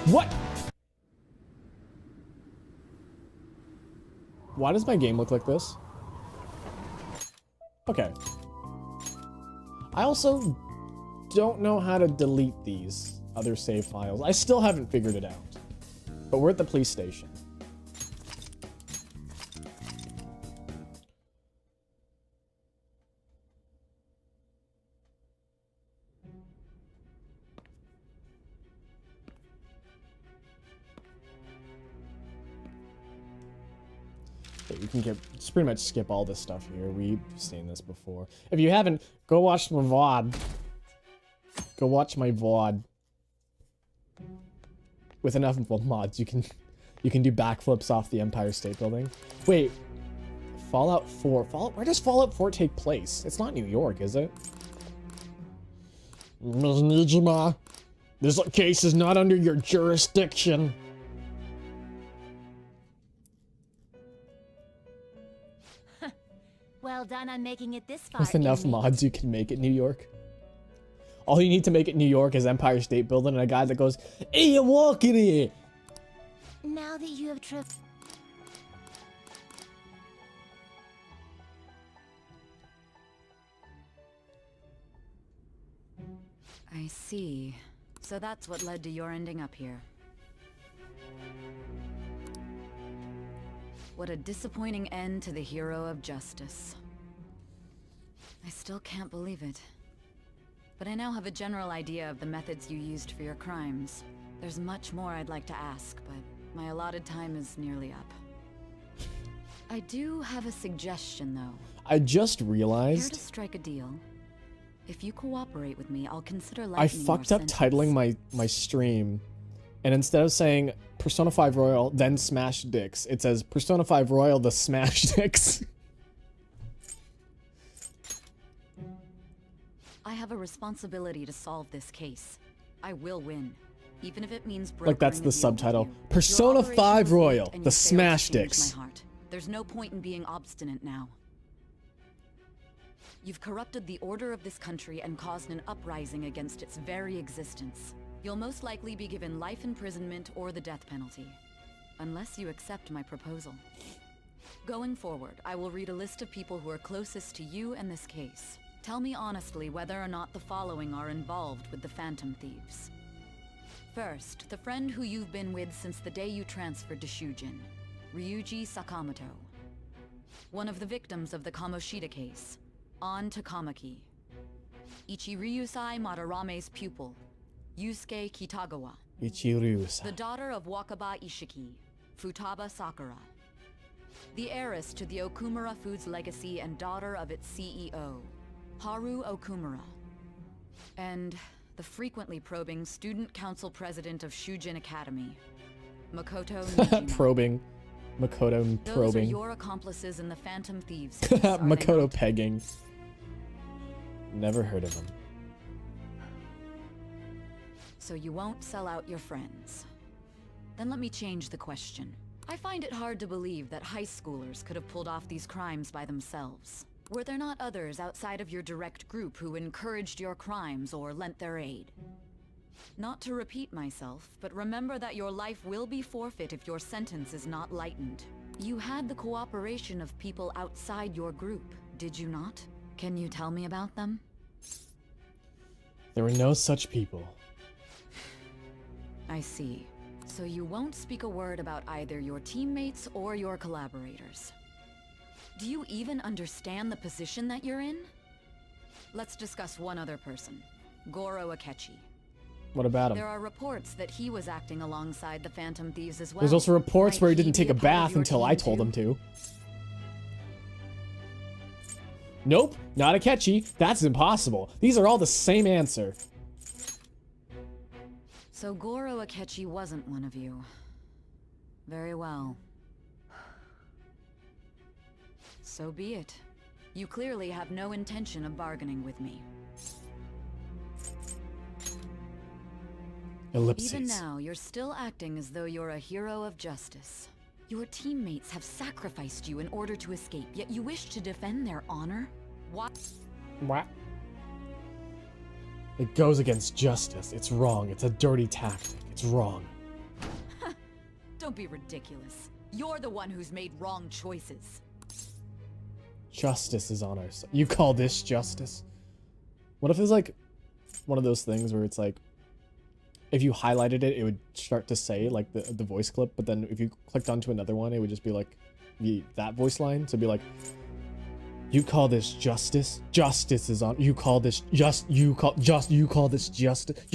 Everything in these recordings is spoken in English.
What? Why does my game look like this? Okay. I also don't know how to delete these other save files. I still haven't figured it out. But we're at the police station. Okay, you can just pretty much skip all this stuff here. We've seen this before. If you haven't, go watch my VOD. Go watch my VOD. With enough mods, you can do backflips off the Empire State Building. Wait, Fallout 4. Where does Fallout 4 take place? It's not New York, is it? Ms. Nijima, this case is not under your jurisdiction. Well done on making it this far. With enough mods, you can make it New York. All you need to make it New York is Empire State Building and a guy that goes, "Hey, you walking here." Now that you have I see. So that's what led to your ending up here. What a disappointing end to the hero of justice. I still can't believe it. But I now have a general idea of the methods you used for your crimes. There's much more I'd like to ask, but my allotted time is nearly up. I do have a suggestion, though. I just Here realized to strike a deal. If you cooperate with me, I'll consider I lightening fucked your up sentence. titling my stream, and instead of saying Persona 5 Royal, then Smash Dicks, it says Persona 5 Royal, the Smash Dicks. I have a responsibility to solve this case. I will win, even if it means brokering Like, that's a the deal with subtitle. you. Persona Your operation 5 was Royal, weak and the you failed to Smash change Dicks. my heart. There's no point in being obstinate now. You've corrupted the order of this country and caused an uprising against its very existence. You'll most likely be given life imprisonment or the death penalty, unless you accept my proposal. Going forward, I will read a list of people who are closest to you and this case. Tell me honestly whether or not the following are involved with the Phantom Thieves. First, the friend who you've been with since the day you transferred to Shujin, Ryuji Sakamoto. One of the victims of the Kamoshida case, An Takamaki. Ichiryusai Madarame's pupil, Yusuke Kitagawa. The Ichiryusa. daughter of Wakaba Ishiki, Futaba Sakura. The heiress to the Okumura Foods legacy and daughter of its CEO, Haru Okumura. And the frequently probing student council president of Shujin Academy, Makoto Nijima. Probing. Makoto Those are probing. your accomplices in the Phantom Thieves case, are they Makoto not? pegging. Never heard of him. So you won't sell out your friends. Then let me change the question. I find it hard to believe that high schoolers could have pulled off these crimes by themselves. Were there not others outside of your direct group who encouraged your crimes or lent their aid? Not to repeat myself, but remember that your life will be forfeit if your sentence is not lightened. You had the cooperation of people outside your group, did you not? Can you tell me about them? There were no such people. I see. So you won't speak a word about either your teammates or your collaborators. Do you even understand the position that you're in? Let's discuss one other person, Goro Akechi. What about him? There are reports that he was acting alongside the Phantom Thieves as well. There's also reports Might where he he didn't be take a a part of bath your until team I told too? him to. Nope, not Akechi. That's impossible. These are all the same answer. So Goro Akechi wasn't one of you. Very well. So be it. You clearly have no intention of bargaining with me. Ellipses. Even now, you're still acting as though you're a hero of justice. Your teammates have sacrificed you in order to escape, yet you wish to defend their honor? What? What? It goes against justice. It's wrong. It's a dirty tactic. It's wrong. Don't be ridiculous. You're the one who's made wrong choices. Justice is on our side. You call this justice? What if it's like one of those things where it's like, if you highlighted it, it would start to say like the voice clip, but then if you clicked onto another one, it would just be like that voice line. So it'd be like, you call this justice? Justice is on. You call this you call this justice?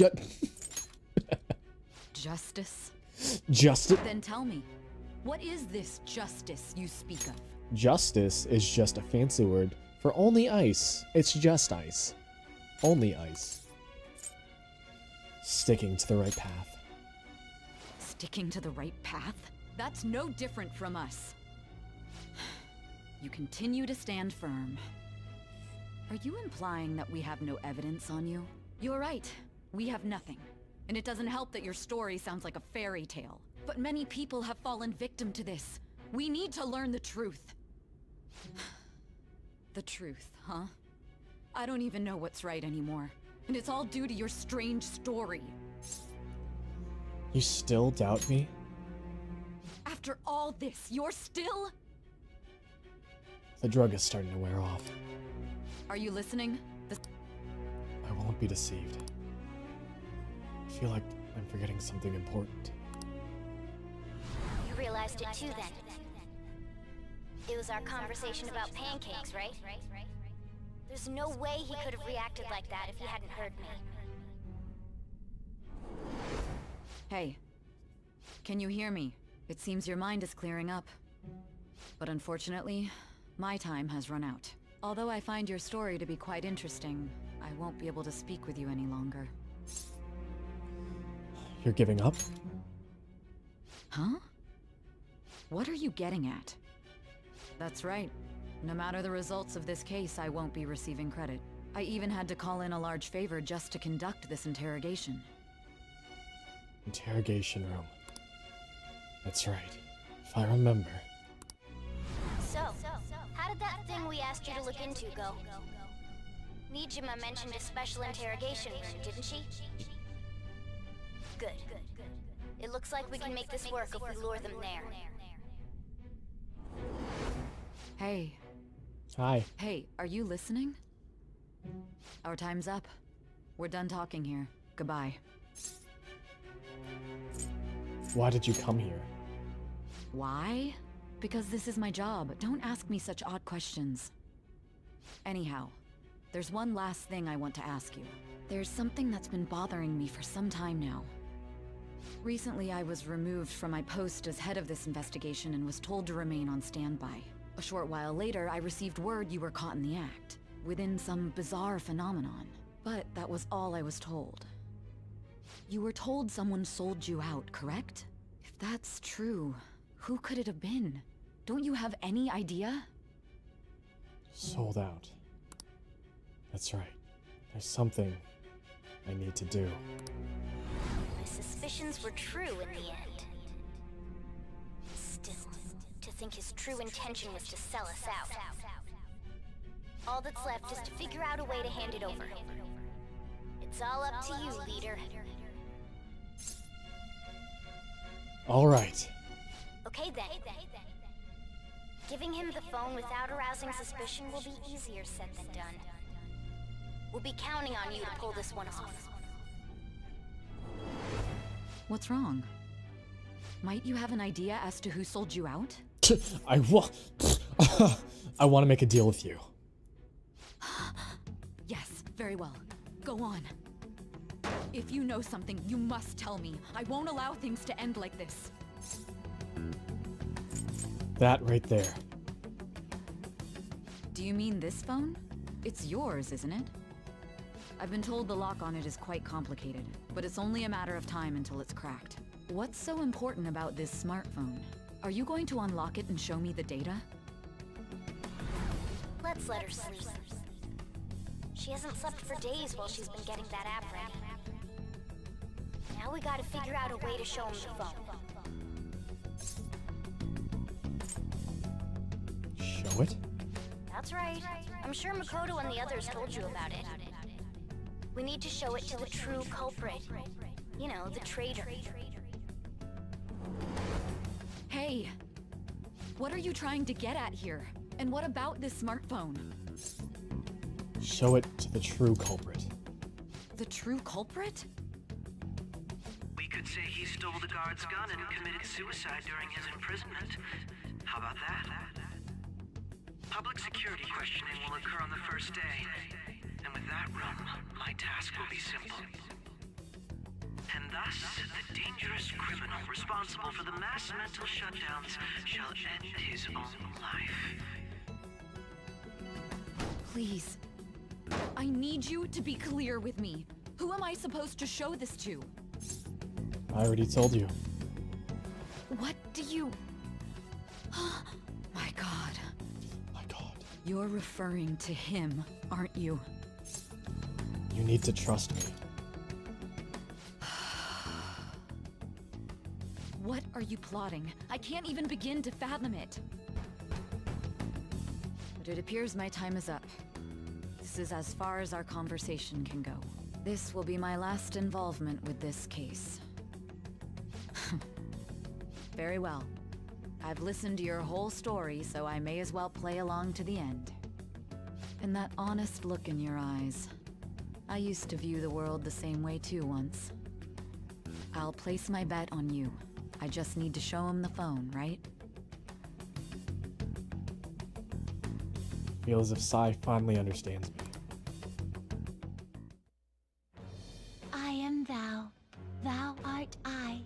Justice? Justice? Then tell me, what is this justice you speak of? Justice is just a fancy word for only ice. It's just ice. Only ice. Sticking to the right path. Sticking to the right path? That's no different from us. You continue to stand firm. Are you implying that we have no evidence on you? You're right. We have nothing. And it doesn't help that your story sounds like a fairy tale. But many people have fallen victim to this. We need to learn the truth. The truth, huh? I don't even know what's right anymore. And it's all due to your strange story. You still doubt me? After all this, you're still... The drug is starting to wear off. Are you listening? I won't be deceived. I feel like I'm forgetting something important. You realized it too then. It was our conversation about pancakes, right? There's no way he could have reacted like that if he hadn't heard me. Hey. Can you hear me? It seems your mind is clearing up. But unfortunately, my time has run out. Although I find your story to be quite interesting, I won't be able to speak with you any longer. You're giving up? Huh? What are you getting at? That's right. No matter the results of this case, I won't be receiving credit. I even had to call in a large favor just to conduct this interrogation. Interrogation room. That's right. If I remember. So, how did that thing we asked you to look into go? Nijima mentioned a special interrogation room, didn't she? Good. It looks like we can make this work if we lure them there. Hey. Hi. Hey, are you listening? Our time's up. We're done talking here. Goodbye. Why did you come here? Why? Because this is my job. Don't ask me such odd questions. Anyhow, there's one last thing I want to ask you. There's something that's been bothering me for some time now. Recently, I was removed from my post as head of this investigation and was told to remain on standby. A short while later, I received word you were caught in the act, within some bizarre phenomenon. But that was all I was told. You were told someone sold you out, correct? If that's true, who could it have been? Don't you have any idea? Sold out. That's right. There's something I need to do. My suspicions were true in the end. Still, to think his true intention was to sell us out. All that's left is to figure out a way to hand it over. It's all up to you, leader. All right. Okay then. Giving him the phone without arousing suspicion will be easier said than done. We'll be counting on you to pull this one off. What's wrong? Might you have an idea as to who sold you out? I want to make a deal with you. Yes, very well. Go on. If you know something, you must tell me. I won't allow things to end like this. That right there. Do you mean this phone? It's yours, isn't it? I've been told the lock on it is quite complicated, but it's only a matter of time until it's cracked. What's so important about this smartphone? Are you going to unlock it and show me the data? Let's let her sleep. She hasn't slept for days while she's been getting that app ready. Now we gotta figure out a way to show him the phone. Show it? That's right. I'm sure Makoto and the others told you about it. We need to show it to the true culprit. You know, the traitor. Hey! What are you trying to get at here? And what about this smartphone? Show it to the true culprit. The true culprit? We could say he stole the guard's gun and committed suicide during his imprisonment. How about that? Public security questioning will occur on the first day. And with that room, my task will be simple. And thus, the dangerous criminal responsible for the mass mental shutdowns shall end his own life. Please. I need you to be clear with me. Who am I supposed to show this to? I already told you. What do you... My god. My God. You're referring to him, aren't you? You need to trust me. What are you plotting? I can't even begin to fathom it. But it appears my time is up. This is as far as our conversation can go. This will be my last involvement with this case. Very well. I've listened to your whole story, so I may as well play along to the end. And that honest look in your eyes. I used to view the world the same way too once. I'll place my bet on you. I just need to show him the phone, right? Feel as if Sai finally understands me. I am thou, thou art I.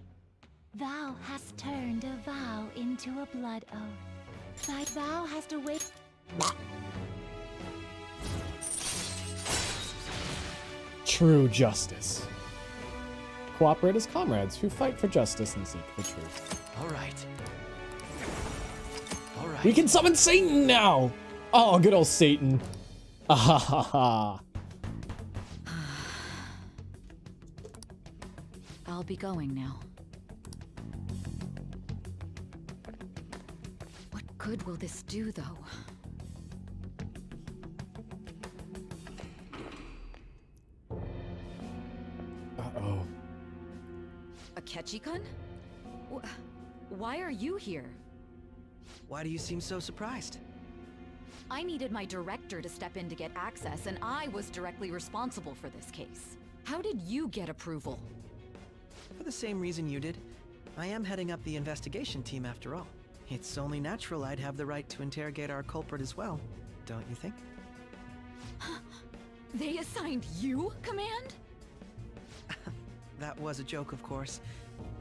Thou hast turned a vow into a blood oath. Thy vow hast awaked. True justice. Cooperate as comrades who fight for justice and seek the truth. All right. All right. We can summon Satan now! Oh, good old Satan. Ah ha ha ha. I'll be going now. What good will this do, though? Uh-oh. Akechi-kun? Why are you here? Why do you seem so surprised? I needed my director to step in to get access, and I was directly responsible for this case. How did you get approval? For the same reason you did. I am heading up the investigation team after all. It's only natural I'd have the right to interrogate our culprit as well, don't you think? They assigned you command? That was a joke, of course.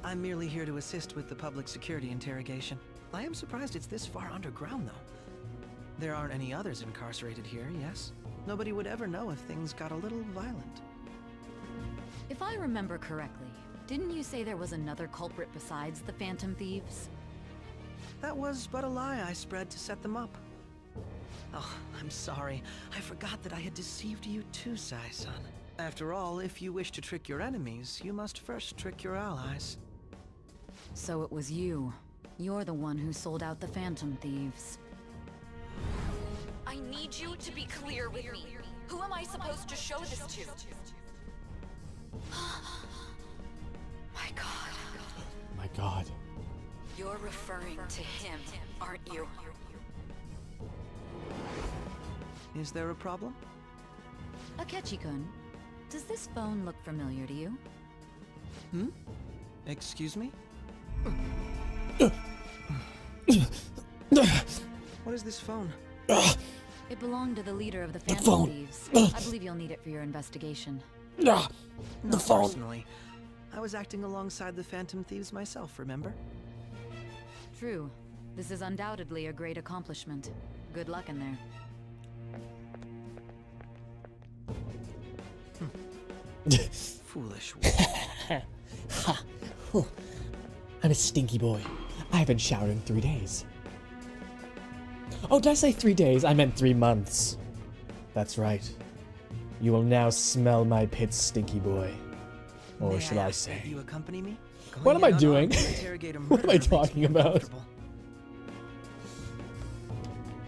I'm merely here to assist with the public security interrogation. I am surprised it's this far underground, though. There aren't any others incarcerated here, yes? Nobody would ever know if things got a little violent. If I remember correctly, didn't you say there was another culprit besides the Phantom Thieves? That was but a lie I spread to set them up. Oh, I'm sorry. I forgot that I had deceived you too, Sai-san. After all, if you wish to trick your enemies, you must first trick your allies. So it was you. You're the one who sold out the Phantom Thieves. I need you to be clear with me. Who am I supposed to show this to? My god. My God. You're referring to him, aren't you? Is there a problem? Akechi-kun, does this phone look familiar to you? Hmm? Excuse me? What is this phone? It belonged to the leader of the Phantom phone. Thieves. I believe you'll need it for your investigation. Not personally. I was acting alongside the Phantom Thieves myself, remember? True. This is undoubtedly a great accomplishment. Good luck in there. Foolish. I'm a stinky boy. I haven't showered in 3 days. Oh, did I say 3 days? I meant 3 months. That's right. You will now smell my pits, stinky boy. Or May should I ask that say? you accompany me? What am I Going in doing? unarmed to interrogate a What am I murderer makes me talking about?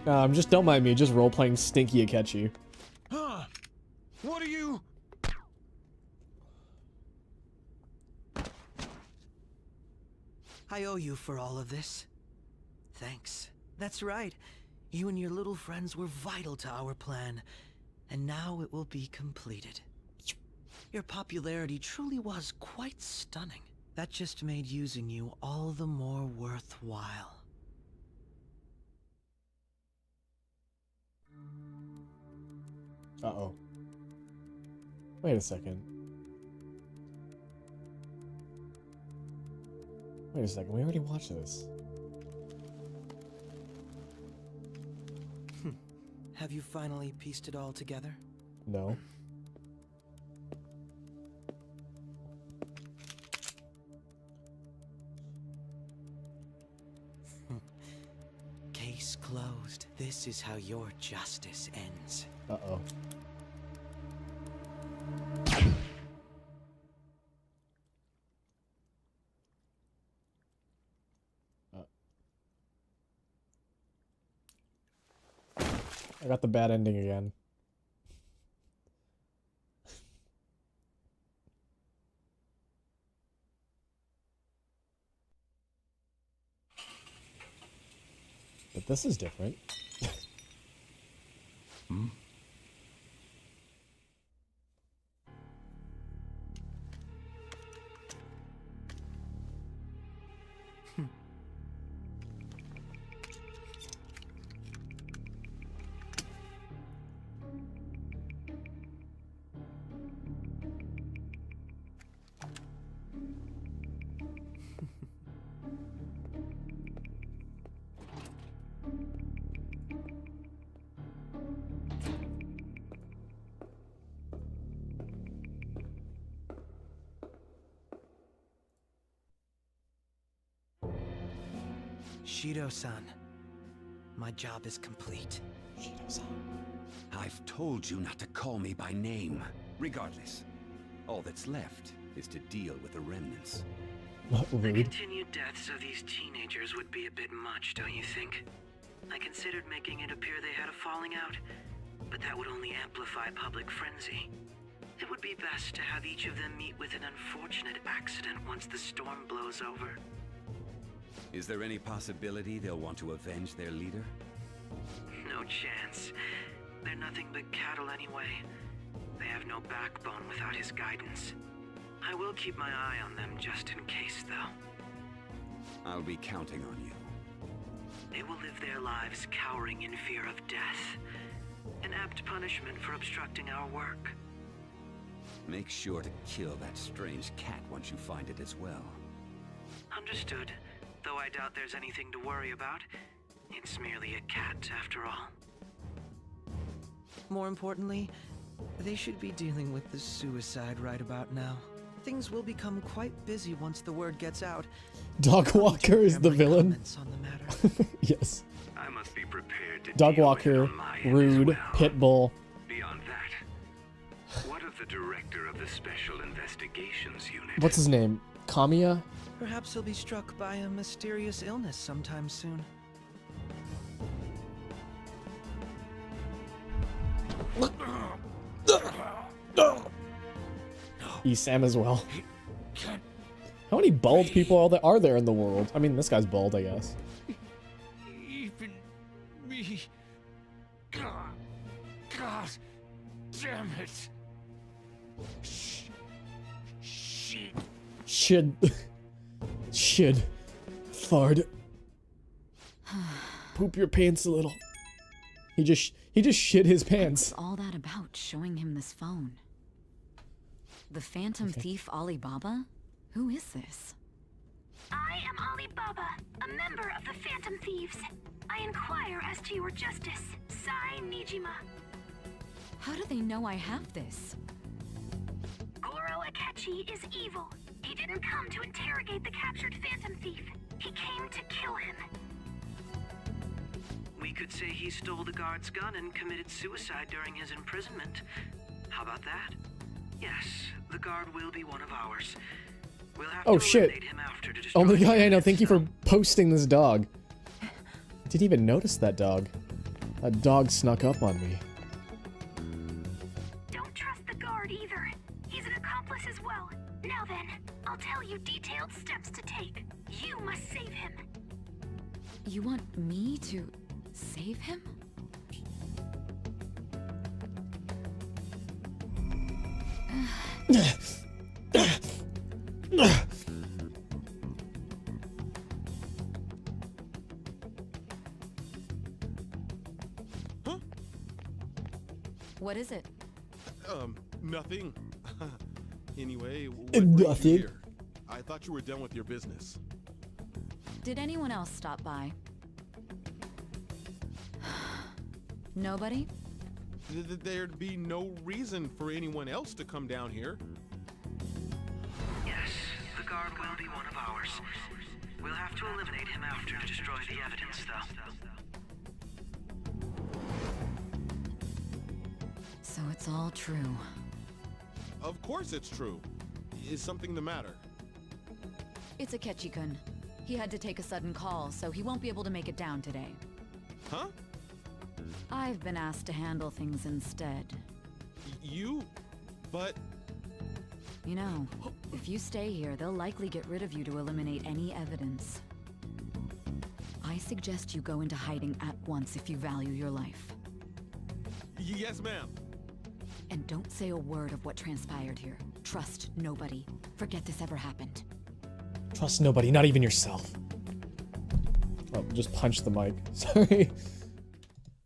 uncomfortable. Just don't mind me, just role-playing stinky Akechi. Huh? What are you? I owe you for all of this. Thanks. That's right. You and your little friends were vital to our plan, and now it will be completed. Your popularity truly was quite stunning. That just made using you all the more worthwhile. Uh-oh. Wait a second. Wait a second, we already watched this. Have you finally pieced it all together? No. Case closed. This is how your justice ends. Uh-oh. I got the bad ending again. But this is different. Shido-san, my job is complete. I've told you not to call me by name. Regardless, all that's left is to deal with the remnants. The Rude. continued deaths of these teenagers would be a bit much, don't you think? I considered making it appear they had a falling out, but that would only amplify public frenzy. It would be best to have each of them meet with an unfortunate accident once the storm blows over. Is there any possibility they'll want to avenge their leader? No chance. They're nothing but cattle anyway. They have no backbone without his guidance. I will keep my eye on them just in case, though. I'll be counting on you. They will live their lives cowering in fear of death. An apt punishment for obstructing our work. Make sure to kill that strange cat once you find it as well. Understood. Though I doubt there's anything to worry about. It's merely a cat, after all. More importantly, they should be dealing with the suicide right about now. Things will become quite busy once the word gets out. Dog Walker is the villain. Comments on the matter. Yes. I must be prepared to Dog deal Walker, with it on my end as Rude, well. Pitbull. Beyond that, what of the director of the Special Investigations Unit? What's his name? Kamiya? Perhaps he'll be struck by a mysterious illness sometime soon. Sam as well. How many bald people are there in the world? I mean, this guy's bald, I guess. Even me. God damn it. Shit. Shit. Fard. Poop your pants a little. He just shit his pants. What's all that about, showing him this phone? The Phantom Thief Alibaba? Who is this? I am Alibaba, a member of the Phantom Thieves. I inquire as to your justice, Sai Nijima. How do they know I have this? Goro Akechi is evil. He didn't come to interrogate the captured Phantom Thief. He came to kill him. We could say he stole the guard's gun and committed suicide during his imprisonment. How about that? Yes, the guard will be one of ours. We'll have Oh, to shit. eliminate him after to destroy Oh my the god, I know. evidence, Thank you for though. posting this dog. I didn't even notice that dog. That dog snuck up on me. Don't trust the guard either. He's an accomplice as well. Now then, I'll tell you detailed steps to take. You must save him. You want me to save him? What is it? Nothing. Anyway, what brings you Nothing. here? I thought you were done with your business. Did anyone else stop by? Nobody? There'd be no reason for anyone else to come down here. Yes, the guard will be one of ours. We'll have to eliminate him after to destroy the evidence, though. So it's all true. Of course it's true. Is something the matter? It's Akechi-kun. He had to take a sudden call, so he won't be able to make it down today. Huh? I've been asked to handle things instead. You? But... You know, if you stay here, they'll likely get rid of you to eliminate any evidence. I suggest you go into hiding at once if you value your life. Yes, ma'am. And don't say a word of what transpired here. Trust nobody. Forget this ever happened. Trust nobody, not even yourself. Oh, just punch the mic. Sorry.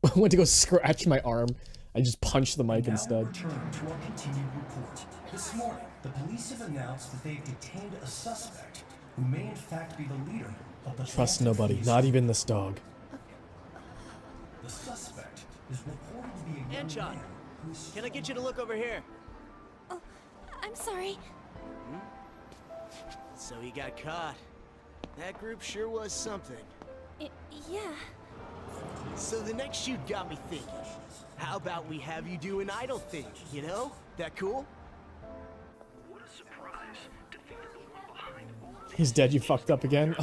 I went to go scratch my arm. I just punched the mic instead. Return to our continued report. This morning, the police have announced that they've detained a suspect who may in fact be the leader of the Trust Phantom nobody, Thieves. not even this dog. The suspect is reported to be a young Anchon, man who's can I get you to look over here? Oh, I'm sorry. So he got caught. That group sure was something. Yeah. So the next shoot got me thinking. How about we have you do an idol thing, you know? That cool? What a surprise to think that the one behind all of He's dead, you fucked up again.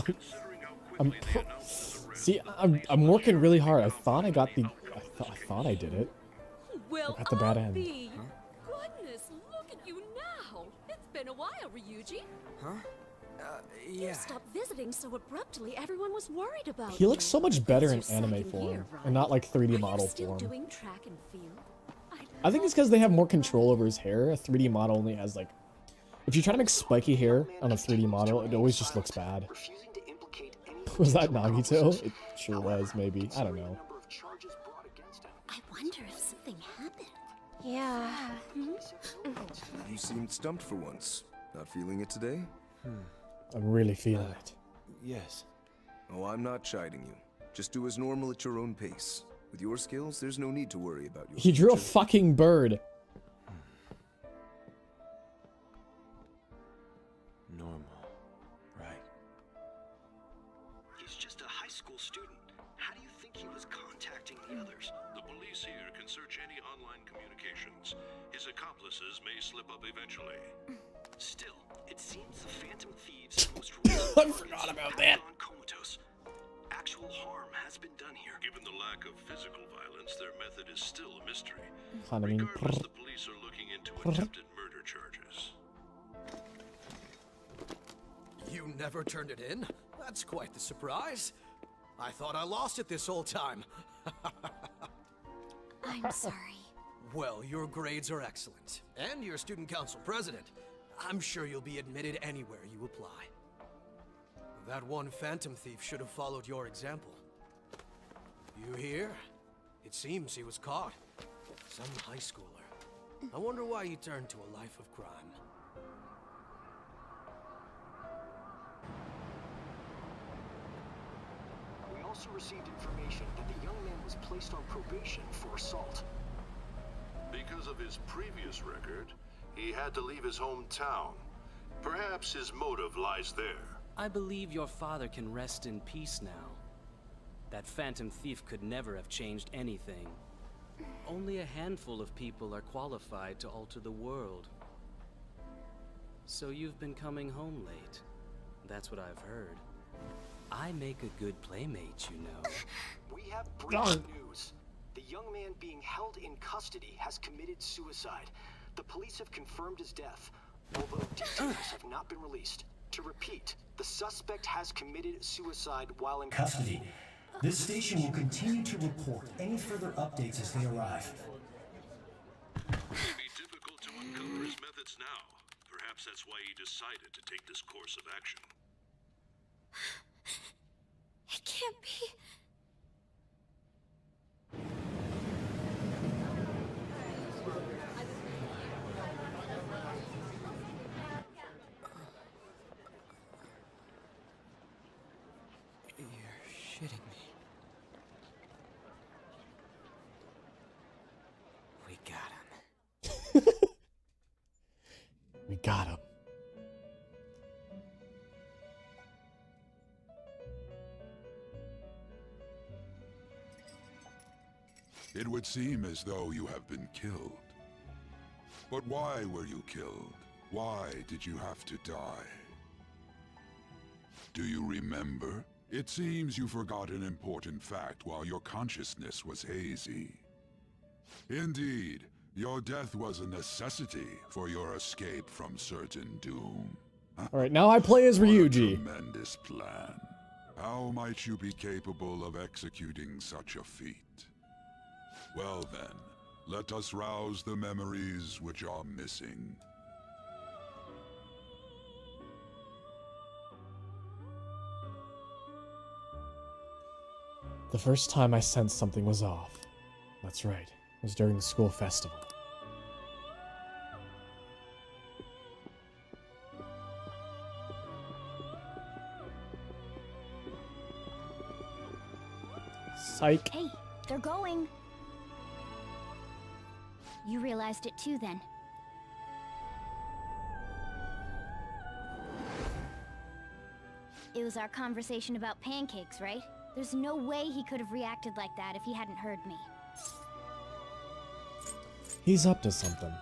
I'm working really hard. I thought I got the... I thought I did it. Well, I got the bad end. Avi, goodness, look at you now. It's been a while, Ryuji. Yeah. You stopped visiting so abruptly. Everyone was worried about He looks you. so much better in It's your anime second form, year, and not like 3D Are model you still form. doing track and field? I think it's because they have more control over his hair. A 3D model only has like... If you try to make spiky hair on a 3D model, it always just looks bad. refusing to implicate any Was that Nagito? It sure was, maybe. I don't know. number of charges brought against him. I wonder if something happened. Yeah. You seemed stumped for once. Not feeling it today? I'm really feeling it. Yes. Oh, I'm not chiding you. Just do as normal at your own pace. With your skills, there's no need to worry about your He drew a future. fucking bird. Normal. Right. He's just a high school student. How do you think he was contacting the others? The police here can search any online communications. His accomplices may slip up eventually. Still, it seems the Phantom Thieves' most recent I forgot about that. on Comatose. Actual harm has been done here. Given the lack of physical violence, their method is still a mystery. Hanami. Regardless, the police are looking into attempted murder charges. You never turned it in? That's quite the surprise. I thought I lost it this whole time. I'm sorry. Well, your grades are excellent. And you're student council president. I'm sure you'll be admitted anywhere you apply. That one Phantom Thief should have followed your example. You hear? It seems he was caught. Some high schooler. I wonder why he turned to a life of crime. We also received information that the young man was placed on probation for assault. Because of his previous record, he had to leave his hometown. Perhaps his motive lies there. I believe your father can rest in peace now. That Phantom Thief could never have changed anything. Only a handful of people are qualified to alter the world. So you've been coming home late. That's what I've heard. I make a good playmate, you know. We have breaking news. The young man being held in custody has committed suicide. The police have confirmed his death, although details have not been released. To repeat, the suspect has committed suicide while in custody. This station will continue to report any further updates as they arrive. It would be difficult to uncover his methods now. Perhaps that's why he decided to take this course of action. It can't be. You're shitting me. We got him. We got him. It would seem as though you have been killed. But why were you killed? Why did you have to die? Do you remember? It seems you forgot an important fact while your consciousness was hazy. Indeed, your death was a necessity for your escape from certain doom. Alright, now I play as Ryuji. Tremendous plan. How might you be capable of executing such a feat? Well then, let us rouse the memories which are missing. The first time I sensed something was off. That's right. It was during the school festival. Psych. Hey, they're going. You realized it too, then. It was our conversation about pancakes, right? There's no way he could have reacted like that if he hadn't heard me. He's up to something.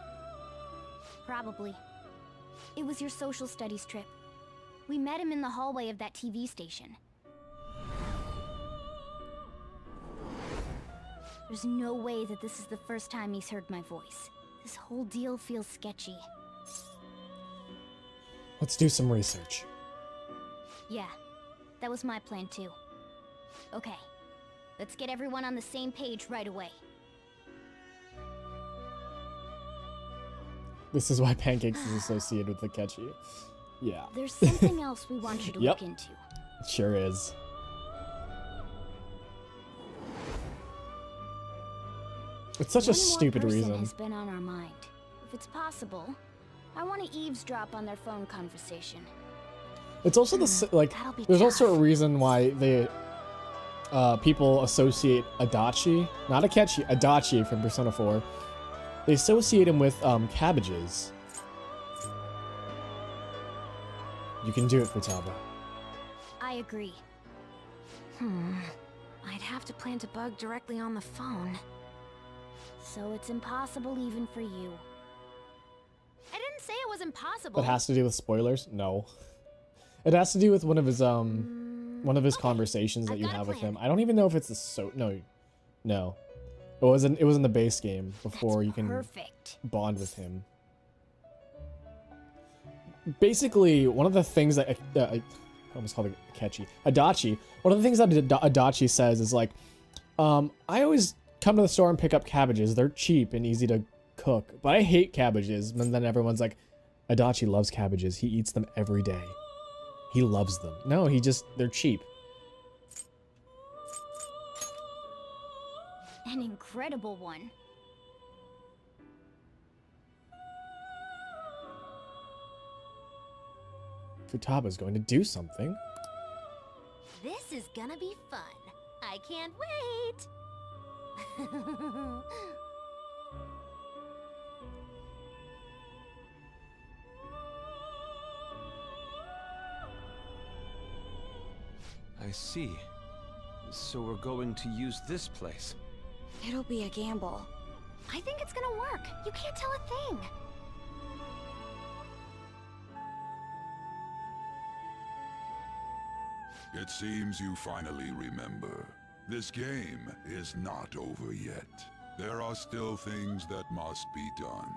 Probably. It was your social studies trip. We met him in the hallway of that TV station. There's no way that this is the first time he's heard my voice. This whole deal feels sketchy. Let's do some research. Yeah, that was my plan too. Okay, let's get everyone on the same page right away. This is why pancakes is associated with the catchy. Yeah. There's something else we want you to Yep. look into. It sure is. It's such a stupid One more reason. person has been on our mind. If it's possible, I want to eavesdrop on their phone conversation. It's also like that'll be there's tough. also a reason why they people associate Adachi, not Akechi, Adachi from Persona 4. They associate him with cabbages. You can do it, Futaba. I agree. I'd have to plant a bug directly on the phone. So it's impossible even for you. I didn't say it was impossible. That has to do with spoilers? No. It has to do with one of his conversations that you have with him. I don't even know if it's a no. It was in the base game before you can bond with him. Basically, one of the things that I almost called it Akechi. Adachi. One of the things that Adachi says is like, I always come to the store and pick up cabbages. They're cheap and easy to cook, but I hate cabbages. And then everyone's like, Adachi loves cabbages. He eats them every day. He loves them. No, they're cheap. An incredible one. Futaba's going to do something. This is gonna be fun. I can't wait. I see. So we're going to use this place. It'll be a gamble. I think it's gonna work. You can't tell a thing. It seems you finally remember. This game is not over yet. There are still things that must be done.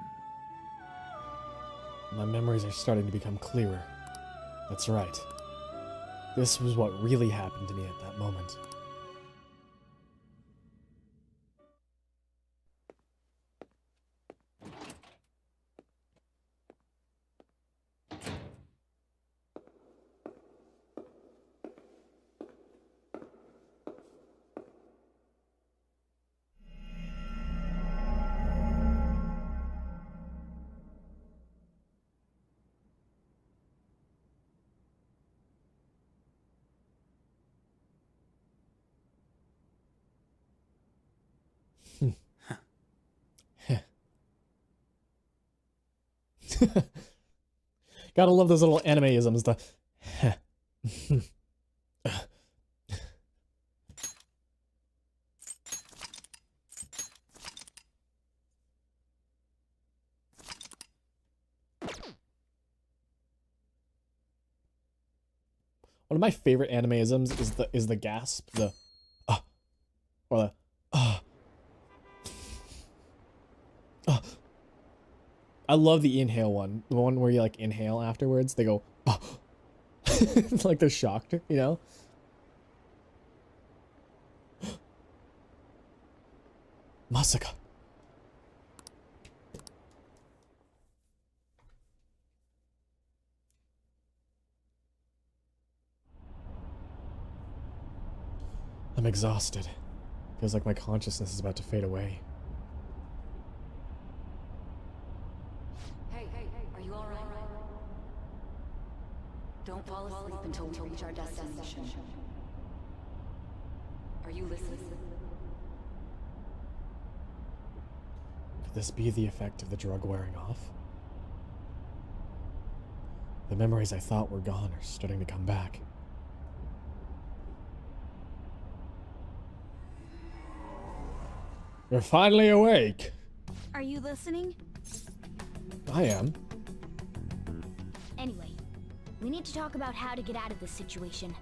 My memories are starting to become clearer. That's right. This was what really happened to me at that moment. Gotta love those little anime-isms. The one of my favorite anime-isms is the gasp, the or the I love the inhale one. The one where you like inhale afterwards. They go like they're shocked, you know? Masaka. I'm exhausted. Feels like my consciousness is about to fade away. Hey, are you alright? Don't fall asleep until we reach our destination. Are you listening? Could this be the effect of the drug wearing off? The memories I thought were gone are starting to come back. You're finally awake. Are you listening? I am. Anyway, we need to talk about how to get out of this situation.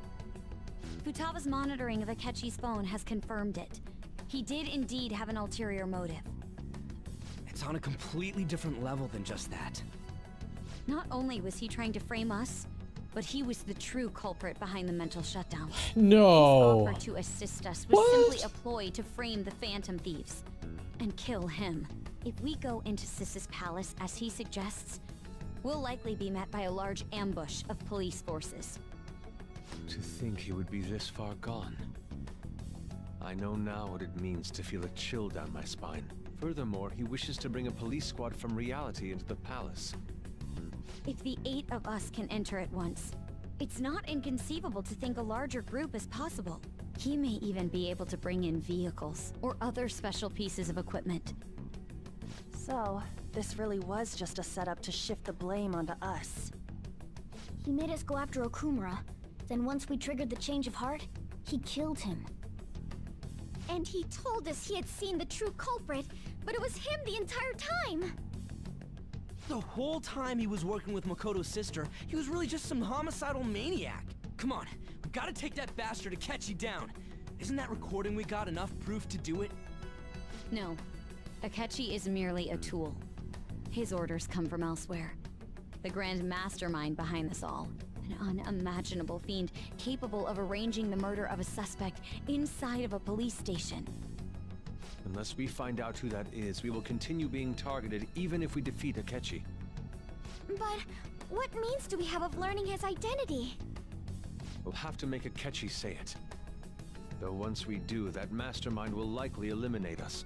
Futaga's monitoring of Akechi's phone has confirmed it. He did indeed have an ulterior motive. It's on a completely different level than just that. Not only was he trying to frame us, but he was the true culprit behind the mental shutdown. No. His offer to assist us was simply a ploy to frame the Phantom Thieves and kill him. If we go into Sis's palace as he suggests, we'll likely be met by a large ambush of police forces. To think he would be this far gone. I know now what it means to feel a chill down my spine. Furthermore, he wishes to bring a police squad from reality into the palace. If the 8 of us can enter at once, it's not inconceivable to think a larger group is possible. He may even be able to bring in vehicles or other special pieces of equipment. So, this really was just a setup to shift the blame onto us. He made us go after Okumura. Then once we triggered the change of heart, he killed him. And he told us he had seen the true culprit, but it was him the entire time! The whole time he was working with Makoto's sister, he was really just some homicidal maniac. Come on, we gotta take that bastard Akechi down. Isn't that recording we got enough proof to do it? No. Akechi is merely a tool. His orders come from elsewhere. The grand mastermind behind this all. An unimaginable fiend capable of arranging the murder of a suspect inside of a police station. Unless we find out who that is, we will continue being targeted even if we defeat Akechi. But what means do we have of learning his identity? We'll have to make Akechi say it. Though once we do, that mastermind will likely eliminate us.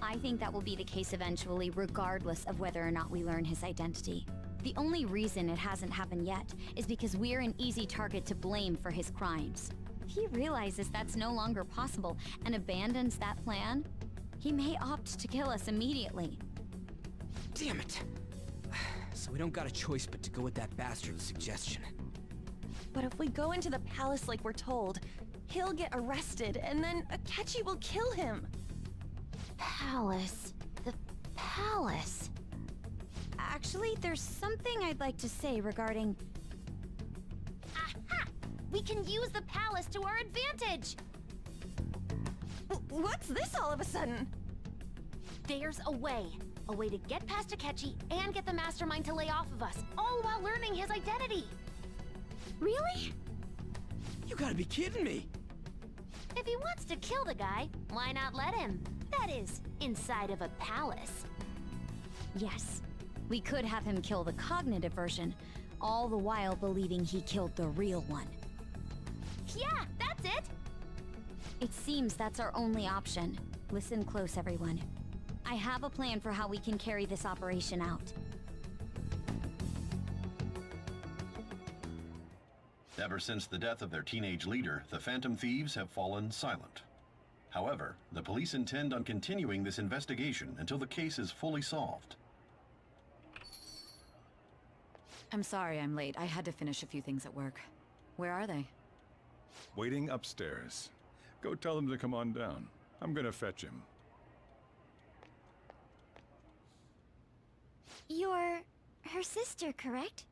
I think that will be the case eventually, regardless of whether or not we learn his identity. The only reason it hasn't happened yet is because we're an easy target to blame for his crimes. If he realizes that's no longer possible and abandons that plan, he may opt to kill us immediately. Damn it! So we don't got a choice but to go with that bastard's suggestion. But if we go into the palace like we're told, he'll get arrested and then Akechi will kill him. Palace. The palace. Actually, there's something I'd like to say regarding... Aha! We can use the palace to our advantage! What's this all of a sudden? There's a way. A way to get past Akechi and get the mastermind to lay off of us, all while learning his identity. Really? You gotta be kidding me! If he wants to kill the guy, why not let him? That is, inside of a palace. Yes, we could have him kill the cognitive version, all the while believing he killed the real one. Yeah, that's it! It seems that's our only option. Listen close, everyone. I have a plan for how we can carry this operation out. Ever since the death of their teenage leader, the Phantom Thieves have fallen silent. However, the police intend on continuing this investigation until the case is fully solved. I'm sorry I'm late. I had to finish a few things at work. Where are they? Waiting upstairs. Go tell them to come on down. I'm gonna fetch him. You're her sister, correct?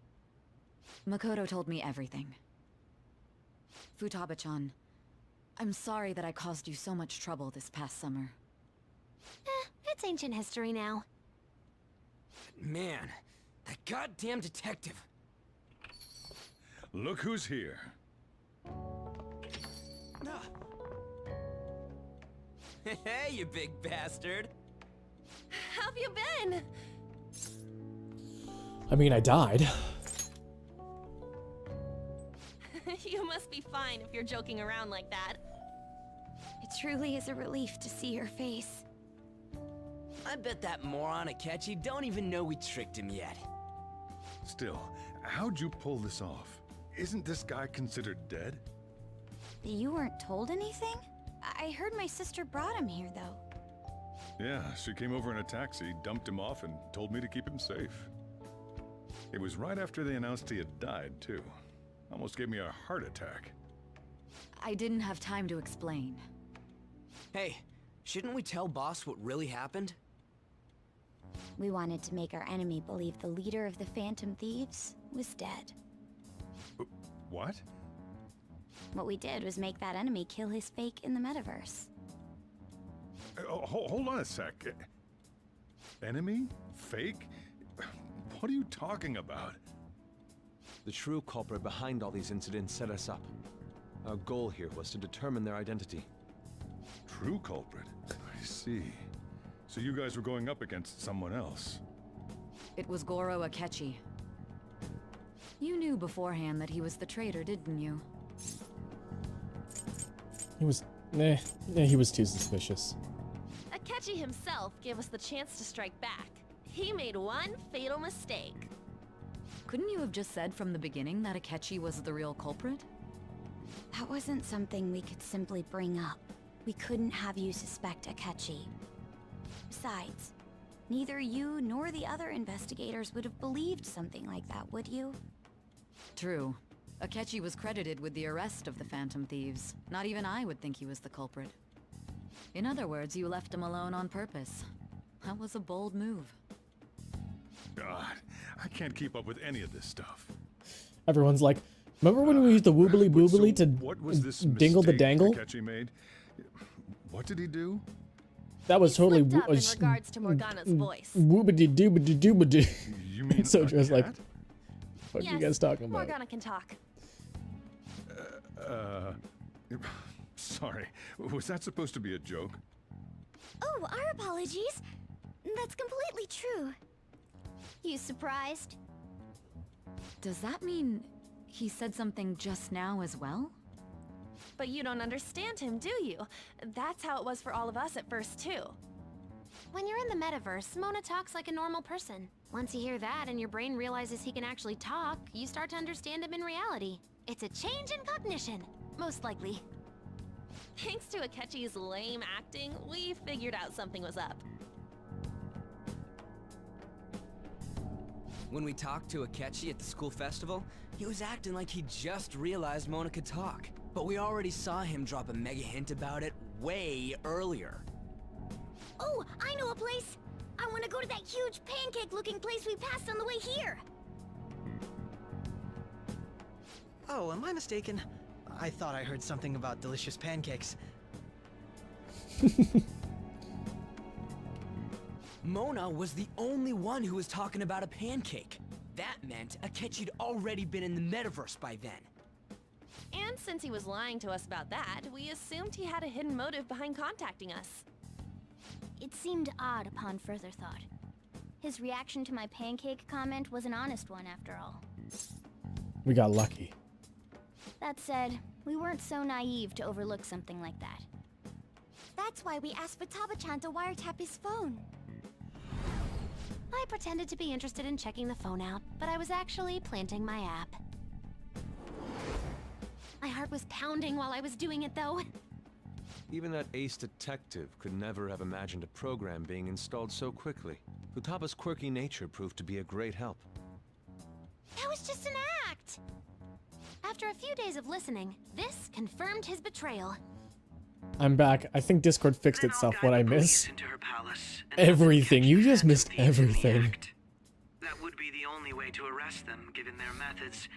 Makoto told me everything. Futaba-chan, I'm sorry that I caused you so much trouble this past summer. It's ancient history now. Man, that goddamn detective. Look who's here. Hey, you big bastard. How have you been? I mean, I died. You must be fine if you're joking around like that. It truly is a relief to see your face. I bet that moron Akechi don't even know we tricked him yet. Still, how'd you pull this off? Isn't this guy considered dead? You weren't told anything? I heard my sister brought him here, though. Yeah, she came over in a taxi, dumped him off, and told me to keep him safe. It was right after they announced he had died, too. Almost gave me a heart attack. I didn't have time to explain. Hey, shouldn't we tell boss what really happened? We wanted to make our enemy believe the leader of the Phantom Thieves was dead. What? What we did was make that enemy kill his fake in the metaverse. Hold on a sec. Enemy? Fake? What are you talking about? The true culprit behind all these incidents set us up. Our goal here was to determine their identity. True culprit? I see. So you guys were going up against someone else? It was Goro Akechi. You knew beforehand that he was the traitor, didn't you? He was... he was too suspicious. Akechi himself gave us the chance to strike back. He made one fatal mistake. Couldn't you have just said from the beginning that Akechi was the real culprit? That wasn't something we could simply bring up. We couldn't have you suspect Akechi. Besides, neither you nor the other investigators would have believed something like that, would you? True. Akechi was credited with the arrest of the Phantom Thieves. Not even I would think he was the culprit. In other words, you left him alone on purpose. That was a bold move. God, I can't keep up with any of this stuff. Everyone's like, remember when we used the woobly boobly to what was this dingle the dangle? Akechi made? What did he do? That was totally in regards to Morgana's voice. Woobity doobity doobity. You mean Sojo's like, what Yes, are you guys talking about? Morgana can talk. Sorry. Was that supposed to be a joke? Oh, our apologies. That's completely true. You surprised? Does that mean he said something just now as well? But you don't understand him, do you? That's how it was for all of us at first, too. When you're in the metaverse, Mona talks like a normal person. Once you hear that and your brain realizes he can actually talk, you start to understand him in reality. It's a change in cognition, most likely. Thanks to Akechi's lame acting, we figured out something was up. When we talked to Akechi at the school festival, he was acting like he just realized Mona could talk. But we already saw him drop a mega hint about it way earlier. Oh, I know a place! I want to go to that huge pancake-looking place we passed on the way here! Oh, am I mistaken? I thought I heard something about delicious pancakes. Mona was the only one who was talking about a pancake. That meant Akechi'd already been in the metaverse by then. And since he was lying to us about that, we assumed he had a hidden motive behind contacting us. It seemed odd upon further thought. His reaction to my pancake comment was an honest one, after all. We got lucky. That said, we weren't so naive to overlook something like that. That's why we asked Futaba-chan to wiretap his phone. I pretended to be interested in checking the phone out, but I was actually planting my app. My heart was pounding while I was doing it, though. Even that ace detective could never have imagined a program being installed so quickly. Futaba's quirky nature proved to be a great help. That was just an act! After a few days of listening, this confirmed his betrayal. I'm back. I think Discord fixed itself. What I miss? Everything. You just missed everything. That would be the only way to arrest them, given their methods.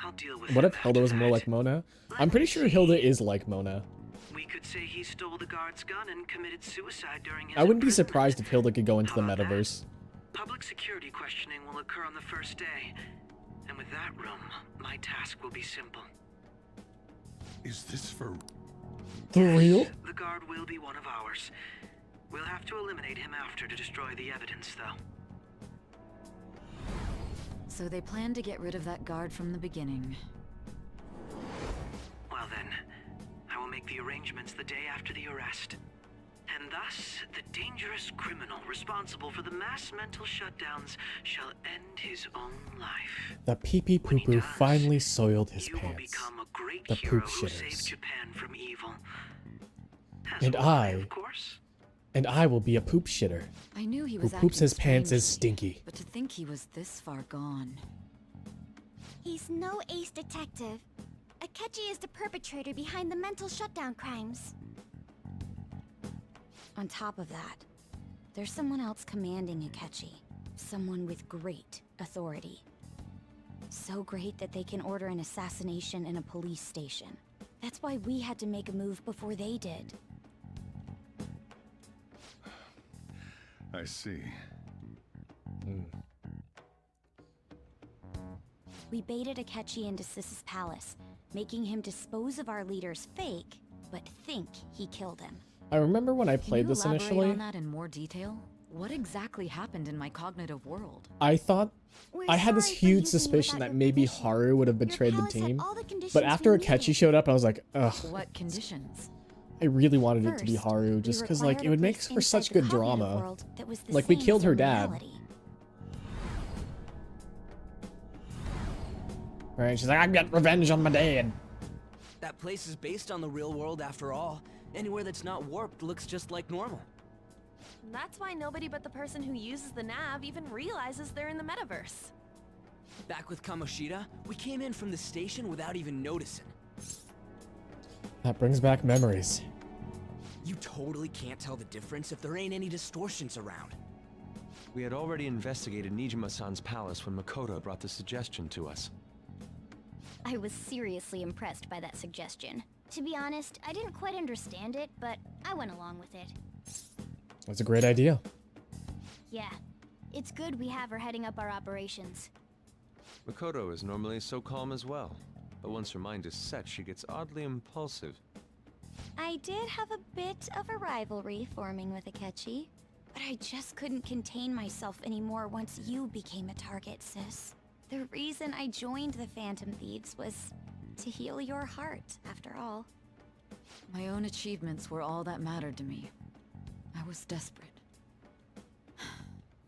I'll deal with What him if Hilda was more like Mona? I'm pretty sure Hilda is like Mona. We could say he stole the guard's gun and committed suicide during his I wouldn't be imprisonment. surprised if Hilda could go into the metaverse. Public security questioning will occur on the first day. And with that room, my task will be simple. Is this for real? The guard will be one of ours. We'll have to eliminate him after to destroy the evidence, though. So they planned to get rid of that guard from the beginning. Well then, I will make the arrangements the day after the arrest. And thus, the dangerous criminal responsible for the mass mental shutdowns shall end his own life. The pee-pee poo-poo finally soiled his You will pants. become a great The hero poop who saved shitters. Japan from evil. And I will be a poop shitter. I knew he Who was poops acting his pants as strangely, stinky. but to think he was this far gone. He's no ace detective. Akechi is the perpetrator behind the mental shutdown crimes. On top of that, there's someone else commanding Akechi. Someone with great authority. So great that they can order an assassination in a police station. That's why we had to make a move before they did. I see. We baited Akechi into Sis's palace, making him dispose of our leader's fake, but think he killed him. I remember when I Can played you this elaborate initially, on that in more detail? What exactly happened in my cognitive world? I thought We're I had this sorry for huge using you suspicion without that your maybe permission. Haru would have Your betrayed the palace had team. all the conditions But after we Akechi needed. showed up, I was like, ugh. What conditions? I really wanted it to be First, Haru, we just because like required it a would make place for inside such the good cognitive drama. world that was the Like we same killed as her in dad. reality. Right? She's like, I got revenge on my dad. That place is based on the real world after all. Anywhere that's not warped looks just like normal. That's why nobody but the person who uses the nav even realizes they're in the metaverse. Back with Kamoshida, we came in from the station without even noticing. That brings back memories. You totally can't tell the difference if there ain't any distortions around. We had already investigated Nijima-san's palace when Makoto brought the suggestion to us. I was seriously impressed by that suggestion. To be honest, I didn't quite understand it, but I went along with it. That's a great idea. Yeah, it's good we have her heading up our operations. Makoto is normally so calm as well, but once her mind is set, she gets oddly impulsive. I did have a bit of a rivalry forming with Akechi, but I just couldn't contain myself anymore once you became a target, sis. The reason I joined the Phantom Thieves was to heal your heart, after all. My own achievements were all that mattered to me. I was desperate.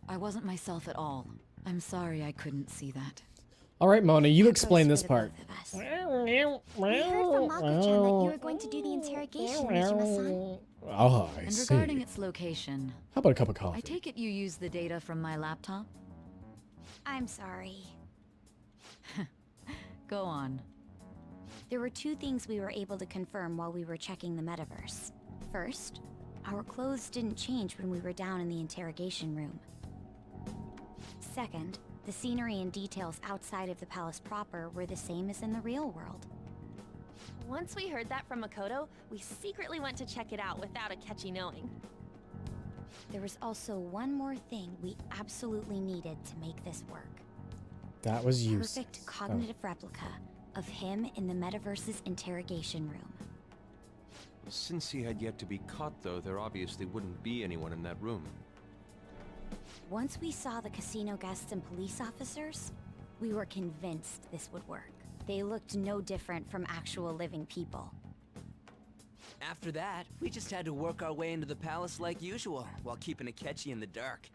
I wasn't myself at all. I'm sorry I couldn't see that. All right, Mona, you explain this part. We heard from Mako-chan that you were going to do the interrogation, Nijima-san. Oh, I And see. regarding its location, How about a cup of coffee? I take it you used the data from my laptop? I'm sorry. Go on. There were two things we were able to confirm while we were checking the metaverse. First, our clothes didn't change when we were down in the interrogation room. Second, the scenery and details outside of the palace proper were the same as in the real world. Once we heard that from Makoto, we secretly went to check it out without Akechi knowing. There was also one more thing we absolutely needed to make this work. That was useless. Perfect cognitive replica of him in the metaverse's interrogation room. Since he had yet to be caught, though, there obviously wouldn't be anyone in that room. Once we saw the casino guests and police officers, we were convinced this would work. They looked no different from actual living people. After that, we just had to work our way into the palace like usual, while keeping Akechi in the dark.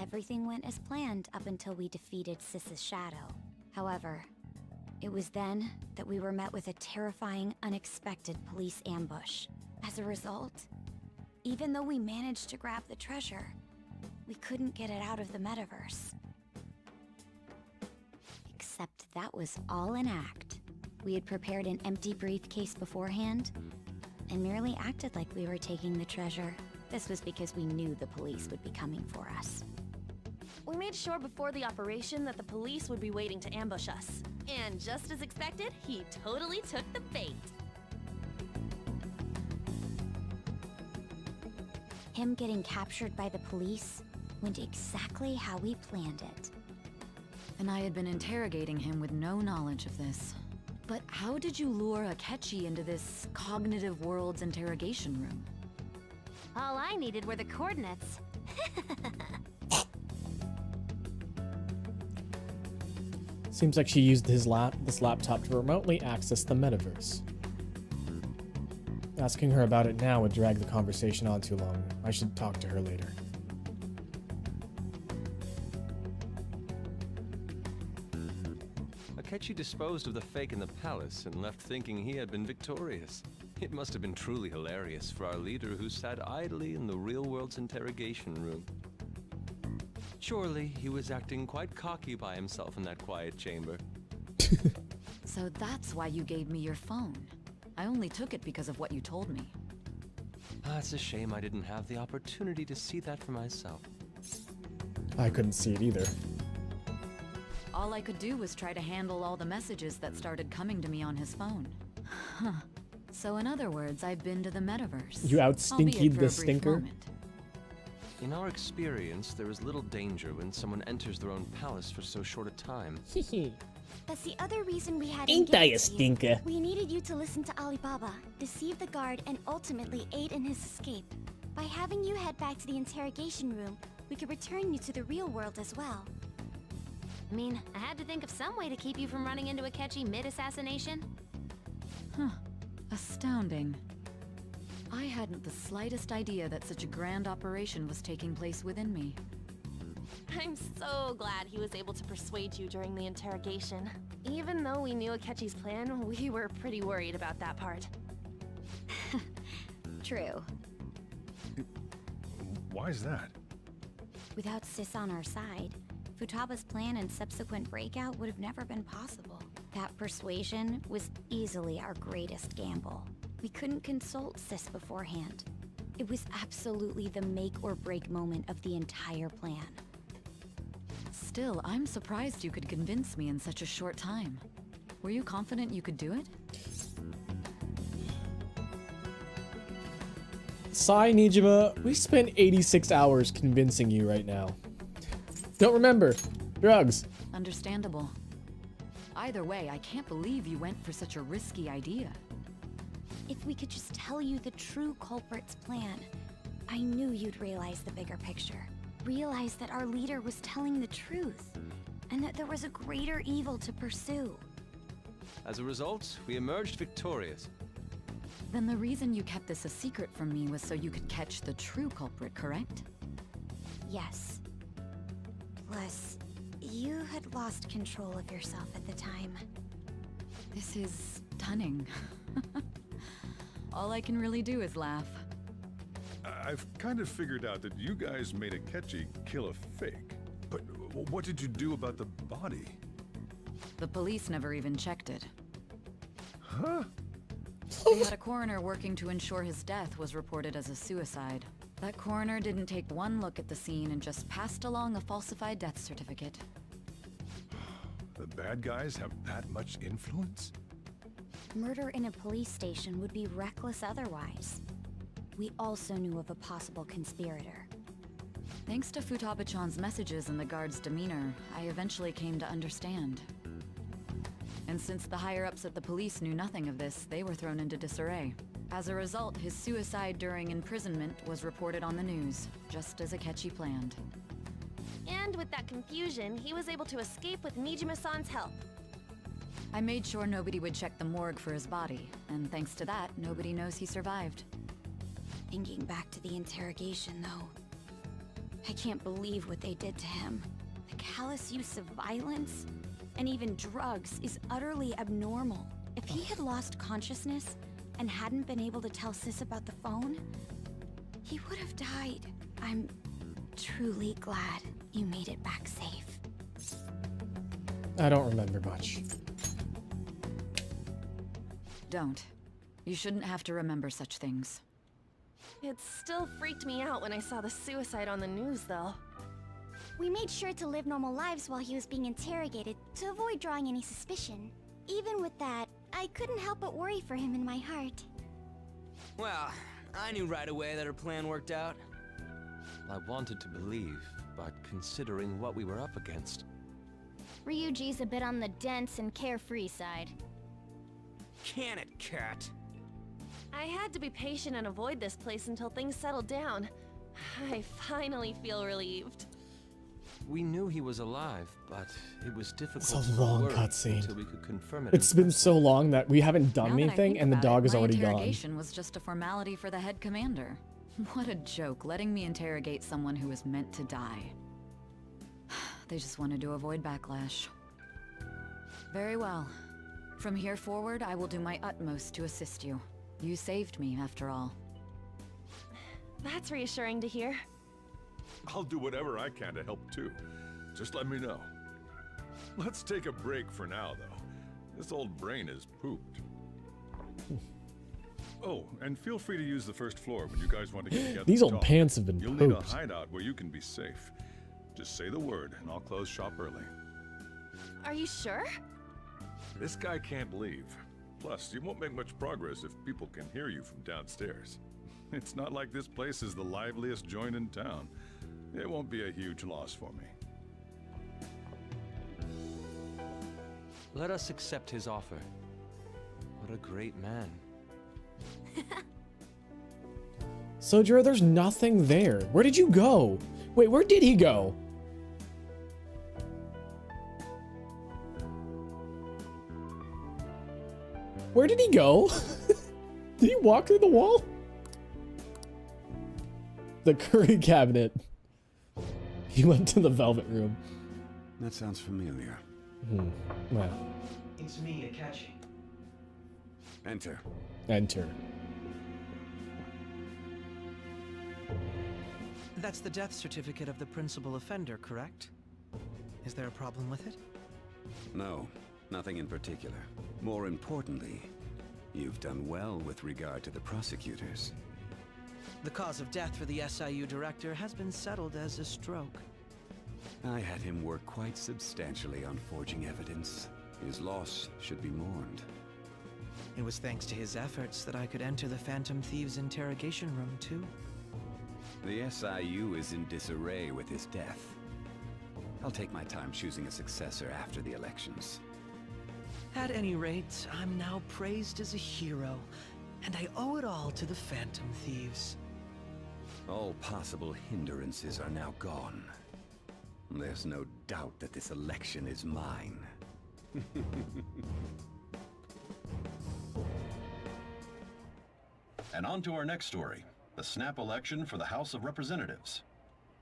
Everything went as planned up until we defeated Sis's shadow. However, it was then that we were met with a terrifying, unexpected police ambush. As a result, Even though we managed to grab the treasure, we couldn't get it out of the metaverse. Except that was all an act. We had prepared an empty briefcase beforehand, and merely acted like we were taking the treasure. This was because we knew the police would be coming for us. We made sure before the operation that the police would be waiting to ambush us. And just as expected, he totally took the bait. Him getting captured by the police went exactly how we planned it. And I had been interrogating him with no knowledge of this. But how did you lure Akechi into this cognitive world's interrogation room? All I needed were the coordinates. Seems like she used this laptop to remotely access the metaverse. Asking her about it now would drag the conversation on too long. I should talk to her later. Akechi disposed of the fake in the palace and left thinking he had been victorious. It must have been truly hilarious for our leader who sat idly in the real world's interrogation room. Surely he was acting quite cocky by himself in that quiet chamber. So that's why you gave me your phone. I only took it because of what you told me. It's a shame I didn't have the opportunity to see that for myself. I couldn't see it either. All I could do was try to handle all the messages that started coming to me on his phone. Huh. So in other words, I've been to the metaverse. You out-stinkied the stinker? Moment. In our experience, there is little danger when someone enters their own palace for so short a time. That's the other reason we had Ain't I a engaged you. stinker? We needed you to listen to Alibaba, deceive the guard, and ultimately aid in his escape. By having you head back to the interrogation room, we could return you to the real world as well. I mean, I had to think of some way to keep you from running into Akechi mid-assassination. Huh. Astounding. I hadn't the slightest idea that such a grand operation was taking place within me. I'm so glad he was able to persuade you during the interrogation. Even though we knew Akechi's plan, we were pretty worried about that part. True. Why is that? Without Sis on our side, Futaba's plan and subsequent breakout would have never been possible. That persuasion was easily our greatest gamble. We couldn't consult Sis beforehand. It was absolutely the make or break moment of the entire plan. Still, I'm surprised you could convince me in such a short time. Were you confident you could do it? Sai Nijima, we spent 86 hours convincing you right now. Don't remember. Drugs. Understandable. Either way, I can't believe you went for such a risky idea. If we could just tell you the true culprit's plan, I knew you'd realize the bigger picture. Realize that our leader was telling the truth, and that there was a greater evil to pursue. As a result, we emerged victorious. Then the reason you kept this a secret from me was so you could catch the true culprit, correct? Yes. Plus, you had lost control of yourself at the time. This is stunning. All I can really do is laugh. I've kind of figured out that you guys made Akechi kill a fake. But what did you do about the body? The police never even checked it. Huh? They had a coroner working to ensure his death was reported as a suicide. That coroner didn't take one look at the scene and just passed along a falsified death certificate. The bad guys have that much influence? Murder in a police station would be reckless otherwise. We also knew of a possible conspirator. Thanks to Futaba-chan's messages and the guard's demeanor, I eventually came to understand. And since the higher-ups at the police knew nothing of this, they were thrown into disarray. As a result, his suicide during imprisonment was reported on the news, just as Akechi planned. And with that confusion, he was able to escape with Nijima-san's help. I made sure nobody would check the morgue for his body, and thanks to that, nobody knows he survived. Thinking back to the interrogation, though, I can't believe what they did to him. The callous use of violence, and even drugs, is utterly abnormal. If he had lost consciousness and hadn't been able to tell Sis about the phone, He would have died. I'm truly glad you made it back safe. I don't remember much. Don't. You shouldn't have to remember such things. It still freaked me out when I saw the suicide on the news, though. We made sure to live normal lives while he was being interrogated to avoid drawing any suspicion. Even with that, I couldn't help but worry for him in my heart. Well, I knew right away that her plan worked out. I wanted to believe, but considering what we were up against... Ryuji's a bit on the dense and carefree side. Can it, cat? I had to be patient and avoid this place until things settled down. I finally feel relieved. We knew he was alive, but it was difficult It's a to long work cutscene. until we could confirm it. It's been so long that we haven't done Now that I anything, think and the about dog it, is already my gone. interrogation was just a formality for the head commander. What a joke, letting me interrogate someone who was meant to die. They just wanted to avoid backlash. Very well. From here forward, I will do my utmost to assist you. You saved me, after all. That's reassuring to hear. I'll do whatever I can to help too. Just let me know. Let's take a break for now, though. This old brain is pooped. Oh, and feel free to use the first floor when you guys want to get together. These to old talk. pants have been You'll need a pooped. hideout where you can be safe. Just say the word, and I'll close shop early. Are you sure? This guy can't leave. Plus, you won't make much progress if people can hear you from downstairs. It's not like this place is the liveliest joint in town. It won't be a huge loss for me. Let us accept his offer. What a great man. Sojiro, there's nothing there. Where did you go? Wait, where did he go? Where did he go? Did he walk through the wall? The curry cabinet. He went to the velvet room. That sounds familiar. Well, It's me, Akachi. Enter. enter. That's the death certificate of the principal offender, correct? Is there a problem with it? No, nothing in particular. More importantly, you've done well with regard to the prosecutors. The cause of death for the SIU director has been settled as a stroke. I had him work quite substantially on forging evidence. His loss should be mourned. It was thanks to his efforts that I could enter the Phantom Thieves' interrogation room, too. The SIU is in disarray with his death. I'll take my time choosing a successor after the elections. At any rate, I'm now praised as a hero, and I owe it all to the Phantom Thieves. All possible hindrances are now gone. There's no doubt that this election is mine. And on to our next story, the snap election for the House of Representatives.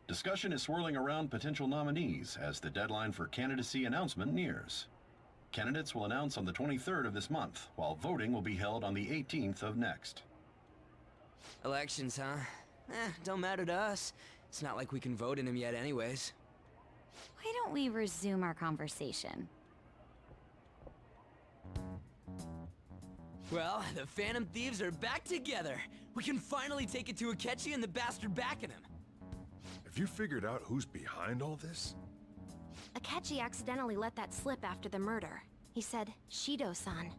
Discussion is swirling around potential nominees as the deadline for candidacy announcement nears. Candidates will announce on the 23rd of this month, while voting will be held on the 18th of next. Elections, huh? Don't matter to us. It's not like we can vote in them yet anyways. Why don't we resume our conversation? Well, the Phantom Thieves are back together. We can finally take it to Akechi and the bastard backing him. Have you figured out who's behind all this? Akechi accidentally let that slip after the murder. He said, Shido-san.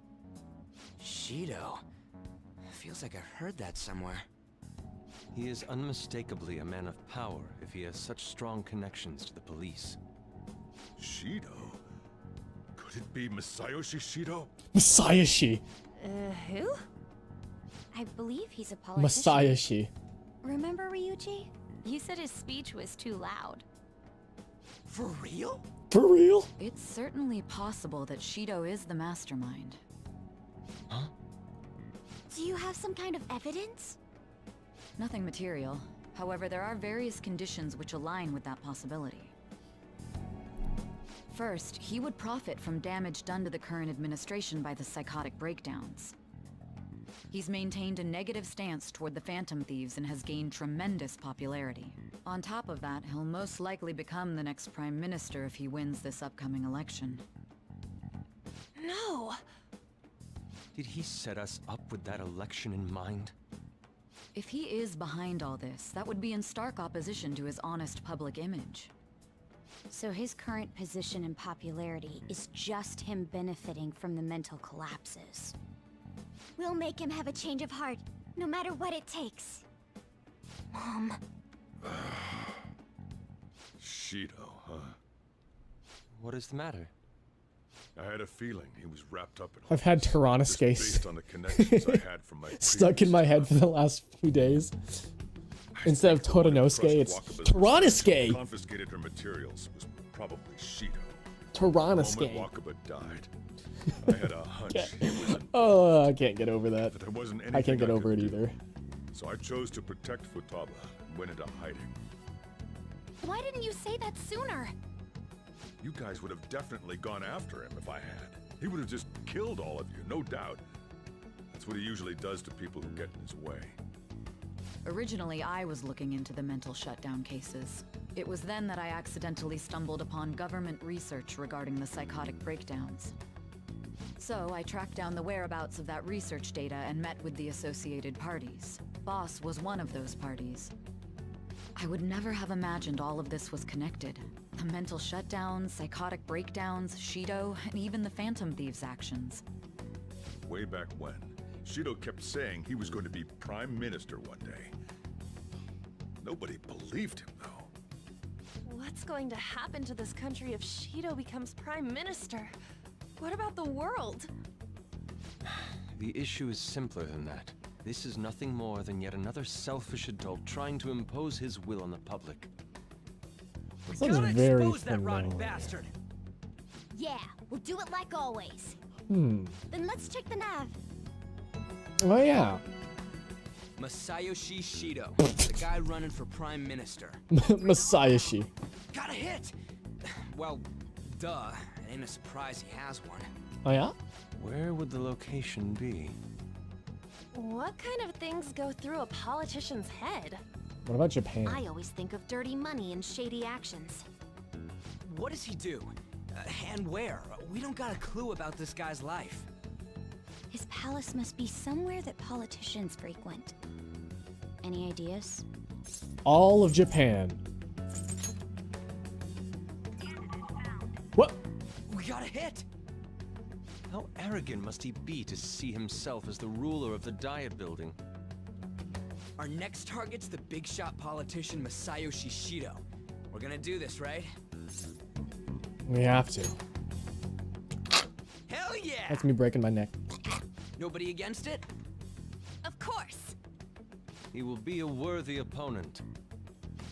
Shido? Feels like I've heard that somewhere. He is unmistakably a man of power if he has such strong connections to the police. Shido? Could it be Masayoshi Shido? Masayoshi. Who? I believe he's a politician. Masayoshi. Remember Ryuji? You said his speech was too loud. For real? For real? It's certainly possible that Shido is the mastermind. Huh? Do you have some kind of evidence? Nothing material. However, there are various conditions which align with that possibility. First, he would profit from damage done to the current administration by the psychotic breakdowns. He's maintained a negative stance toward the Phantom Thieves and has gained tremendous popularity. On top of that, he'll most likely become the next Prime Minister if he wins this upcoming election. No! Did he set us up with that election in mind? If he is behind all this, that would be in stark opposition to his honest public image. So his current position and popularity is just him benefiting from the mental collapses. We'll make him have a change of heart, no matter what it takes. Mom. Shido, huh? What is the matter? I had a feeling he was wrapped up in I've had just Tyrannosuke based on the connections I had from my stuck in my head for the last few days. Instead of Toranosuke, it's Tyrannosuke! Confiscated her materials was probably Shido. Tyrannosuke. The moment Wakaba died, I had a hunch he was in. Oh, I can't get over that. But there wasn't I can't anything get I over it could do. either. So I chose to protect Futaba and went into hiding. Why didn't you say that sooner? You guys would have definitely gone after him if I had. He would have just killed all of you, no doubt. That's what he usually does to people who get in his way. Originally, I was looking into the mental shutdown cases. It was then that I accidentally stumbled upon government research regarding the psychotic breakdowns. So I tracked down the whereabouts of that research data and met with the associated parties. Boss was one of those parties. I would never have imagined all of this was connected. The mental shutdowns, psychotic breakdowns, Shido, and even the Phantom Thieves' actions. Way back when, Shido kept saying he was going to be Prime Minister one day. Nobody believed him, though. What's going to happen to this country if Shido becomes Prime Minister? What about the world? The issue is simpler than that. This is nothing more than yet another selfish adult trying to impose his will on the public. Sounds very rotten bastard. Yeah, we'll do it like always. Hmm. Then let's check the nav. Oh yeah. Masayoshi Shido, the guy running for Prime Minister. Masayoshi. Got a hit! Well, duh. It ain't a surprise he has one. Oh yeah? Where would the location be? What kind of things go through a politician's head? What about Japan? I always think of dirty money and shady actions. What does he do? And where? We don't got a clue about this guy's life. His palace must be somewhere that politicians frequent. Any ideas? All of Japan. What? We got a hit! How arrogant must he be to see himself as the ruler of the Diet Building? Our next target's the big shot politician Masayoshi Shido. We're gonna do this, right? We have to. Hell yeah! That's me breaking my neck. Nobody against it? Of course. He will be a worthy opponent.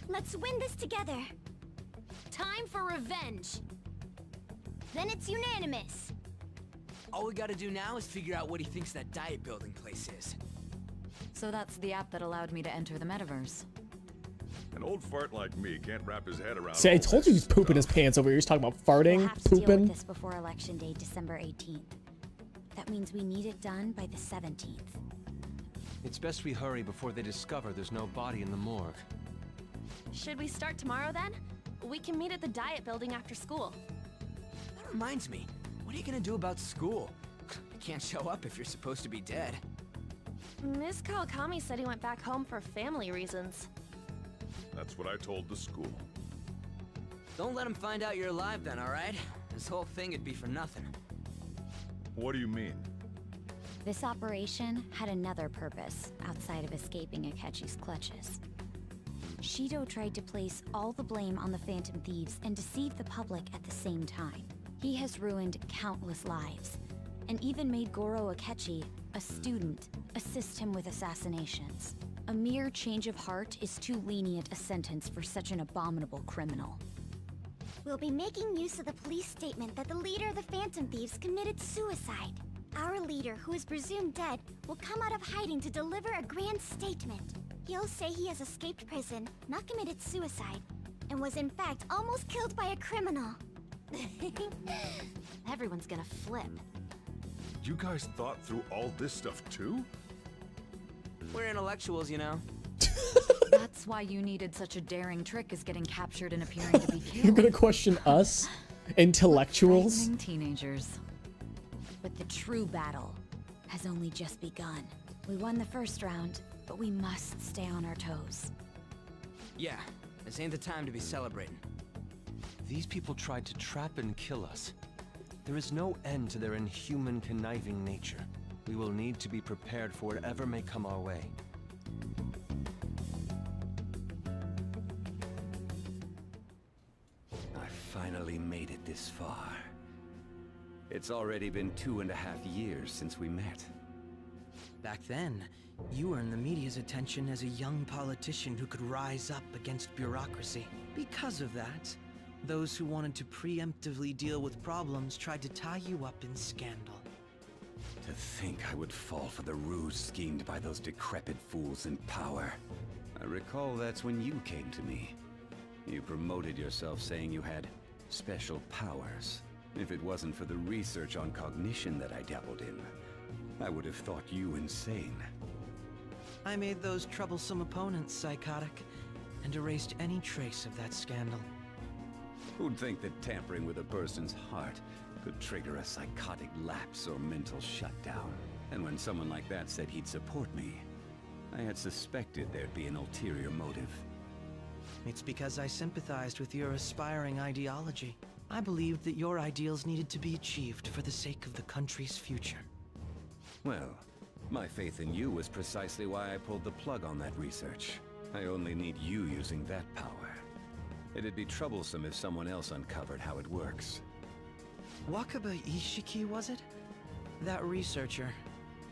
Let's win this together. Time for revenge. Then it's unanimous. All we gotta do now is figure out what he thinks that Diet Building place is. So that's the app that allowed me to enter the metaverse. An old fart like me can't wrap his head around. See, I all told you this he's pooping his pants over here. He's talking about farting, We'll have to deal with pooping. this before Election Day, December 18th. That means we need it done by the 17th. It's best we hurry before they discover there's no body in the morgue. Should we start tomorrow then? We can meet at the Diet Building after school. That reminds me, what are you gonna do about school? You can't show up if you're supposed to be dead. Miss Kawakami said he went back home for family reasons. That's what I told the school. Don't let him find out you're alive then, alright? This whole thing would be for nothing. What do you mean? This operation had another purpose outside of escaping Akechi's clutches. Shido tried to place all the blame on the Phantom Thieves and deceive the public at the same time. He has ruined countless lives, and even made Goro Akechi, a student, assist him with assassinations. A mere change of heart is too lenient a sentence for such an abominable criminal. We'll be making use of the police statement that the leader of the Phantom Thieves committed suicide. Our leader, who is presumed dead, will come out of hiding to deliver a grand statement. He'll say he has escaped prison, not committed suicide, and was in fact almost killed by a criminal. Everyone's gonna flip. You guys thought through all this stuff too? We're intellectuals, you know. That's why you needed such a daring trick as getting captured and appearing to be killed. You're gonna question us? Intellectuals? Frightening teenagers. But the true battle has only just begun. We won the first round, but we must stay on our toes. Yeah, this ain't the time to be celebrating. These people tried to trap and kill us. There is no end to their inhuman, conniving nature. We will need to be prepared for whatever may come our way. I finally made it this far. It's already been 2.5 years since we met. Back then, you earned the media's attention as a young politician who could rise up against bureaucracy. Because of that, those who wanted to preemptively deal with problems tried to tie you up in scandal. To think I would fall for the ruse schemed by those decrepit fools in power. I recall that's when you came to me. You promoted yourself saying you had special powers. If it wasn't for the research on cognition that I dabbled in, I would have thought you insane. I made those troublesome opponents psychotic, and erased any trace of that scandal. Who'd think that tampering with a person's heart could trigger a psychotic lapse or mental shutdown? And when someone like that said he'd support me, I had suspected there'd be an ulterior motive. It's because I sympathized with your aspiring ideology. I believed that your ideals needed to be achieved for the sake of the country's future. Well, my faith in you was precisely why I pulled the plug on that research. I only need you using that power. It'd be troublesome if someone else uncovered how it works. Wakaba Ishiki, was it? That researcher.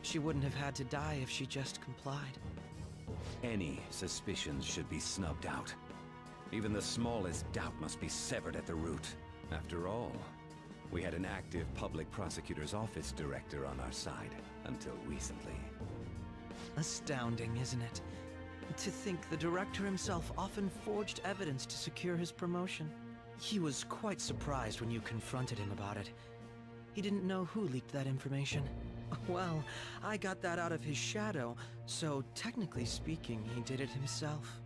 She wouldn't have had to die if she just complied. Any suspicions should be snubbed out. Even the smallest doubt must be severed at the root. After all, we had an active public prosecutor's office director on our side, until recently. Astounding, isn't it? To think the director himself often forged evidence to secure his promotion. He was quite surprised when you confronted him about it. He didn't know who leaked that information. Well, I got that out of his shadow, so technically speaking, he did it himself.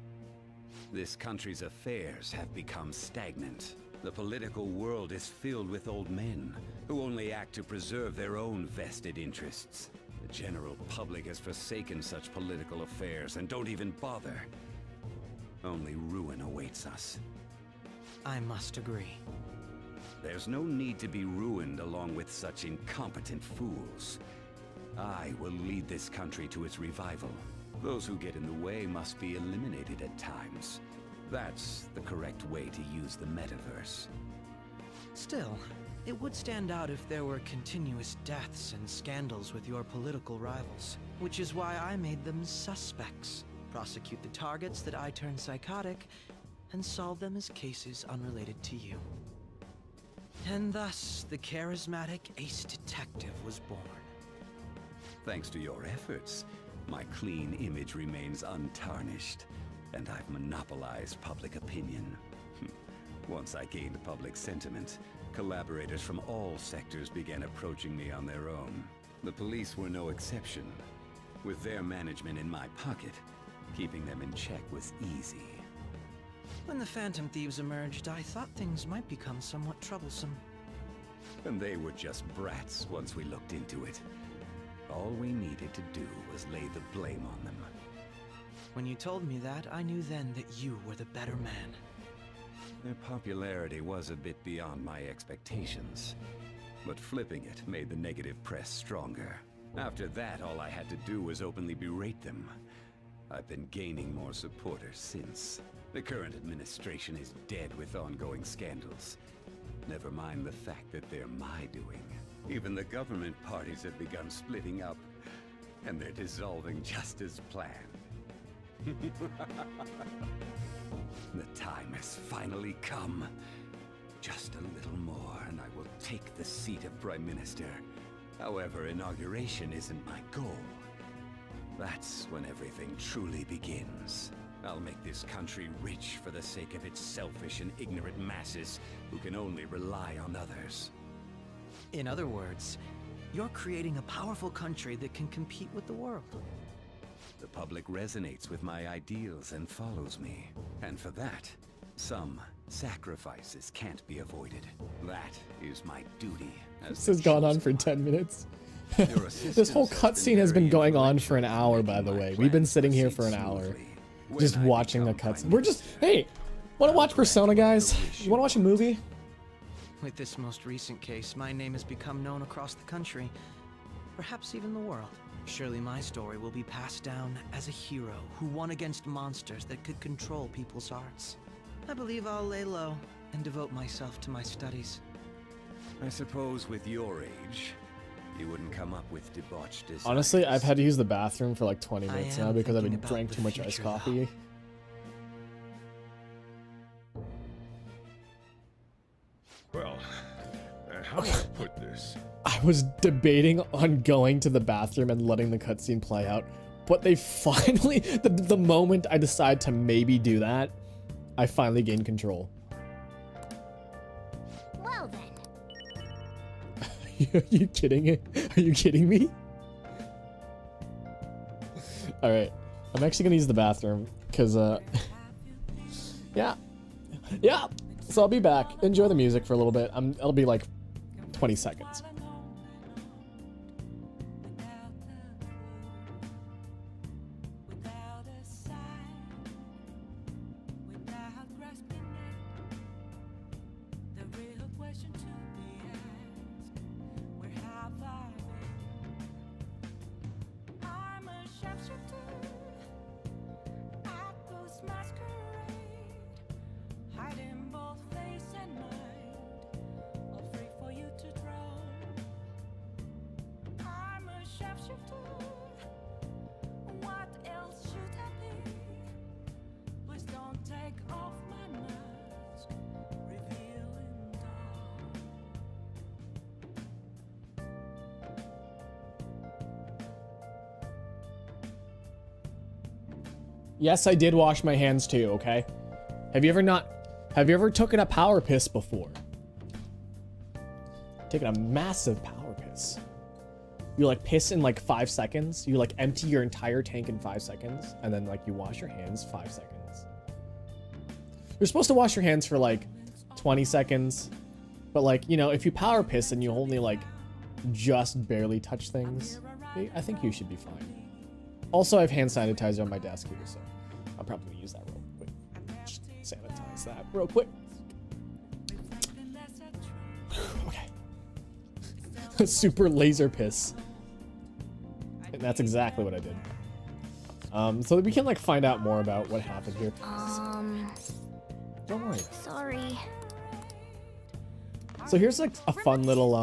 This country's affairs have become stagnant. The political world is filled with old men who only act to preserve their own vested interests. The general public has forsaken such political affairs and don't even bother. Only ruin awaits us. I must agree. There's no need to be ruined along with such incompetent fools. I will lead this country to its revival. Those who get in the way must be eliminated at times. That's the correct way to use the metaverse. Still, it would stand out if there were continuous deaths and scandals with your political rivals, which is why I made them suspects. Prosecute the targets that I turned psychotic, and solve them as cases unrelated to you. And thus, the charismatic ace detective was born. Thanks to your efforts, my clean image remains untarnished, and I've monopolized public opinion. Once I gained public sentiment, collaborators from all sectors began approaching me on their own. The police were no exception. With their management in my pocket, keeping them in check was easy. When the Phantom Thieves emerged, I thought things might become somewhat troublesome. And they were just brats once we looked into it. All we needed to do was lay the blame on them. When you told me that, I knew then that you were the better man. Their popularity was a bit beyond my expectations, but flipping it made the negative press stronger. After that, all I had to do was openly berate them. I've been gaining more supporters since. The current administration is dead with ongoing scandals. Never mind the fact that they're my doing. Even the government parties have begun splitting up, and they're dissolving just as planned. The time has finally come. Just a little more, and I will take the seat of Prime Minister. However, inauguration isn't my goal. That's when everything truly begins. I'll make this country rich for the sake of its selfish and ignorant masses who can only rely on others. In other words, you're creating a powerful country that can compete with the world. The public resonates with my ideals and follows me. And for that, some sacrifices can't be avoided. That is my duty. This has gone on for 10 minutes. This whole cutscene has been going on for an hour, by the way. We've been sitting here for an hour, just watching the cutscene. We're just, hey, want to watch Persona, guys? You want to watch a movie? With this most recent case, my name has become known across the country, perhaps even the world. Surely my story will be passed down as a hero who won against monsters that could control people's hearts. I believe I'll lay low and devote myself to my studies. I suppose with your age, you wouldn't come up with debauched desires. Honestly, I've had to use the bathroom for like 20 minutes now because I've been drank too much iced coffee. Well, how do I put this? I was debating on going to the bathroom and letting the cutscene play out, but they finally, the moment I decide to maybe do that, I finally gained control. Well then. Are you kidding? Are you kidding me? All right, I'm actually gonna use the bathroom because, yeah. So I'll be back. Enjoy the music for a little bit. It'll be like 20 seconds. Yes, I did wash my hands too, okay? Have you ever taken a power piss before? Taken a massive power piss. You like piss in like 5 seconds. You like empty your entire tank in 5 seconds. And then like you wash your hands 5 seconds. You're supposed to wash your hands for like 20 seconds. But like, you know, if you power piss and you only like just barely touch things, I think you should be fine. Also, I have hand sanitizer on my desk here, so I'll probably use that real quick. Just sanitize that real quick. Okay. Super laser piss. And that's exactly what I did. So that we can like find out more about what happened here. Don't worry. Sorry. So here's like a fun little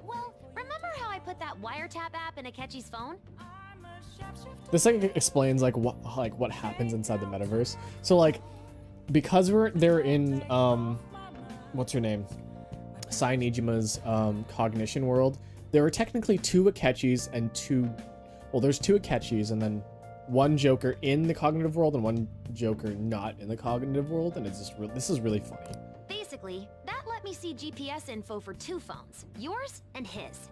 Well, remember how I put that wiretap app in Akechi's phone? This like explains like what happens inside the metaverse. So like because they're in what's her name? Sai Nijima's cognition world, there are technically 2 Akechis and there's 2 Akechis and then 1 Joker in the cognitive world and 1 Joker not in the cognitive world, and it's just this is really funny. Basically, that let me see GPS info for 2 phones, yours and his.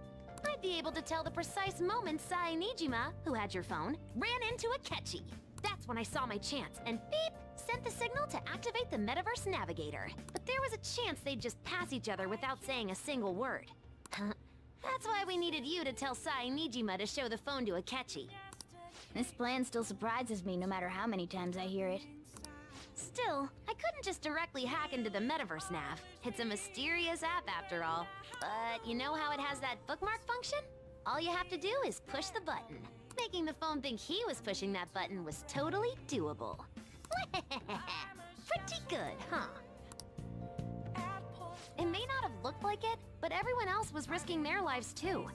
I'd be able to tell the precise moment Sai Nijima, who had your phone, ran into Akechi. That's when I saw my chance, and beep, sent the signal to activate the Metaverse Navigator. But there was a chance they'd just pass each other without saying a single word. That's why we needed you to tell Sai Nijima to show the phone to Akechi. This plan still surprises me no matter how many times I hear it. Still, I couldn't just directly hack into the Metaverse Nav. It's a mysterious app after all. But you know how it has that bookmark function? All you have to do is push the button. Making the phone think he was pushing that button was totally doable. Pretty good, huh? It may not have looked like it, but everyone else was risking their lives too.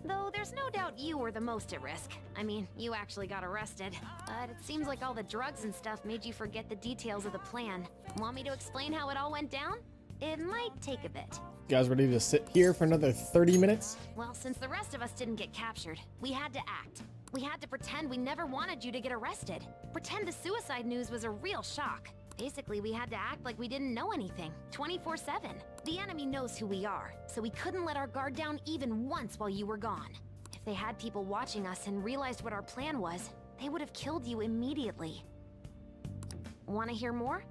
Though there's no doubt you were the most at risk. I mean, you actually got arrested. But it seems like all the drugs and stuff made you forget the details of the plan. Want me to explain how it all went down? It might take a bit. You guys ready to sit here for another 30 minutes? Well, since the rest of us didn't get captured, we had to act. We had to pretend we never wanted you to get arrested. Pretend the suicide news was a real shock. Basically, we had to act like we didn't know anything, 24/7. The enemy knows who we are, so we couldn't let our guard down even once while you were gone. If they had people watching us and realized what our plan was, they would have killed you immediately. Want to hear more?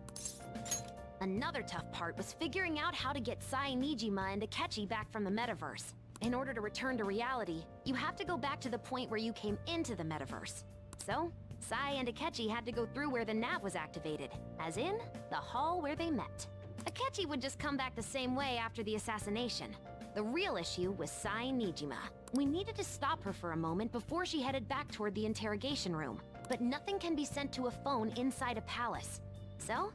Another tough part was figuring out how to get Sai Nijima and Akechi back from the metaverse. In order to return to reality, you have to go back to the point where you came into the metaverse. So, Sai and Akechi had to go through where the nav was activated, as in, the hall where they met. Akechi would just come back the same way after the assassination. The real issue was Sai Nijima. We needed to stop her for a moment before she headed back toward the interrogation room. But nothing can be sent to a phone inside a palace. So,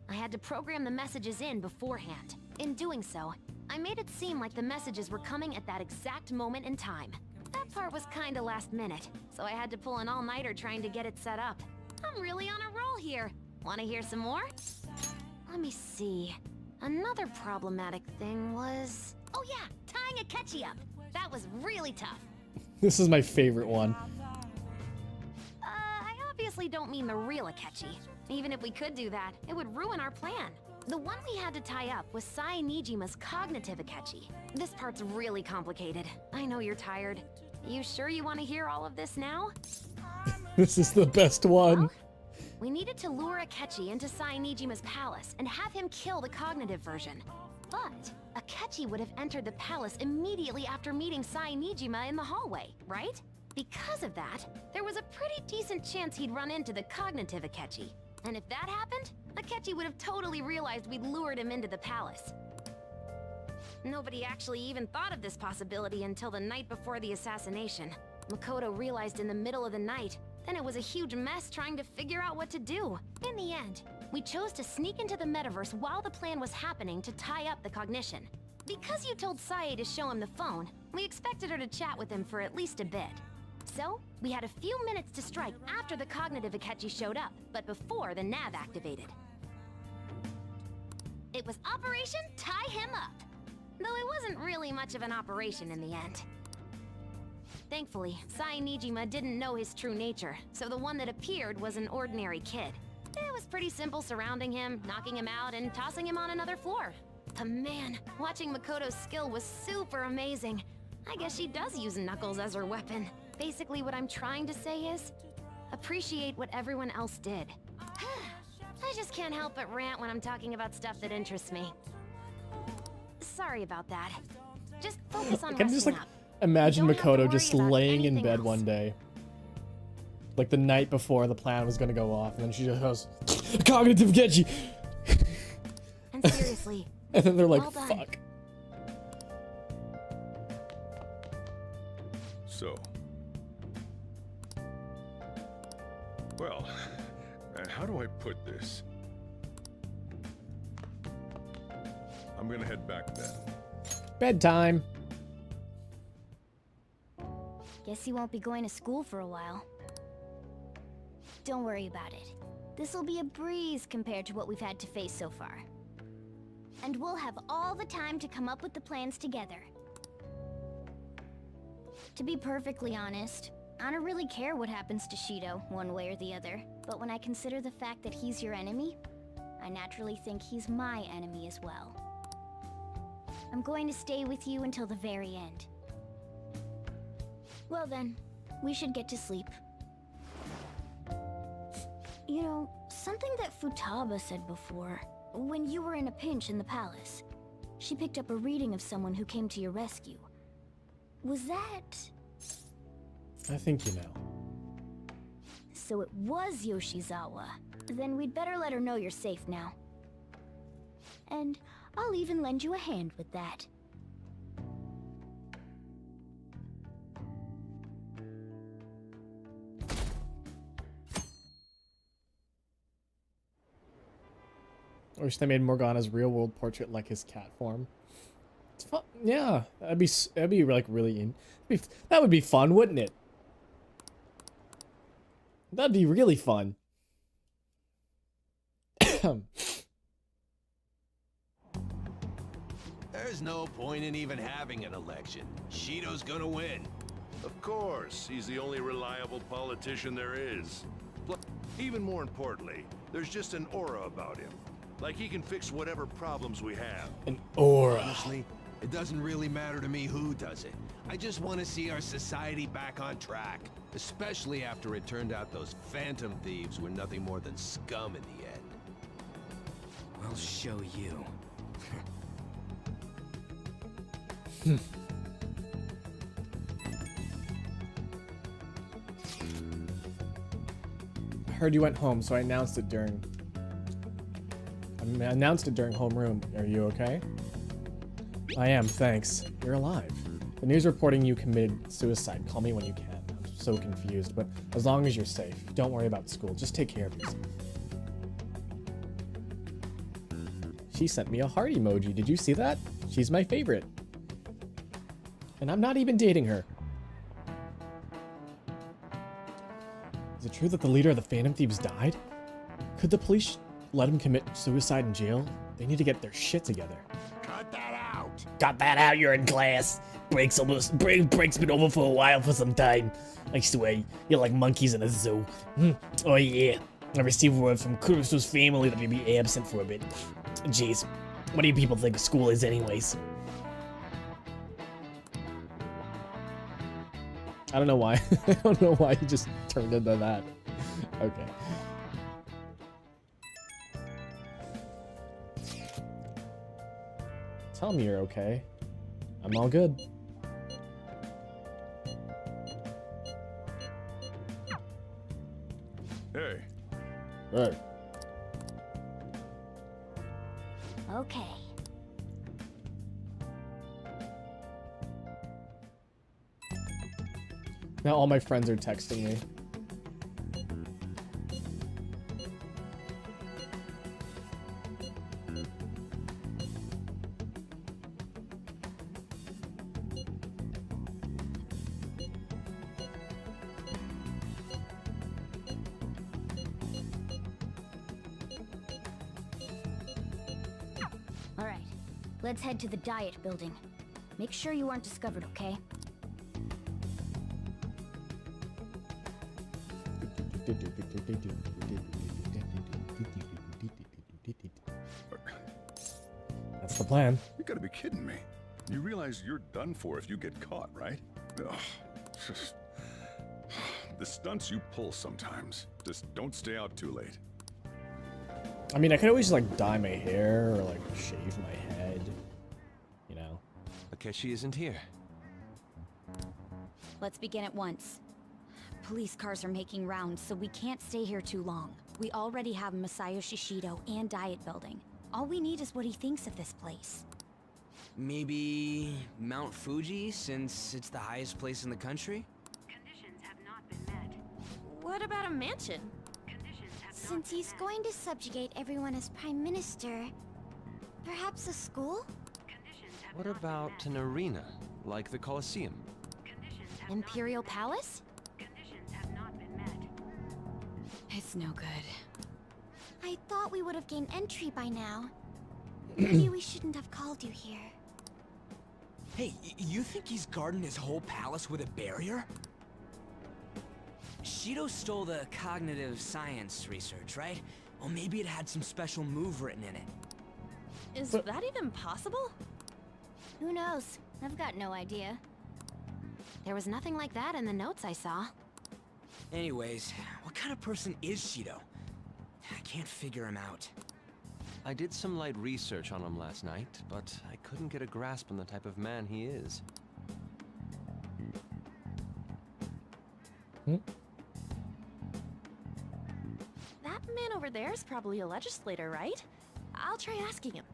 I had to program the messages in beforehand. In doing so, I made it seem like the messages were coming at that exact moment in time. That part was kinda last minute, so I had to pull an all-nighter trying to get it set up. I'm really on a roll here. Wanna hear some more? Let me see. Another problematic thing was... Oh yeah, tying Akechi up. That was really tough. This is my favorite one. I obviously don't mean the real Akechi. Even if we could do that, it would ruin our plan. The one we had to tie up was Sai Nijima's cognitive Akechi. This part's really complicated. I know you're tired. You sure you want to hear all of this now? This is the best one. Well, we needed to lure Akechi into Sai Nijima's palace and have him kill the cognitive version. But Akechi would have entered the palace immediately after meeting Sai Nijima in the hallway, right? Because of that, there was a pretty decent chance he'd run into the cognitive Akechi. And if that happened, Akechi would have totally realized we'd lured him into the palace. Nobody actually even thought of this possibility until the night before the assassination. Makoto realized in the middle of the night, then it was a huge mess trying to figure out what to do. In the end, we chose to sneak into the metaverse while the plan was happening to tie up the cognition. Because you told Sae to show him the phone, we expected her to chat with him for at least a bit. So, we had a few minutes to strike after the cognitive Akechi showed up, but before the nav activated. It was Operation Tie Him Up, though it wasn't really much of an operation in the end. Thankfully, Sai Nijima didn't know his true nature, so the one that appeared was an ordinary kid. It was pretty simple surrounding him, knocking him out, and tossing him on another floor. But man, watching Makoto's skill was super amazing. I guess she does use Knuckles as her weapon. Basically, what I'm trying to say is, appreciate what everyone else did. I just can't help but rant when I'm talking about stuff that interests me. Sorry about that. Just focus on I can just resting up. imagine You don't have to Makoto just worry about laying in anything bed else. one day. Like the night before the plan was gonna go off, and then she just goes, cognitive Akechi! And seriously, And then they're like, well done. fuck. So. Well, how do I put this? I'm gonna head back then. Bedtime. Guess you won't be going to school for a while. Don't worry about it. This'll be a breeze compared to what we've had to face so far. And we'll have all the time to come up with the plans together. To be perfectly honest, I don't really care what happens to Shido, one way or the other. But when I consider the fact that he's your enemy, I naturally think he's my enemy as well. I'm going to stay with you until the very end. Well then, we should get to sleep. You know, something that Futaba said before, when you were in a pinch in the palace, she picked up a reading of someone who came to your rescue. Was that... I think you know. So it was Yoshizawa. Then we'd better let her know you're safe now. And I'll even lend you a hand with that. I wish they made Morgana's real-world portrait like his cat form. It's fun. Yeah, that'd be like really that would be fun, wouldn't it? That'd be really fun. There's no point in even having an election. Shido's gonna win. Of course, he's the only reliable politician there is. Plus, even more importantly, there's just an aura about him. Like he can fix whatever problems we have. An aura. Honestly, it doesn't really matter to me who does it. I just want to see our society back on track. Especially after it turned out those phantom thieves were nothing more than scum in the end. I'll show you. I heard you went home, so I announced it during homeroom. Are you okay? I am, thanks. You're alive. The news reporting you committed suicide. Call me when you can. I'm so confused, but as long as you're safe, don't worry about school. Just take care of yourself. She sent me a heart emoji. Did you see that? She's my favorite. And I'm not even dating her. Is it true that the leader of the Phantom Thieves died? Could the police let him commit suicide in jail? They need to get their shit together. Cut that out! Got that out, you're in class. Break's been over for a while for some time. I swear, you're like monkeys in a zoo. Oh yeah, I received word from Kurusu's family that he'd be absent for a bit. Jeez, what do you people think school is anyways? I don't know why. I don't know why he just turned into that. Okay. Tell me you're okay. I'm all good. Hey. Right. Okay. Now all my friends are texting me. All right, let's head to the Diet Building. Make sure you aren't discovered, okay? That's the plan. You gotta be kidding me. You realize you're done for if you get caught, right? Ugh. The stunts you pull sometimes. Just don't stay out too late. I mean, I could always like dye my hair or like shave my head. You know. Akechi isn't here. Let's begin at once. Police cars are making rounds, so we can't stay here too long. We already have Masayoshi Shido and Diet Building. All we need is what he thinks of this place. Maybe Mount Fuji, since it's the highest place in the country? What about a mansion? Since he's going to subjugate everyone as Prime Minister, perhaps a school? What about an arena, like the Colosseum? Imperial Palace? It's no good. I thought we would have gained entry by now. Maybe we shouldn't have called you here. Hey, you think he's guarding his whole palace with a barrier? Shido stole the cognitive science research, right? Well, maybe it had some special move written in it. Is that even possible? Who knows? I've got no idea. There was nothing like that in the notes I saw. Anyways, what kind of person is Shido? I can't figure him out. I did some light research on him last night, but I couldn't get a grasp on the type of man he is. That man over there is probably a legislator, right? I'll try asking him.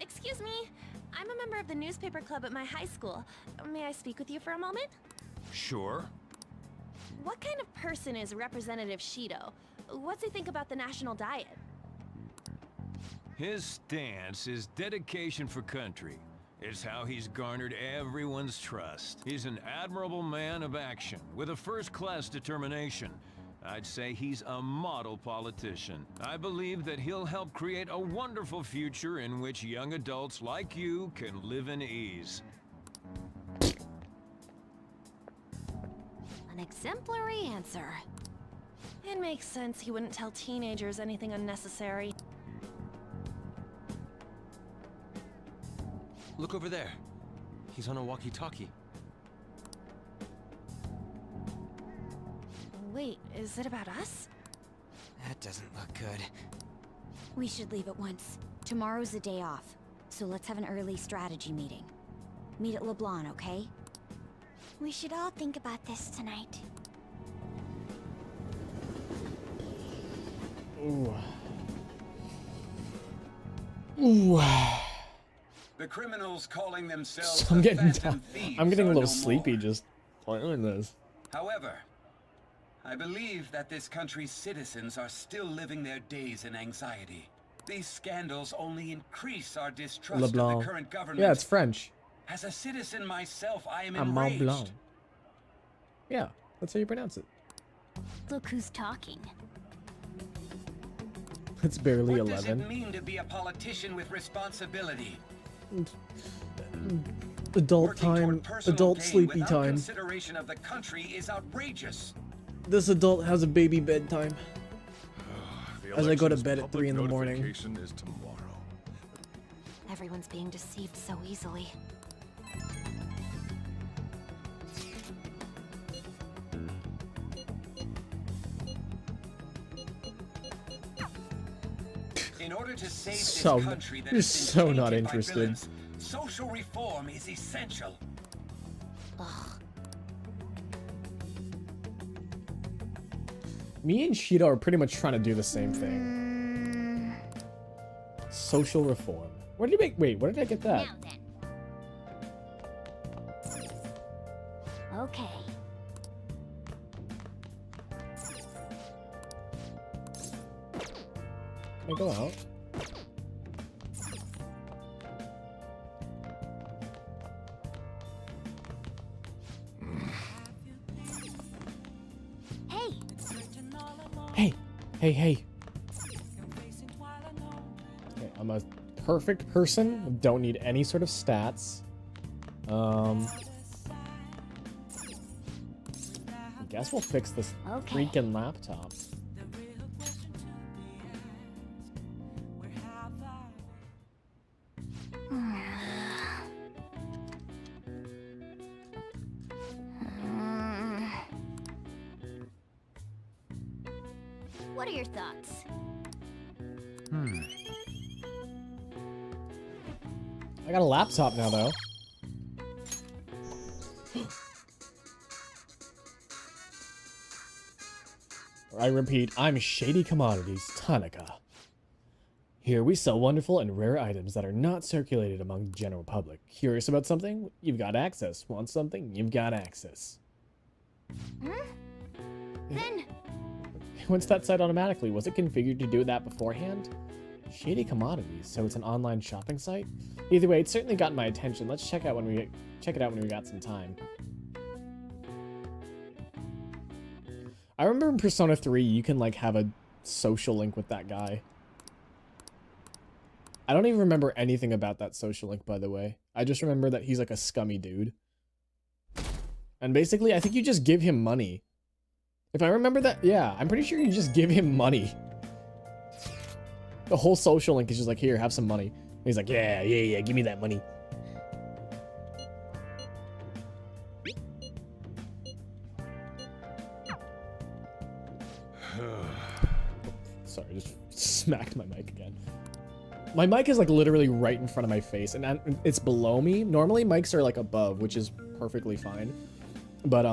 Excuse me, I'm a member of the newspaper club at my high school. May I speak with you for a moment? Sure. What kind of person is Representative Shido? What's he think about the national diet? His stance is dedication for country. It's how he's garnered everyone's trust. He's an admirable man of action, with a first-class determination. I'd say he's a model politician. I believe that he'll help create a wonderful future in which young adults like you can live in ease. An exemplary answer. It makes sense he wouldn't tell teenagers anything unnecessary. Look over there. He's on a walkie-talkie. Wait, is it about us? That doesn't look good. We should leave at once. Tomorrow's the day off, so let's have an early strategy meeting. Meet at LeBlanc, okay? We should all think about this tonight. Ooh. Ooh. The criminals calling themselves So I'm the getting Phantom Thieves I'm getting a are little no sleepy more. just playing this. However, I believe that this country's citizens are still living their days in anxiety. These scandals only increase our distrust of LeBlanc. the current government. Yeah, it's French. As a citizen myself, I am A Mont enraged. Blanc. Yeah, that's how you pronounce it. Look who's talking. It's barely What does 11. it mean to be a politician with responsibility? Adult Working toward time, personal adult gain sleepy without time. consideration of the country is outrageous. This adult has a baby bedtime. The As I go to election's bed at public 3 in the morning. notification is tomorrow. Everyone's being deceived so easily. In order to save So- this country that you're has been so not tainted by interested. villains, social reform is essential. Me and Shido are pretty much trying to do the same thing. Social reform. Where did you make? Wait, where did I get that? Now then. Okay. Can I go out? Hey, Hey. Okay, I'm a perfect person. Don't need any sort of stats. I guess we'll fix this Okay. freaking laptop. what are your thoughts? I got a laptop now, though. I repeat, I'm Shady Commodities, Tanaka. Here we sell wonderful and rare items that are not circulated among the general public. Curious about something? You've got access. Want something? You've got access. Then, What's that site automatically? Was it configured to do that beforehand? Shady Commodities, so it's an online shopping site? Either way, it's certainly gotten my attention. Let's check it out when we got some time. I remember in Persona 3 you can like have a social link with that guy. I don't even remember anything about that social link, by the way. I just remember that he's like a scummy dude. And basically, I think you just give him money. If I remember that, yeah, I'm pretty sure you just give him money. The whole social link is just like, here, have some money. And he's like, yeah, give me that money. Sorry, I just smacked my mic again. My mic is like literally right in front of my face, and it's below me. Normally mics are like above, which is perfectly fine. But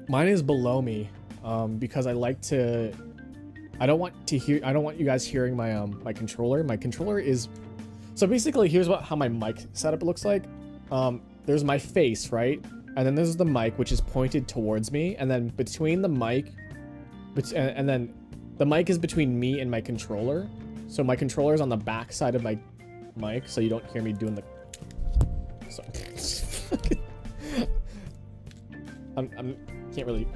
mine is below me because I like to. I don't want you guys hearing my my controller. My controller is. So basically, here's how my mic setup looks like. There's my face, right? And then there's the mic, which is pointed towards me, and then between the mic, and then the mic is between me and my controller. So my controller is on the back side of my mic, so you don't hear me doing the. Sorry. I'm can't really.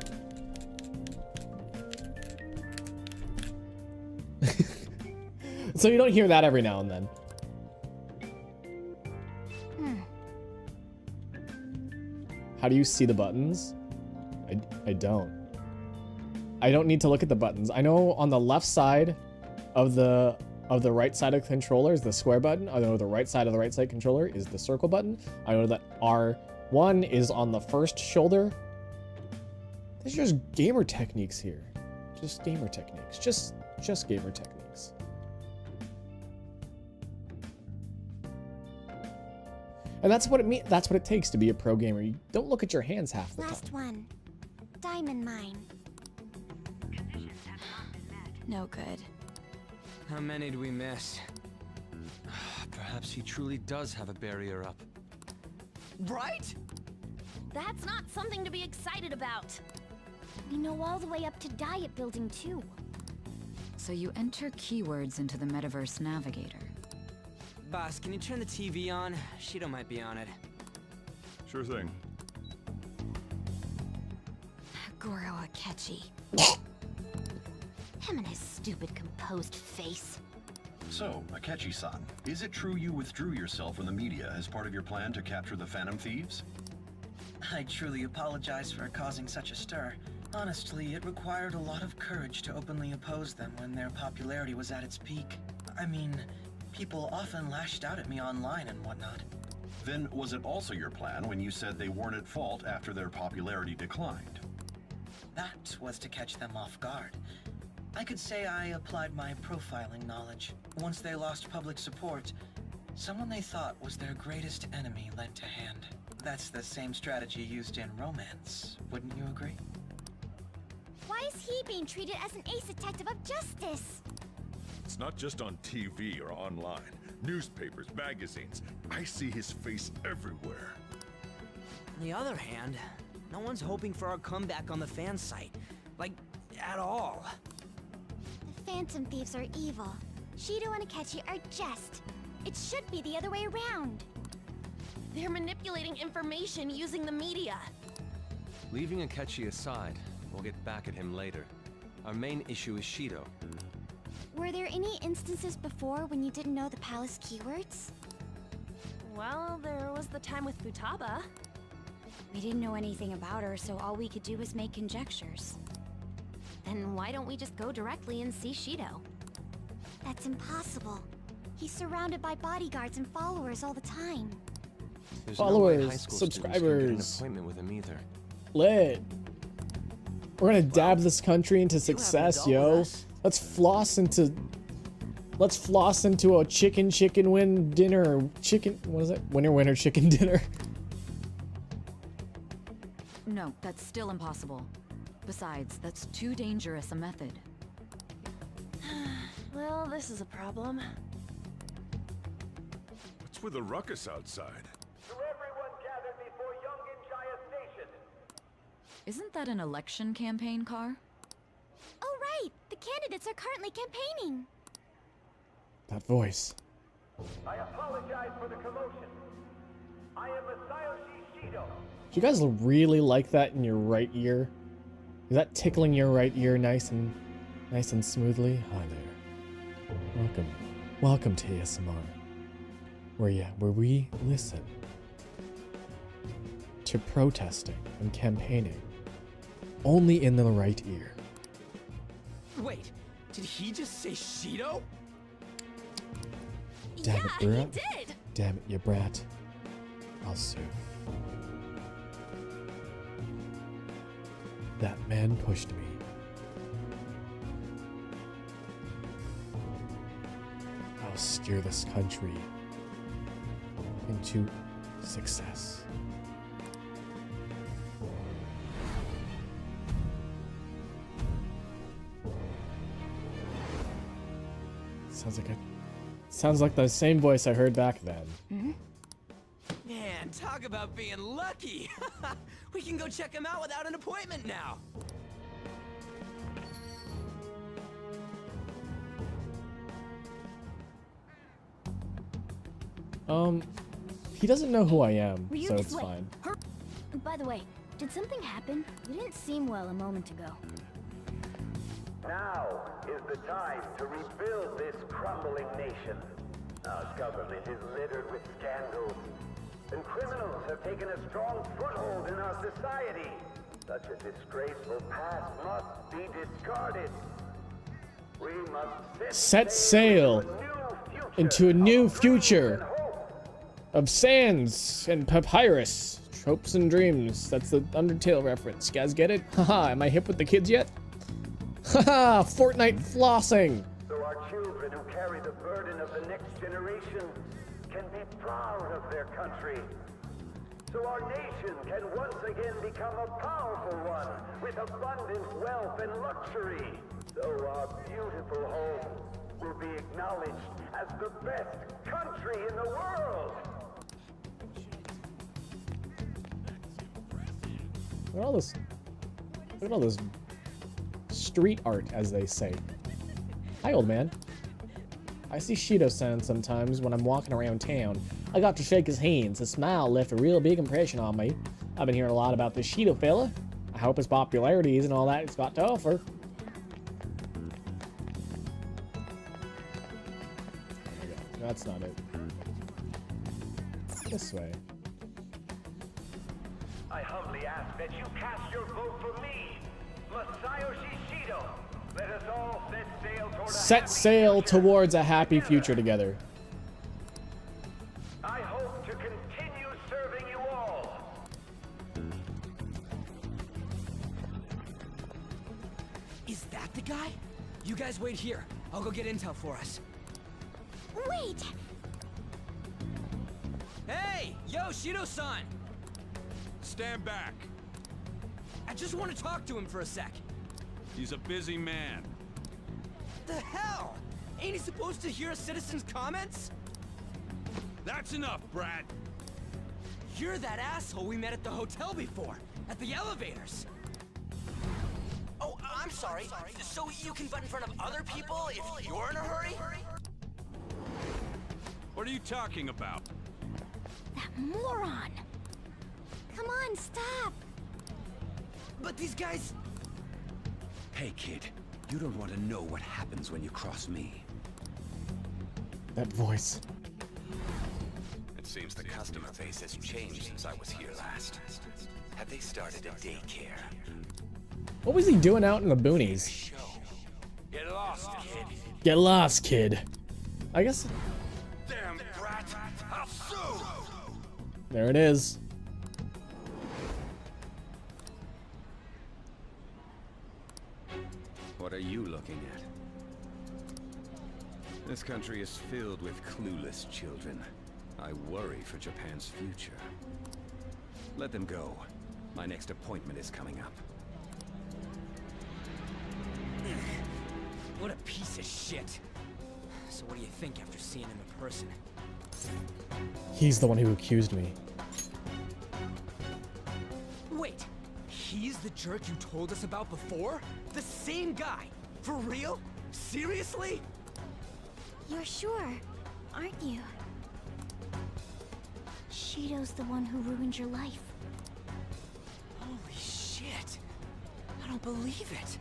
So you don't hear that every now and then. How do you see the buttons? I don't. I don't need to look at the buttons. I know on the left side of the of the right side of the controller is the square button. I know the right side of the right side controller is the circle button. I know that R1 is on the first shoulder. There's just gamer techniques here. Just gamer techniques. Just gamer techniques. And that's what it means. That's what it takes to be a pro gamer. You don't look at your hands half the time. Last one. Diamond mine. No good. How many do we miss? Perhaps he truly does have a barrier up. Right? That's not something to be excited about. We know all the way up to Diet Building, too. So you enter keywords into the Metaverse Navigator. Boss, can you turn the TV on? Shido might be on it. Sure thing. Goro Akechi. Him and his stupid composed face. So, Akechi-san, is it true you withdrew yourself from the media as part of your plan to capture the Phantom Thieves? I truly apologize for causing such a stir. Honestly, it required a lot of courage to openly oppose them when their popularity was at its peak. I mean, people often lashed out at me online and whatnot. Then was it also your plan when you said they weren't at fault after their popularity declined? That was to catch them off guard. I could say I applied my profiling knowledge. Once they lost public support, someone they thought was their greatest enemy lent a hand. That's the same strategy used in romance, wouldn't you agree? Why is he being treated as an ace detective of justice? It's not just on TV or online. Newspapers, magazines. I see his face everywhere. On the other hand, no one's hoping for our comeback on the fan site. Like, at all. The Phantom Thieves are evil. Shido and Akechi are just. It should be the other way around. They're manipulating information using the media. Leaving Akechi aside, we'll get back at him later. Our main issue is Shido. Were there any instances before when you didn't know the palace keywords? Well, there was the time with Futaba. We didn't know anything about her, so all we could do was make conjectures. Then why don't we just go directly and see Shido? That's impossible. He's surrounded by bodyguards and followers all the time. There's Followers, no way high school students can get an subscribers. appointment with him either. Lit. We're gonna dab this country into success, yo. Let's floss into a chicken win dinner. What is it? Winner chicken dinner. No, that's still impossible. Besides, that's too dangerous a method. Well, this is a problem. What's with the ruckus outside? Isn't that an election campaign car? Oh right! The candidates are currently campaigning! That voice. I apologize for the commotion. I am Masayoshi Shido. Do you guys really like that in your right ear? Is that tickling your right ear nice and smoothly? Hi there. Welcome to ASMR. Where we listen to protesting and campaigning only in the right ear. Wait, did he just say Shido? Damn it, brat. He did. Damn it, you brat. I'll sue. That man pushed me. I'll steer this country into success. Sounds like the same voice I heard back then. Mm-hmm. Man, talk about being lucky. We can go check him out without an appointment now. He doesn't know who I am, Were you so just it's like fine. By the way, did something happen? You didn't seem well a moment ago. Now is the time to rebuild this crumbling nation. Our government is littered with scandals, and criminals have taken a strong foothold in our society. Such a disgraceful past must be discarded. We must Set sail into a new future of sands and papyrus, tropes and dreams. That's the Undertale reference. You guys get it? Haha, am I hip with the kids yet? Haha, Fortnite flossing. So our children who carry the burden of the next generation can be proud of their country. So our nation can once again become a powerful one with abundant wealth and luxury. So our beautiful home will be acknowledged as the best country in the world. Look at all this street art, as they say. Hi, old man. I see Shido-san sometimes when I'm walking around town. I got to shake his hands. His smile left a real big impression on me. I've been hearing a lot about this Shido fella. I hope his popularity isn't all that it's got to offer. That's not it. This way. I humbly ask that you cast your vote for me, Masayoshi Shido. Let us all set sail towards a happy future together. I hope to continue serving you all. Is that the guy? You guys wait here. I'll go get intel for us. Wait! Hey! Yo, Shido-san! Stand back. I just want to talk to him for a sec. He's a busy man. The hell? Ain't he supposed to hear a citizen's comments? That's enough, Brad. You're that asshole we met at the hotel before, at the elevators. Oh, I'm sorry. So you can butt in front of other people if you're in a hurry? What are you talking about? That moron! Come on, stop! But these guys... Hey, kid. You don't want to know what happens when you cross me. That voice. It seems the customer base has changed since I was here last. Have they started a daycare? What was he doing out in the boonies? Get lost, kid. Get lost, kid. I guess... Damn brat! I'll sue! There it is. What are you looking at? This country is filled with clueless children. I worry for Japan's future. Let them go. My next appointment is coming up. What a piece of shit. So what do you think after seeing him in person? He's the one who accused me. Wait, he's the jerk you told us about before? The same guy? For real? Seriously? You're sure, aren't you? Shido's the one who ruined your life. Holy shit. I don't believe it.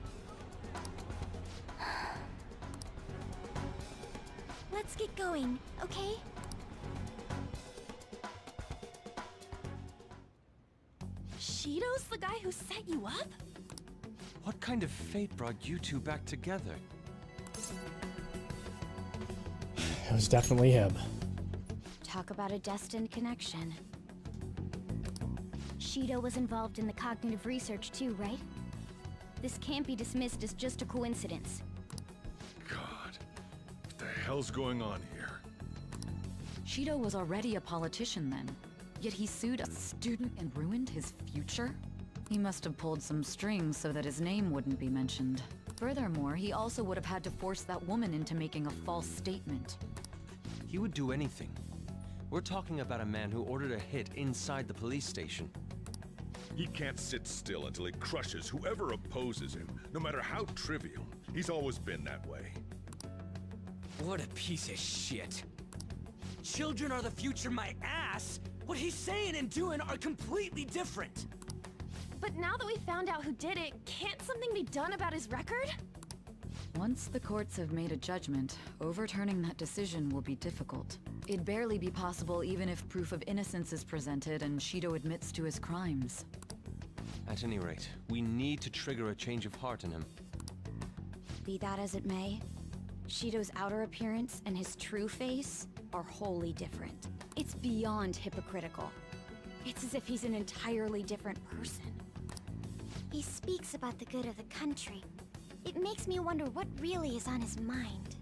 Let's get going, okay? Shido's the guy who set you up? What kind of fate brought you two back together? It was definitely him. Talk about a destined connection. Shido was involved in the cognitive research too, right? This can't be dismissed as just a coincidence. God, what the hell's going on here? Shido was already a politician then, yet he sued a student and ruined his future? He must have pulled some strings so that his name wouldn't be mentioned. Furthermore, he also would have had to force that woman into making a false statement. He would do anything. We're talking about a man who ordered a hit inside the police station. He can't sit still until he crushes whoever opposes him, no matter how trivial. He's always been that way. What a piece of shit. Children are the future, my ass! What he's saying and doing are completely different! But now that we found out who did it, can't something be done about his record? Once the courts have made a judgment, overturning that decision will be difficult. It'd barely be possible even if proof of innocence is presented and Shido admits to his crimes. At any rate, we need to trigger a change of heart in him. Be that as it may, Shido's outer appearance and his true face are wholly different. It's beyond hypocritical. It's as if he's an entirely different person. He speaks about the good of the country. It makes me wonder what really is on his mind.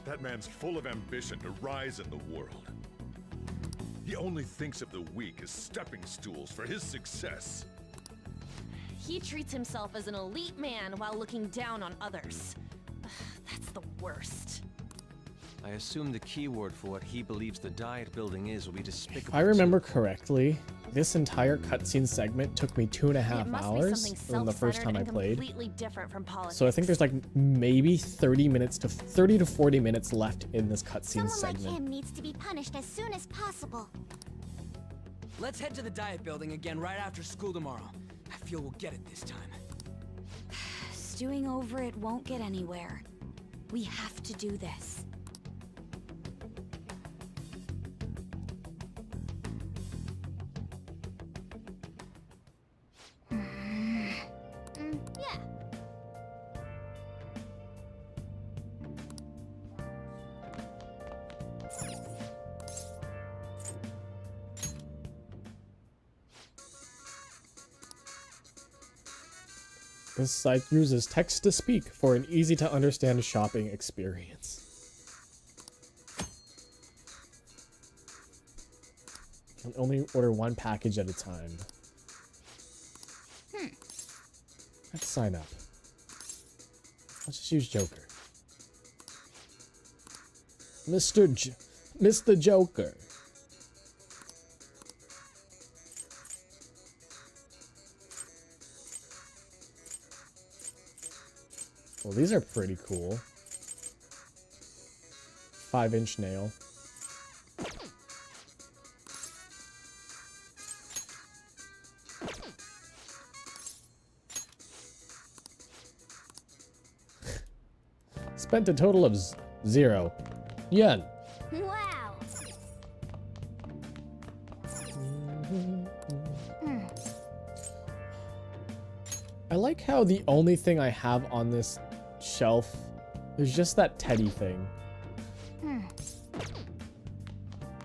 That man's full of ambition to rise in the world. He only thinks of the weak as stepping stools for his success. He treats himself as an elite man while looking down on others. That's the worst. I assume the keyword for what he believes the Diet Building is will be despicable. If I remember correctly, this entire cutscene segment took me 2.5 hours from the first time I played. Completely different from politics. So I think there's like maybe 30 to 40 minutes left in this cutscene Someone segment. like him needs to be punished as soon as possible. Let's head to the Diet Building again right after school tomorrow. I feel we'll get it this time. Stewing over it won't get anywhere. We have to do this. Yeah. This site uses text to speak for an easy to understand shopping experience. You can only order one package at a time. Let's sign up. Let's just use Joker. Mr. Joker. Well, these are pretty cool. 5-inch nail. Spent a total of 0 yen. Wow. I like how the only thing I have on this shelf is just that teddy thing.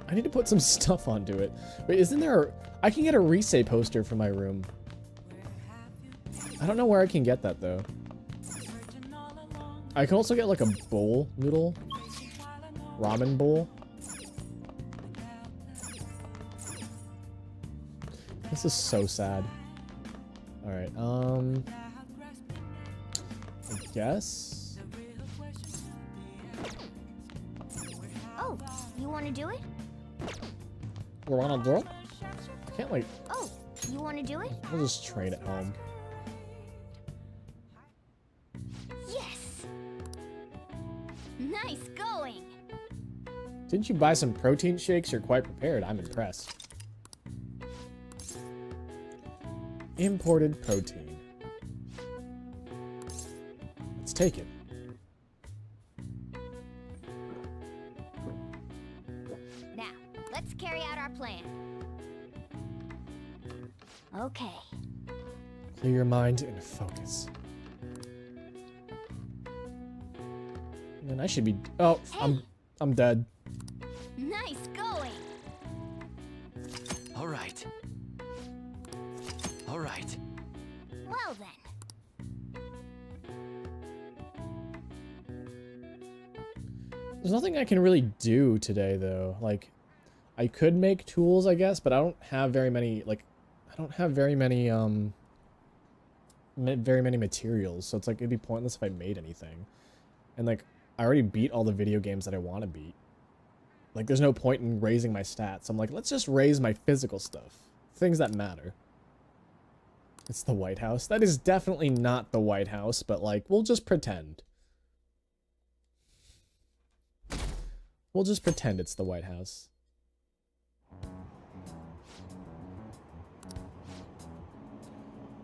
I need to put some stuff onto it. Wait, isn't there I can get a Rise poster for my room. I don't know where I can get that though. I can also get like a bowl noodle. Ramen bowl. This is so sad. Alright, I guess. Oh, you want to do it? You wanna do it? I can't like. Oh, you want to do it? I'll just train at home. Yes. Nice going. Didn't you buy some protein shakes? You're quite prepared. I'm impressed. Imported protein. Let's take it. Now, let's carry out our plan. Okay. Clear your mind and focus. Man, I should be. Oh, Hey. I'm dead. Nice going. All right. All right. Well then. There's nothing I can really do today though. Like, I could make tools, I guess, but I don't have very many. Like, I don't have very many materials. So it's like it'd be pointless if I made anything. And like, I already beat all the video games that I want to beat. Like, there's no point in raising my stats. I'm like, let's just raise my physical stuff, things that matter. It's the White House. That is definitely not the White House, but like, we'll just pretend. We'll just pretend it's the White House.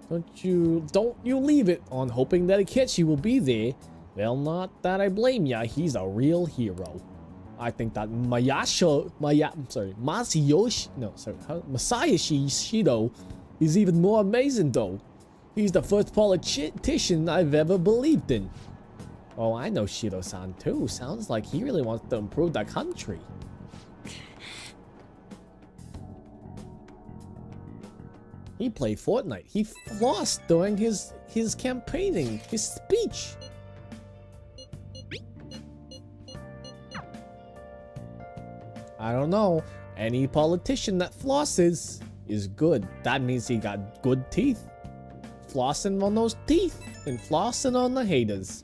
Don't you leave it on hoping that Akechi will be there. Well, not that I blame ya. He's a real hero. I think that Masayoshi Shido is even more amazing though. He's the first politician I've ever believed in. Oh, I know Shiro-san too. Sounds like he really wants to improve the country. He played Fortnite. He flossed during his campaigning, his speech. I don't know. Any politician that flosses is good. That means he got good teeth. Flossing on those teeth and flossing on the haters.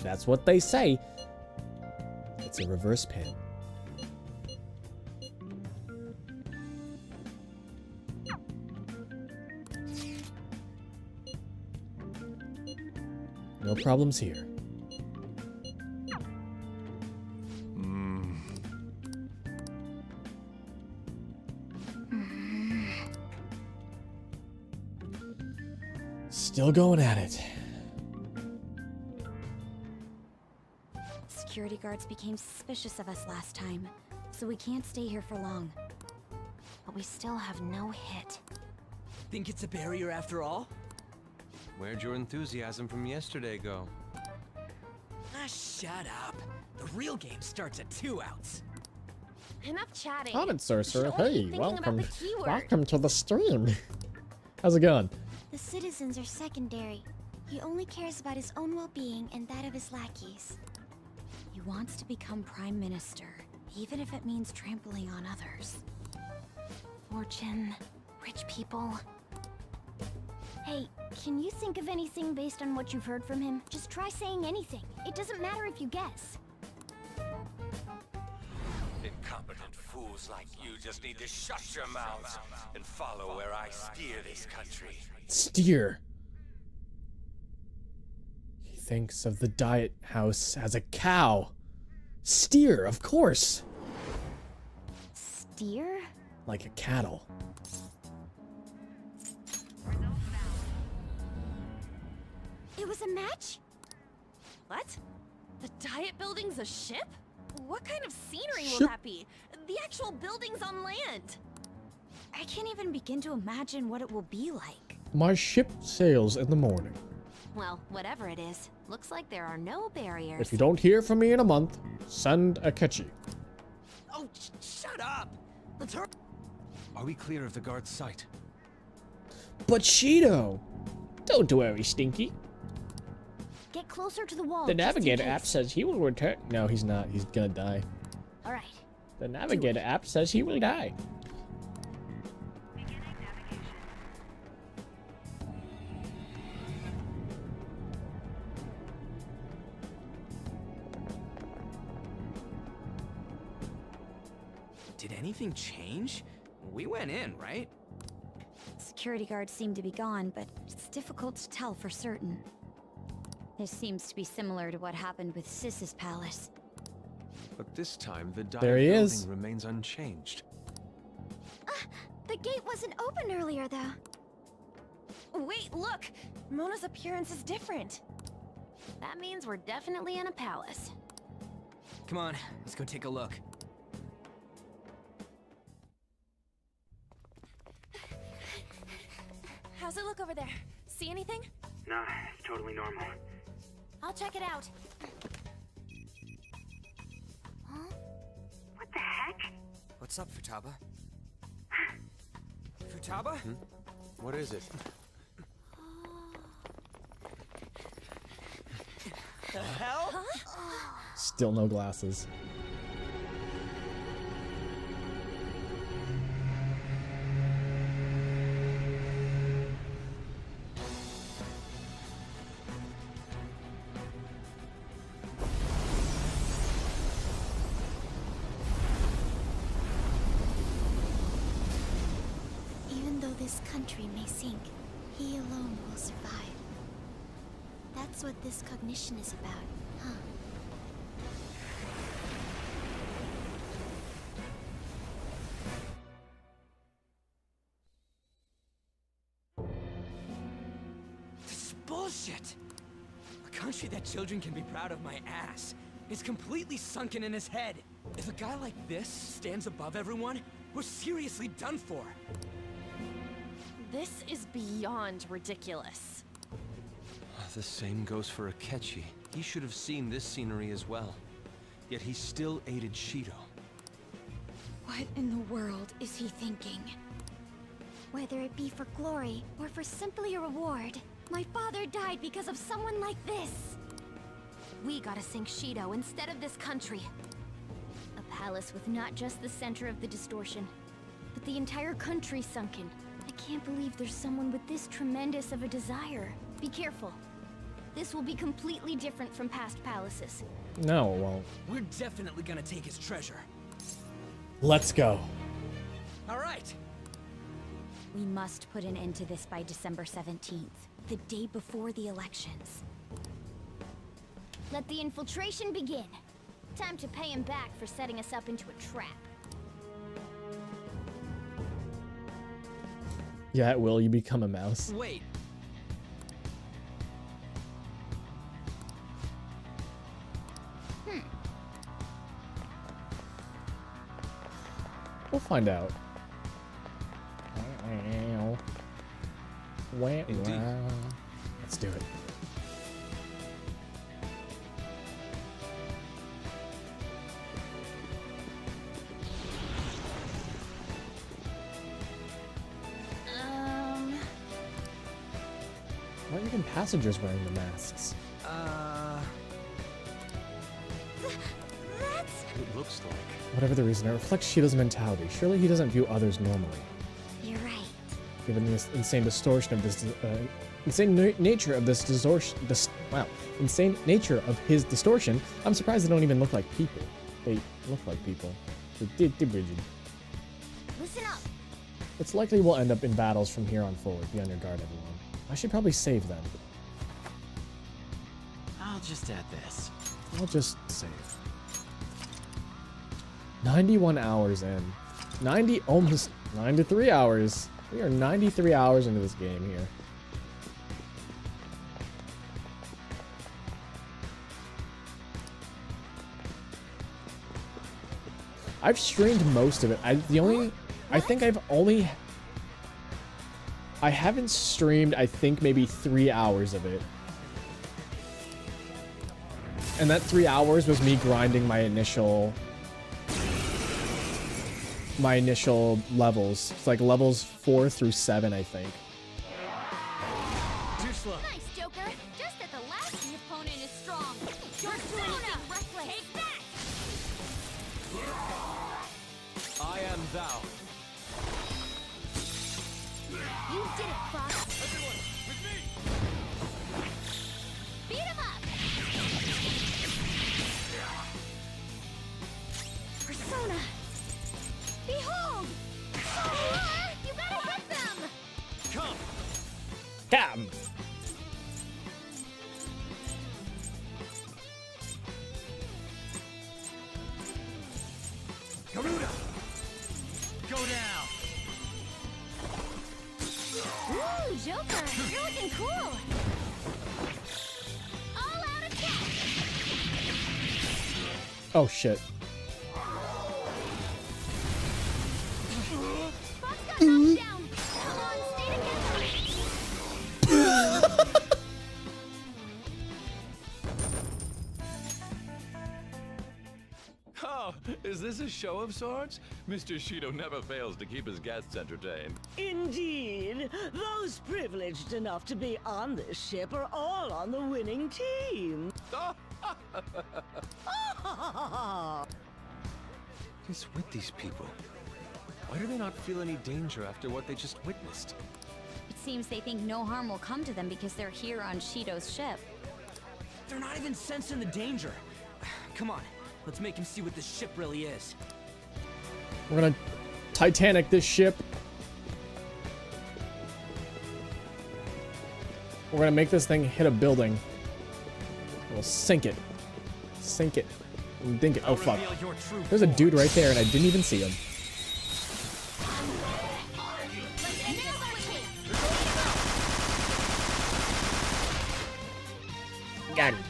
That's what they say. It's a reverse pen. No problems here. Still going at it. Security guards became suspicious of us last time, so we can't stay here for long. But we still have no hit. Think it's a barrier after all? Where'd your enthusiasm from yesterday go? Ah, shut up. The real game starts at 2 outs. Enough chatting. Comment, Sorcerer. You should only be Hey, thinking about welcome. the keyword. Welcome to the stream. How's it going? The citizens are secondary. He only cares about his own well-being and that of his lackeys. He wants to become Prime Minister, even if it means trampling on others. Fortune, rich people. Hey, can you think of anything based on what you've heard from him? Just try saying anything. It doesn't matter if you guess. Incompetent fools like you just need to shut your mouths and follow where I steer this country. Steer. He thinks of the Diet House as a cow. Steer, of course. Steer? Like a cattle. It was a match? What? The Diet Building's a ship? What kind of scenery will Ship? that be? The actual building's on land. I can't even begin to imagine what it will be like. My ship sails in the morning. Well, whatever it is, looks like there are no barriers. If you don't hear from me in a month, send a catchy. Oh, shut up! Let's hurry. Are we clear of the guard's sight? But Shido! Don't worry, Stinky. Get closer to the wall. The just in Navigator case. app says he will return. No, he's not. He's gonna die. All right. The Navigator app says he will die. Did anything change? We went in, right? Security guards seem to be gone, but it's difficult to tell for certain. This seems to be similar to what happened with Sis's palace. But this time, the There he Diet is. building remains unchanged. The gate wasn't open earlier, though. Wait, look! Mona's appearance is different. That means we're definitely in a palace. Come on, let's go take a look. How's it look over there? See anything? Nah, it's totally normal. I'll check it out. What the heck? What's up, Futaba? Futaba? What is it? The hell? Still no glasses. Even though this country may sink, he alone will survive. That's what this cognition is about, huh? This is bullshit! A country that children can be proud of my ass is completely sunken in his head. If a guy like this stands above everyone, we're seriously done for. This is beyond ridiculous. The same goes for Akechi. He should have seen this scenery as well. Yet he still aided Shido. What in the world is he thinking? Whether it be for glory or for simply a reward, my father died because of someone like this. We gotta sink Shido instead of this country. A palace with not just the center of the distortion, but the entire country sunken. I can't believe there's someone with this tremendous of a desire. Be careful. This will be completely different from past palaces. No, it won't. We're definitely gonna take his treasure. Let's go. All right. We must put an end to this by December 17th, the day before the elections. Let the infiltration begin. Time to pay him back for setting us up into a trap. Yeah, it will. You become a mouse. Wait. We'll find out. Let's do it. Why aren't even passengers wearing the masks? It looks like. Whatever the reason, it reflects Shido's mentality. Surely he doesn't view others normally. You're right. Given the insane distortion of this, insane nature of this distortion, insane nature of his distortion, I'm surprised they don't even look like people. They look like people. Listen up. It's likely we'll end up in battles from here on forward. Be on your guard, everyone. I should probably save them. I'll just add this. I'll just save. 91 hours in. 90, almost 93 hours. We are 93 hours into this game here. I've streamed most of it. I haven't streamed, I think, maybe 3 hours of it. And that 3 hours was me grinding my initial levels. It's like levels 4 through 7, I think. Too slow. Nice, Joker. Just at the last, the opponent is strong. You're doing anything reckless. Take that! I am thou. You did it, Fox. Everyone, with me! Beat him up! Persona! Behold! You gotta hit them! Come! Come! Garuda! Go down! Ooh, Joker! You're looking cool! All out attack! Oh shit. Fox got knocked down! Come on, stay together! Oh, is this a show of sorts? Mr. Shido never fails to keep his guests entertained. Indeed. Those privileged enough to be on this ship are all on the winning team. What is with these people? Why do they not feel any danger after what they just witnessed? It seems they think no harm will come to them because they're here on Shido's ship. They're not even sensing the danger. Come on, let's make him see what this ship really is. We're gonna Titanic this ship. We're gonna make this thing hit a building. We'll sink it. Sink it. And dink it. Oh fuck. There's a dude right there and I didn't even see him. Got him.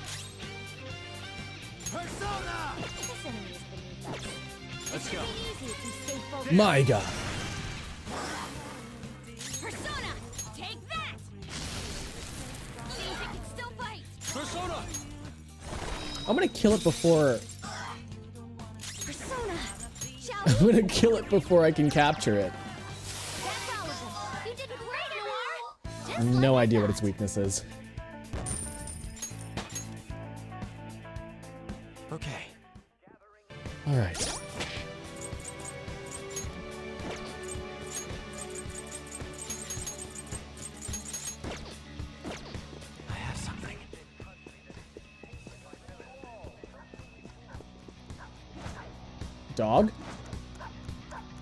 Persona! Let's go. My god. Persona! Take that! See if it can still fight! Persona! I'm gonna kill it before. Persona! Shall I'm gonna kill it before I can capture it. That's all of them. You did great, Noir! No idea what its weakness is. Okay. All right. I have something. Dog?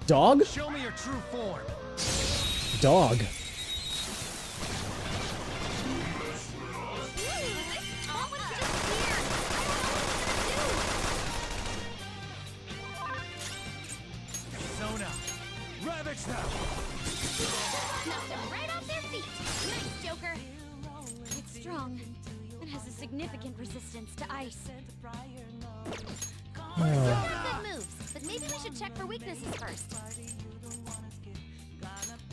Dog? Show me your true form. Dog. Persona. Ravage them. Knocked them right off their feet. Nice, Joker. It's strong. It has a significant resistance to ice. Good moves, but maybe we should check for weaknesses first.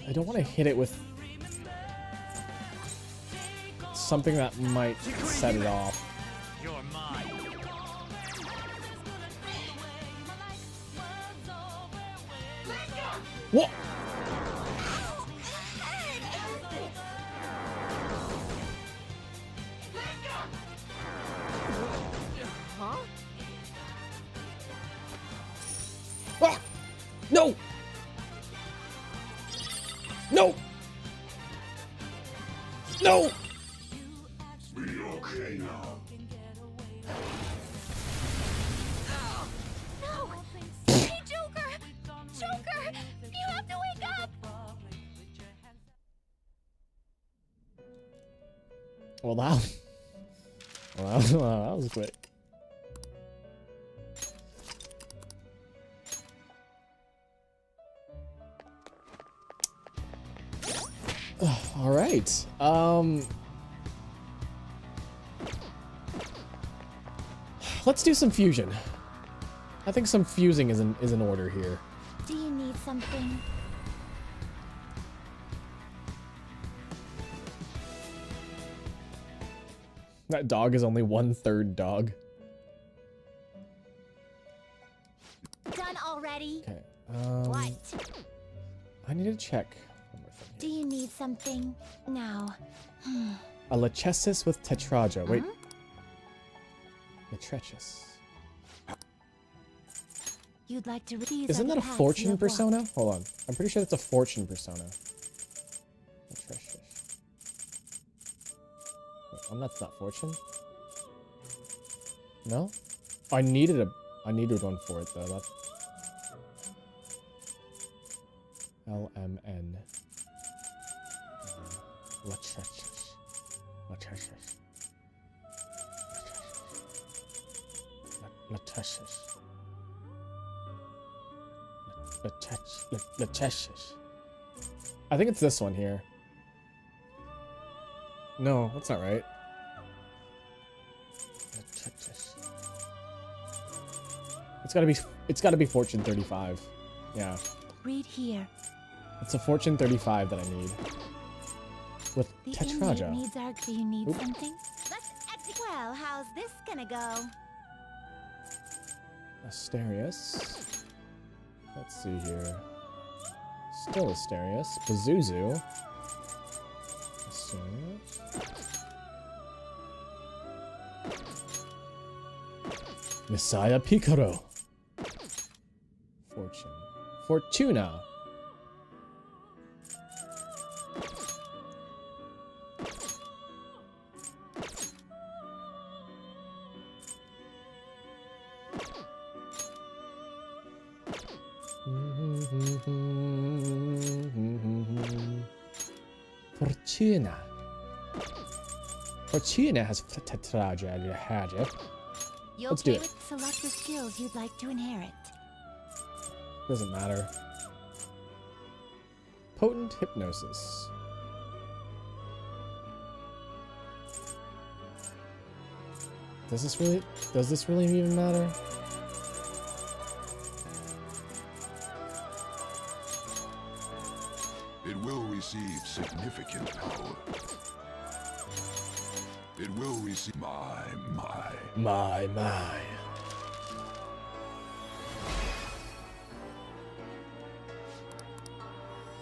I don't want to hit it with something that might set it off. You're mine. What? Huh? Ah! No! No! No! Be okay now. No! Hey, Joker! Joker! You have to wake up! Well, that was quick. All right. Let's do some fusion. I think some fusing is in order here. Do you need something? That dog is only 1/3 dog. Done already? Okay. What? I need to check. Do you need something? Now. A Lachesis with Tetraja. Wait. Lachesis. You'd like to read. Isn't that a fortune persona? Hold on. I'm pretty sure that's a fortune persona. Lachesis. Wait, that's not fortune? No? I needed one for it though. That's LMN. Lachesis. Lachesis. Lachesis. Lachesis. I think it's this one here. No, that's not right. It's gotta be Fortune 35. Yeah. Read here. It's a Fortune 35 that I need. With The Tetraja. inmate needs our. Do you need Oop. something? Let's execute. Well, how's this gonna go? Asterius. Let's see here. Still Asterius. Pazuzu. Asterius. Messiah Picaro. Fortune. Fortuna. Fortuna. Fortuna has Tetraja. You Let's okay do it. with select the skills you'd like to inherit? Doesn't matter. Potent hypnosis. Does this really even matter? It will receive significant power. It will receive my. My.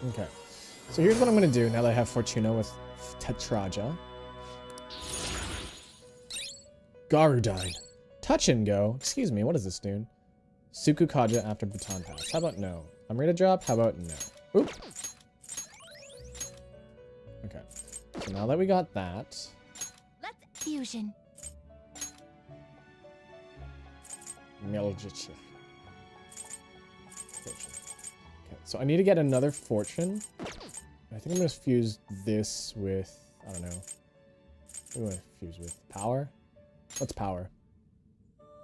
Okay. So here's what I'm going to do now that I have Fortuna with Tetraja. Garudine. Touch and go. Excuse me, what is this, dude? Sukukaja after Baton Pass. How about no? I'm ready to drop. How about no? Oop. Okay. So now that we got that. Let's fusion. Melgic. Okay, so I need to get another fortune. I think I'm gonna fuse this with, I don't know. What do I fuse with? Power? What's power?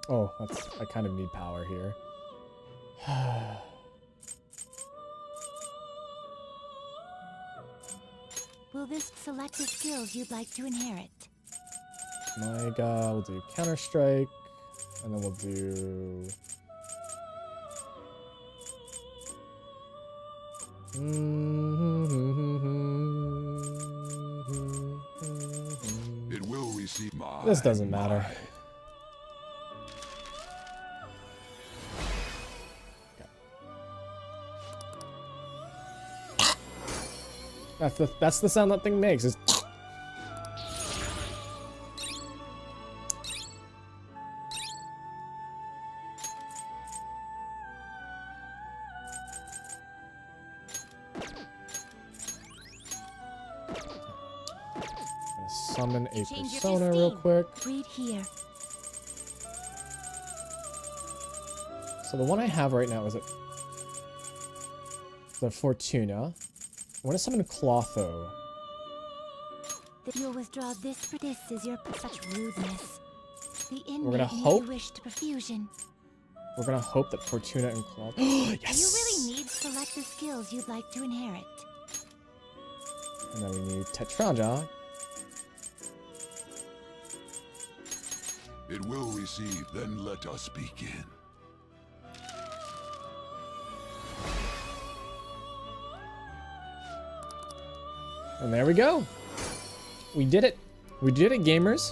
Oh, I kind of need power here. Will this select the skills you'd like to inherit? Maiga, we'll do Counter-Strike, and then we'll do... It will receive my. This doesn't matter. That's the sound that thing makes. Is summon a persona real quick. Read here. So the one I have right now is the Fortuna. I want to summon Clotho. You'll withdraw this. This is your such rudeness. The We're gonna inmate may hope. wish to perfusion. We're gonna hope that Fortuna and Clotho. Yes. You really need to select the skills you'd like to inherit. And then we need Tetraja. It will receive, then let us begin. And there we go. We did it. We did it, gamers.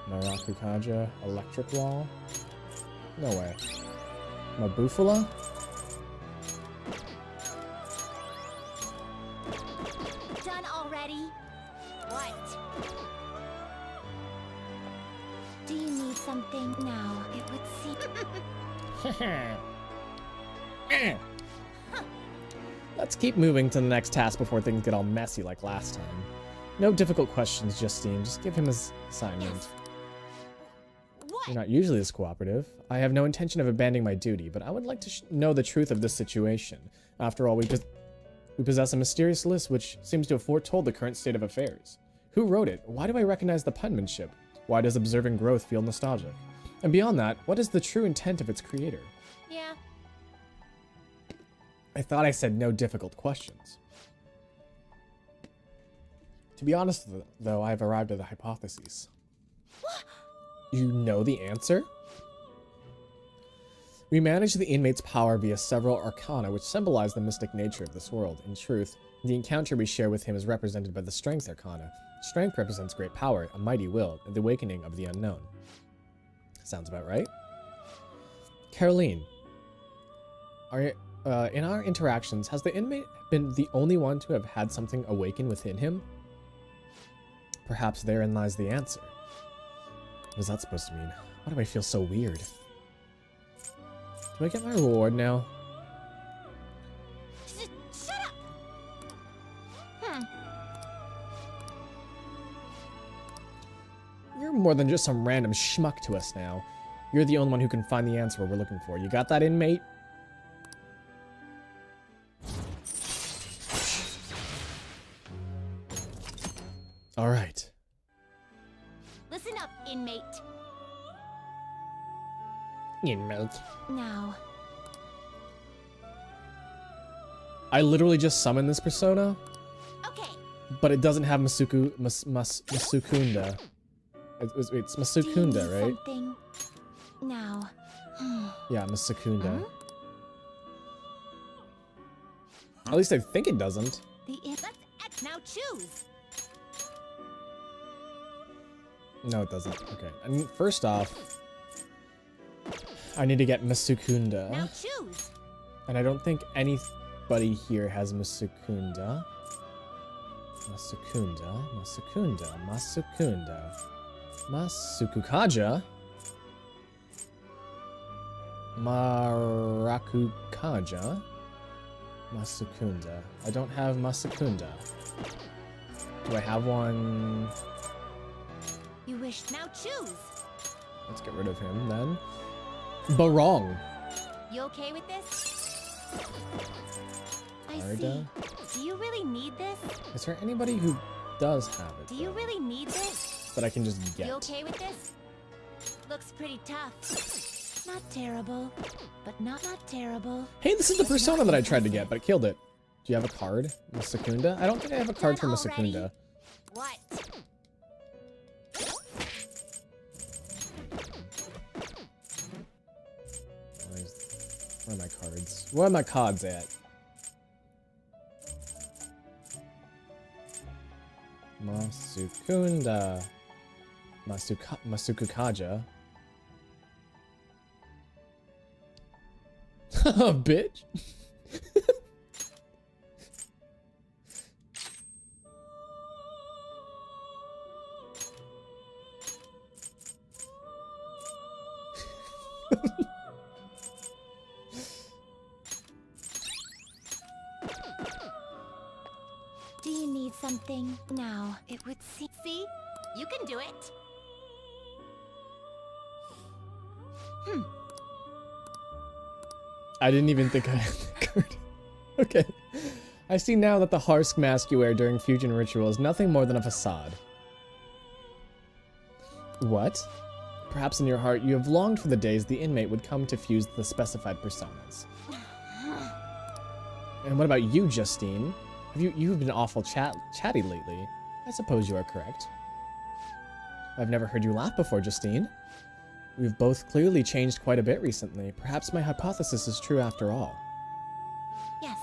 Narakukaja, Electric Wall. No way. Mabufula? Done already? What? Do you need something now? It would seem. Let's keep moving to the next task before things get all messy like last time. No difficult questions, Justine. Just give him his assignment. You're not usually this cooperative. I have no intention of abandoning my duty, but I would like to know the truth of this situation. After all, we possess a mysterious list which seems to have foretold the current state of affairs. Who wrote it? Why do I recognize the penmanship? Why does observing growth feel nostalgic? And beyond that, what is the true intent of its creator? Yeah. I thought I said no difficult questions. To be honest, though, I've arrived at a hypothesis. You know the answer? We manage the inmate's power via several arcana which symbolize the mystic nature of this world. In truth, the encounter we share with him is represented by the Strength Arcana. Strength represents great power, a mighty will, and the awakening of the unknown. Sounds about right. Caroline, in our interactions, has the inmate been the only one to have had something awaken within him? Perhaps therein lies the answer. What is that supposed to mean? Why do I feel so weird? Do I get my reward now? Shut up! You're more than just some random schmuck to us now. You're the only one who can find the answer we're looking for. You got that, inmate? All right. Listen up, inmate. Inmate. Now. I literally just summoned this persona. Okay. But it doesn't have Masukunda. It's Masukunda, right? Something now. Yeah, Masukunda. At least I think it doesn't. Let's Now choose. No, it doesn't. Okay. I mean, first off, I need to get Masukunda. Now choose. And I don't think anybody here has Masukunda. Masukunda. Masukukaja. Marakukaja. Masukunda. I don't have Masukunda. Do I have one? You wish. Now choose. Let's get rid of him then. Barong. You okay with this? I Arda. see. Do you really need this? Is there anybody who does have it? Do you really need this? That I can just get. You okay with this? Looks pretty tough. Not terrible, but not terrible. Hey, this is the persona that I tried to get, but it killed it. Do you have a card, Masukunda? I don't think I have a card for Masukunda. What? Where are my cards? Where are my cards at? Masukunda. Masukukaja. Bitch. Do you need something now? It would seem. See? You can do it. I didn't even think I had the card. Okay. I see now that the Harsk mask you wear during fusion ritual is nothing more than a facade. What? Perhaps in your heart you have longed for the days the inmate would come to fuse the specified personas. And what about you, Justine? You've been awful chatty lately. I suppose you are correct. I've never heard you laugh before, Justine. We've both clearly changed quite a bit recently. Perhaps my hypothesis is true after all. Yes.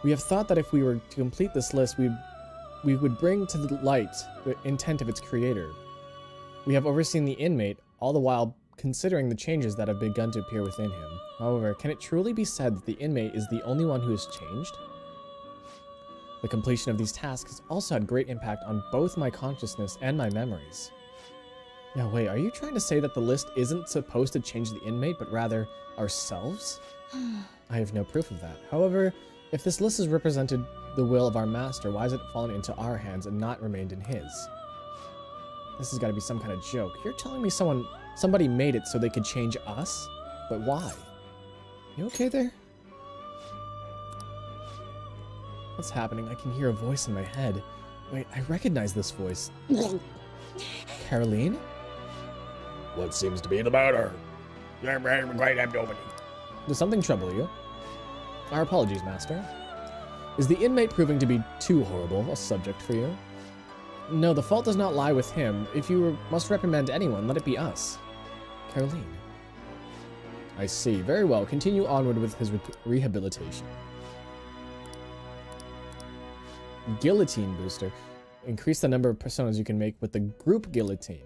We have thought that if we were to complete this list, we would bring to the light the intent of its creator. We have overseen the inmate, all the while considering the changes that have begun to appear within him. However, can it truly be said that the inmate is the only one who has changed? The completion of these tasks has also had great impact on both my consciousness and my memories. Now wait, are you trying to say that the list isn't supposed to change the inmate, but rather ourselves? I have no proof of that. However, if this list has represented the will of our master, why has it fallen into our hands and not remained in his? This has got to be some kind of joke. You're telling me somebody made it so they could change us? But why? You okay there? What's happening? I can hear a voice in my head. Wait, I recognize this voice. Caroline? What seems to be the matter? Great abdomen. Does something trouble you? Our apologies, Master. Is the inmate proving to be too horrible a subject for you? No, the fault does not lie with him. If you must reprimand anyone, let it be us. Caroline. I see. Very well. Continue onward with his rehabilitation. Guillotine booster. Increase the number of personas you can make with the group guillotine.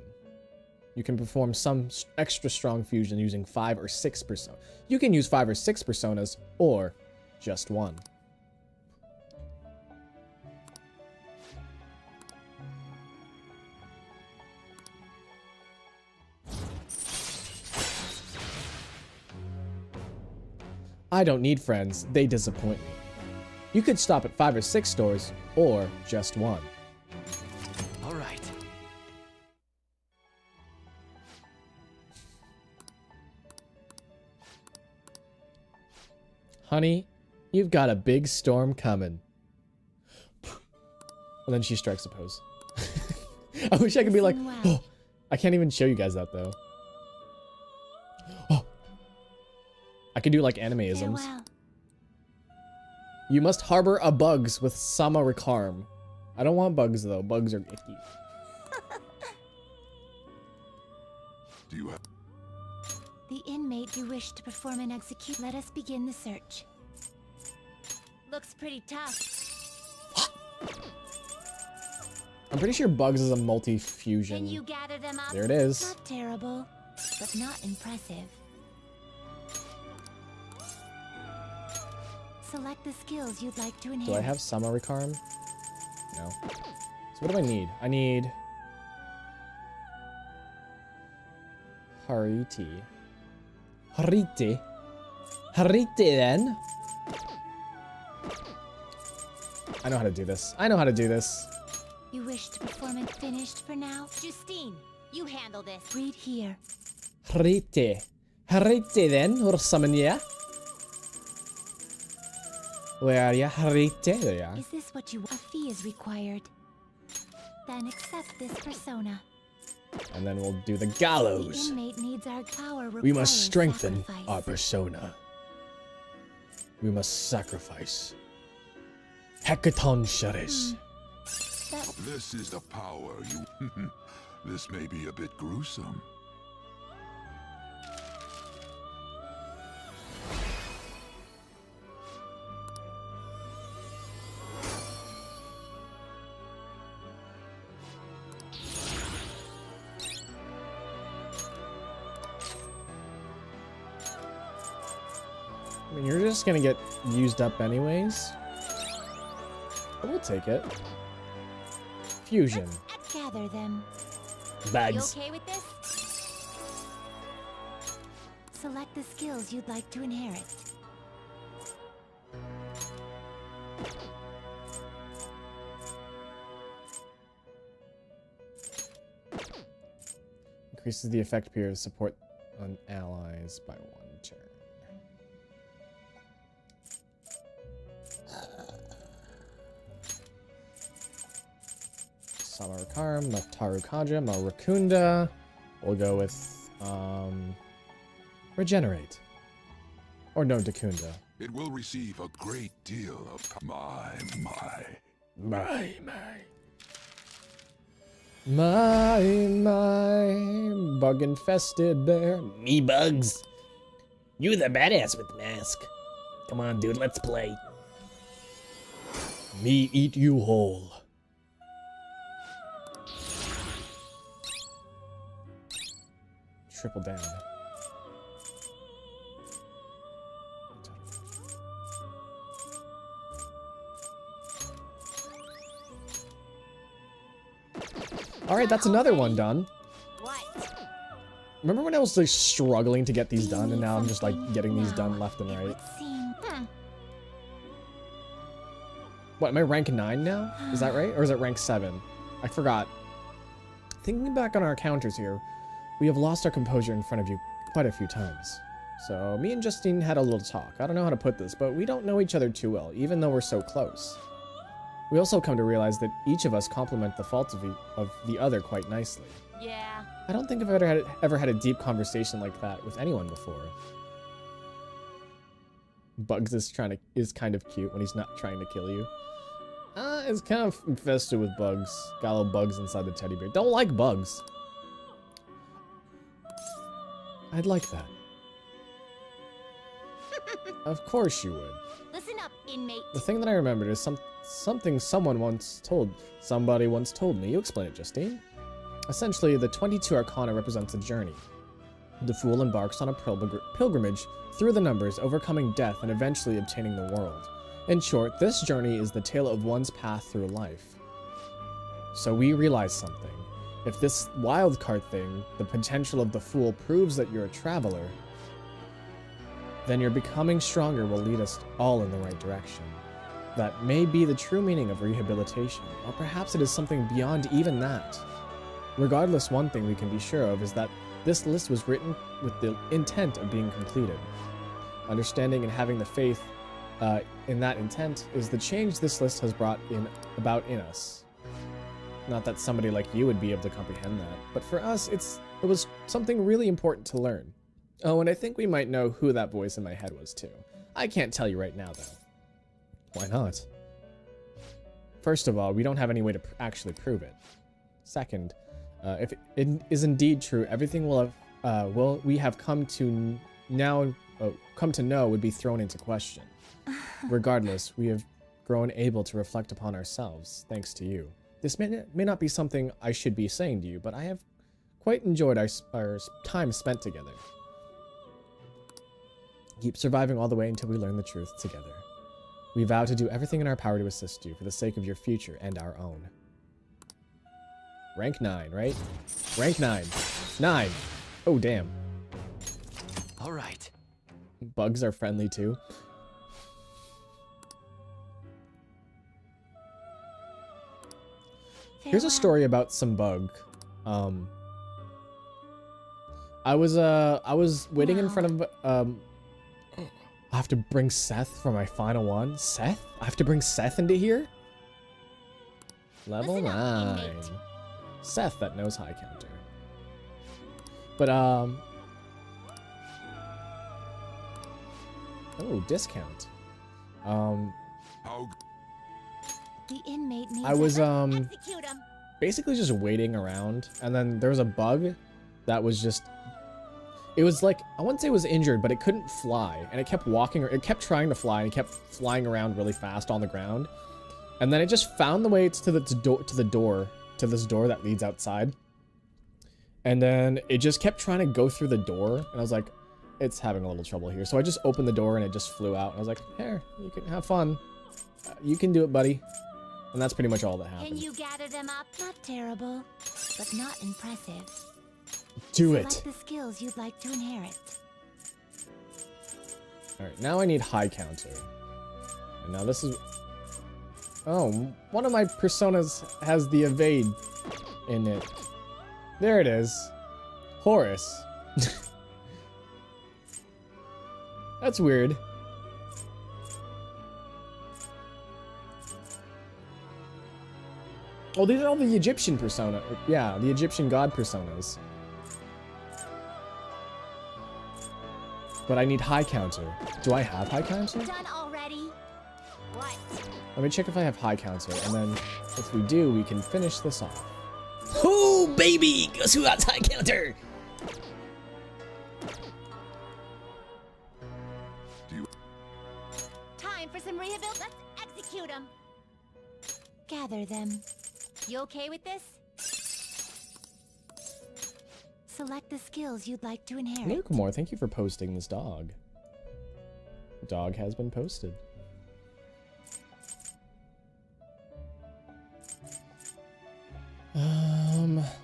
You can perform some extra strong fusion using 5 or 6 personas. You can use 5 or 6 personas, or just one. I don't need friends, they disappoint me. You could stop at 5 or 6 stores, or just one. All right. Honey, you've got a big storm coming. And then she strikes a pose. I wish I could be like, oh, I can't even show you guys that though. Oh, I could do like anime-isms. You must harbor a bugs with Sama Rikarm. I don't want bugs though. Bugs are icky. Do you have... The inmate you wish to perform and execute. Let us begin the search. Looks pretty tough. I'm pretty sure Bugs is a multi-fusion. Can you gather them up? There it is. Not terrible, but not impressive. Select the skills you'd like to enhance. Do I have Samarikarm? No. So what do I need? I need Hariti. Hariti. Hariti then. I know how to do this. I know how to do this. You wish to perform and finished for now? Justine, you handle this. Read here. Hariti. Hariti then, or summon ya. Where are ya? Hariti? There you are. Is this what you want? A fee is required. Then accept this persona. And then we'll do the The gallows. inmate needs our power. We must requires strengthen sacrifice. our persona. We must sacrifice. Hecaton Sharis. This is the power you... This may be a bit gruesome. I mean, you're just gonna get used up anyways. But we'll take it. Fusion. Gather them. Bags. You okay with this? Select the skills you'd like to inherit. Increases the effect period of support on allies by 1 turn. Samarikarm, Matarukaja, Marakunda. We'll go with Regenerate. Or no, Dakunda. It will receive a great deal of... My. My bug-infested bear. Me Bugs. You the badass with the mask. Come on, dude, let's play. Me eat you whole. Triple down. Alright, that's another one done. Remember when I was like struggling to get these done and now I'm just like getting these done left and right? What, am I rank 9 now? Is that right? Or is it rank 7? I forgot. Thinking back on our encounters here, we have lost our composure in front of you quite a few times. So me and Justine had a little talk. I don't know how to put this, but we don't know each other too well, even though we're so close. We also come to realize that each of us complement the faults of the other quite nicely. Yeah. I don't think I've ever had a deep conversation like that with anyone before. Bugs is kind of cute when he's not trying to kill you. It's kind of infested with bugs. Got little bugs inside the teddy bear. Don't like bugs. I'd like that. Of course you would. Listen up, inmate. The thing that I remembered is something somebody once told me. You explain it, Justine. Essentially, the 22 Arcana represents a journey. The fool embarks on a pilgrimage through the numbers, overcoming death and eventually obtaining the world. In short, this journey is the tale of one's path through life. So we realize something. If this wildcard thing, the potential of the fool, proves that you're a traveler, then your becoming stronger will lead us all in the right direction. That may be the true meaning of rehabilitation, or perhaps it is something beyond even that. Regardless, one thing we can be sure of is that this list was written with the intent of being completed. Understanding and having the faith in that intent is the change this list has brought about in us. Not that somebody like you would be able to comprehend that, but for us, it was something really important to learn. Oh, and I think we might know who that voice in my head was too. I can't tell you right now, though. Why not? First of all, we don't have any way to actually prove it. Second, if it is indeed true, everything we have come to know would be thrown into question. Regardless, we have grown able to reflect upon ourselves, thanks to you. This may not be something I should be saying to you, but I have quite enjoyed our time spent together. Keep surviving all the way until we learn the truth together. We vow to do everything in our power to assist you for the sake of your future and our own. Rank 9, right? Rank 9. 9. Oh, damn. All right. Bugs are friendly too. Here's a story about some bug. I was waiting in front of I have to bring Seth for my final one. Seth? I have to bring Seth into here? Level 9. Seth that knows high counter. But oh, discount. The inmate needs I was execute him. basically just waiting around, and then there was a bug that was just, it was like, I wouldn't say it was injured, but it couldn't fly, and it kept walking, or it kept trying to fly, and it kept flying around really fast on the ground, and then it just found the way to this door that leads outside, and then it just kept trying to go through the door, and I was like, it's having a little trouble here, so I just opened the door and it just flew out, and I was like, here, you can have fun, you can do it, buddy. And that's pretty much all that happened. Can you gather them up? Not terrible, but not impressive. Do it. Select the skills you'd like to inherit. Alright, now I need high counter. And now this is... Oh, one of my personas has the evade in it. There it is. Horus. That's weird. Oh, these are all the Egyptian persona. Yeah, the Egyptian god personas. But I need high counter. Do I have high counter? Done already? What? Let me check if I have high counter, and then if we do, we can finish this off. Oh, baby! Guess who got high counter? Time for some rebuild. Let's execute them. Gather them. You okay with this? Select the skills you'd like to inherit. Lukeamore, thank you for posting this dog. Dog has been posted.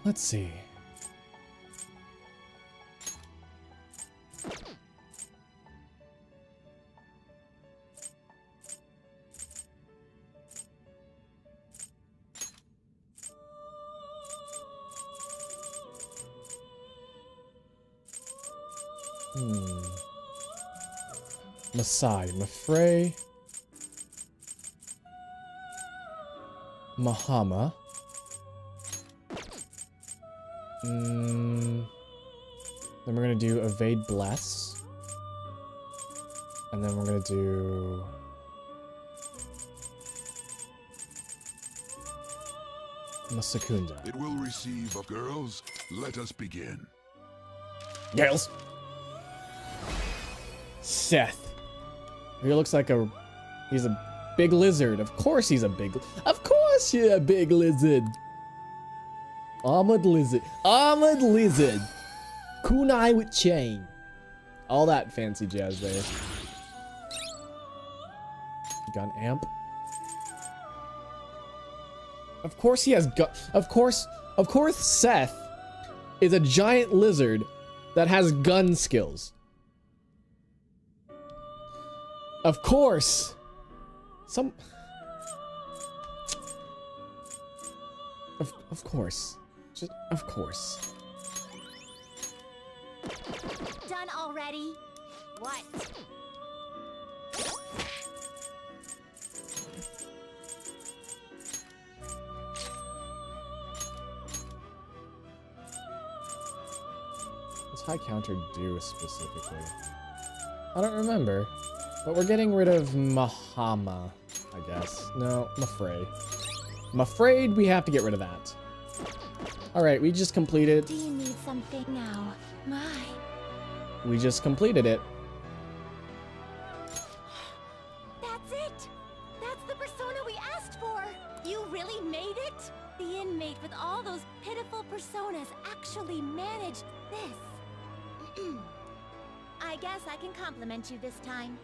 Let's see. Masai, Mafrey, Mahama. Then we're gonna do Evade Bless. And then we're gonna do... Masakunda. It will receive of girls. Let us begin. Girls. Seth. He looks like he's a big lizard. Of course he's a big, of course you're a big lizard. Armored lizard. Armored lizard. Kunai with chain. All that fancy jazz there. Gun amp. Of course he has gun. Of course Seth is a giant lizard that has gun skills. Of course. Of course. Just of course. Done already? What? What's high counter do specifically? I don't remember. But we're getting rid of Mahama, I guess. No, Mafrey. I'm afraid we have to get rid of that. Alright, we just completed... Do you need something now? My. We just completed it. That's it! That's the persona we asked for! You really made it? inmate with all those pitiful personas actually managed this. I guess I can compliment you this time.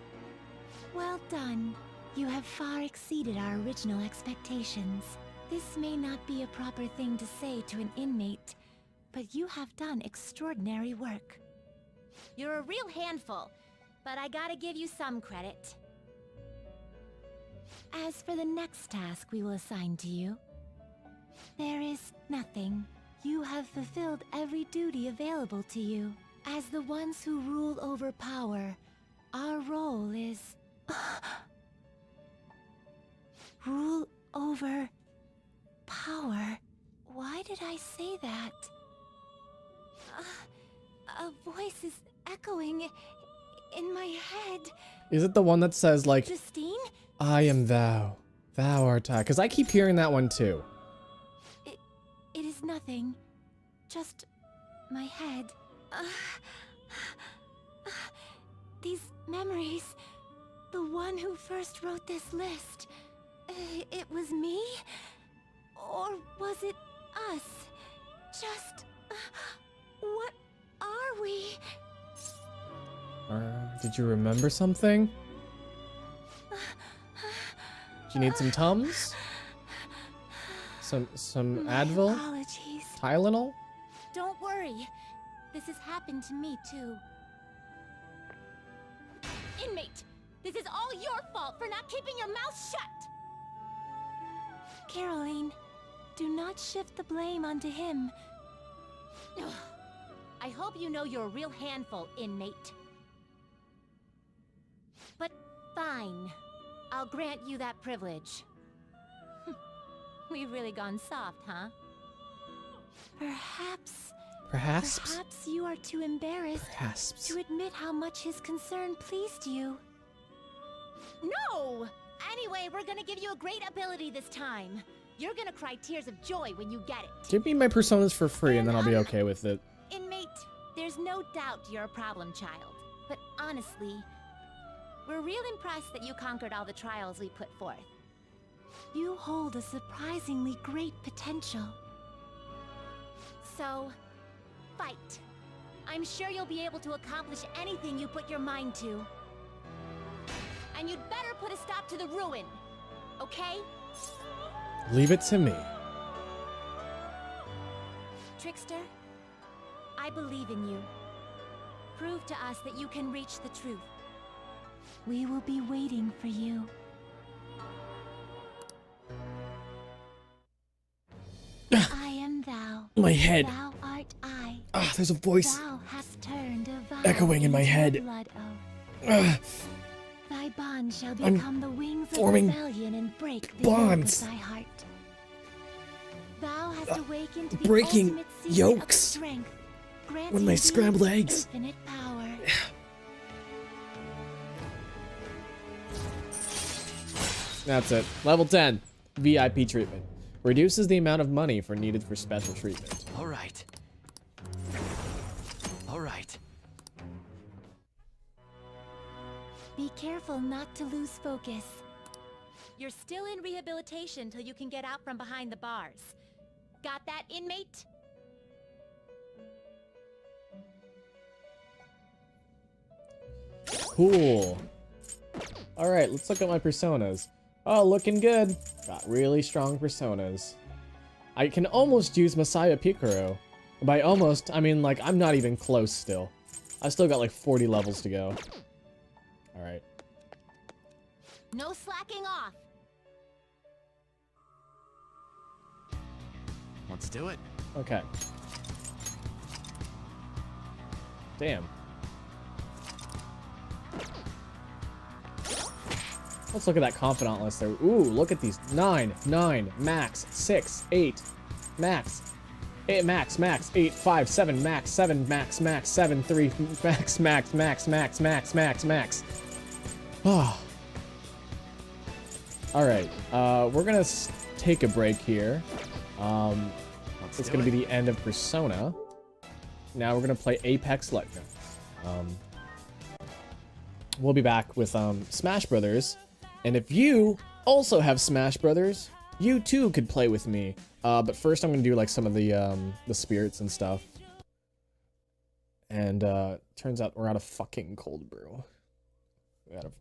Well done. You have far exceeded our original expectations. This may not be a proper thing to say to an inmate, but you have done extraordinary work. You're a real handful, but I gotta give you some credit. As for the next task we will assign to you, there is nothing. You have fulfilled every duty available to you. As the ones who rule over power, our role is... rule over... power. Why did I say that? A voice is echoing in my head. Is it the one that says, like, Justine? I am thou, thou art I? Because I keep hearing that one too. It is nothing. Just my head. These memories. The one who first wrote this list. It was me? Or was it us? Just... what are we? Did you remember something? Do you need some Tums? Some Advil? Apologies. Tylenol? Don't worry. This has happened to me too. Inmate, this is all your fault for not keeping your mouth shut! Caroline, do not shift the blame onto him. I hope you know you're a real handful, inmate. But fine. I'll grant you that privilege. We've really gone soft, huh? Perhaps you are too embarrassed to admit how much his concern pleased you. No! Anyway, we're gonna give you a great ability this time. You're gonna cry tears of joy when you get it. Give me my personas for free and then I'll be okay with it. Inmate, there's no doubt you're a problem child. But honestly, we're real impressed that you conquered all the trials we put forth. You hold a surprisingly great potential. So, fight. I'm sure you'll be able to accomplish anything you put your mind to. And you'd better put a stop to the ruin, okay? Leave it to me. Trickster, I believe in you. Prove to us that you can reach the truth. We will be waiting for you. I am thou. My head. Thou art I. Ah, there's a voice Thou hast turned a vial echoing in my into head. blood oath. Ah, Thy bond shall I'm become the wings of forming rebellion and break the bonds. yoke of thy heart. Thou hast awakened the breaking ultimate secret yokes of strength, granting with my thee scrambled eggs. infinite power. That's it. Level 10. VIP treatment. Reduces the amount of money needed for special treatment. All right. All right. Be careful not to lose focus. You're still in rehabilitation till you can get out from behind the bars. Got that, inmate? Cool. Alright, let's look at my personas. Oh, looking good. Got really strong personas. I can almost use Messiah Picaro. By almost, I mean, like, I'm not even close still. I still got like 40 levels to go. Alright. No slacking off. Let's do it. Okay. Damn. Let's look at that confidant list there. Ooh, look at these. 9, 9, max, 6, 8, max. 8, max, 8, 5, 7, max, 7, max, 7, 3, max. Oh. Alright, we're gonna take a break here. It's gonna be the end of Persona. Now we're gonna play Apex Legends. We'll be back with Smash Brothers. And if you also have Smash Brothers, you too could play with me. But first I'm gonna do like some of the spirits and stuff. And turns out we're out of fucking cold brew. We gotta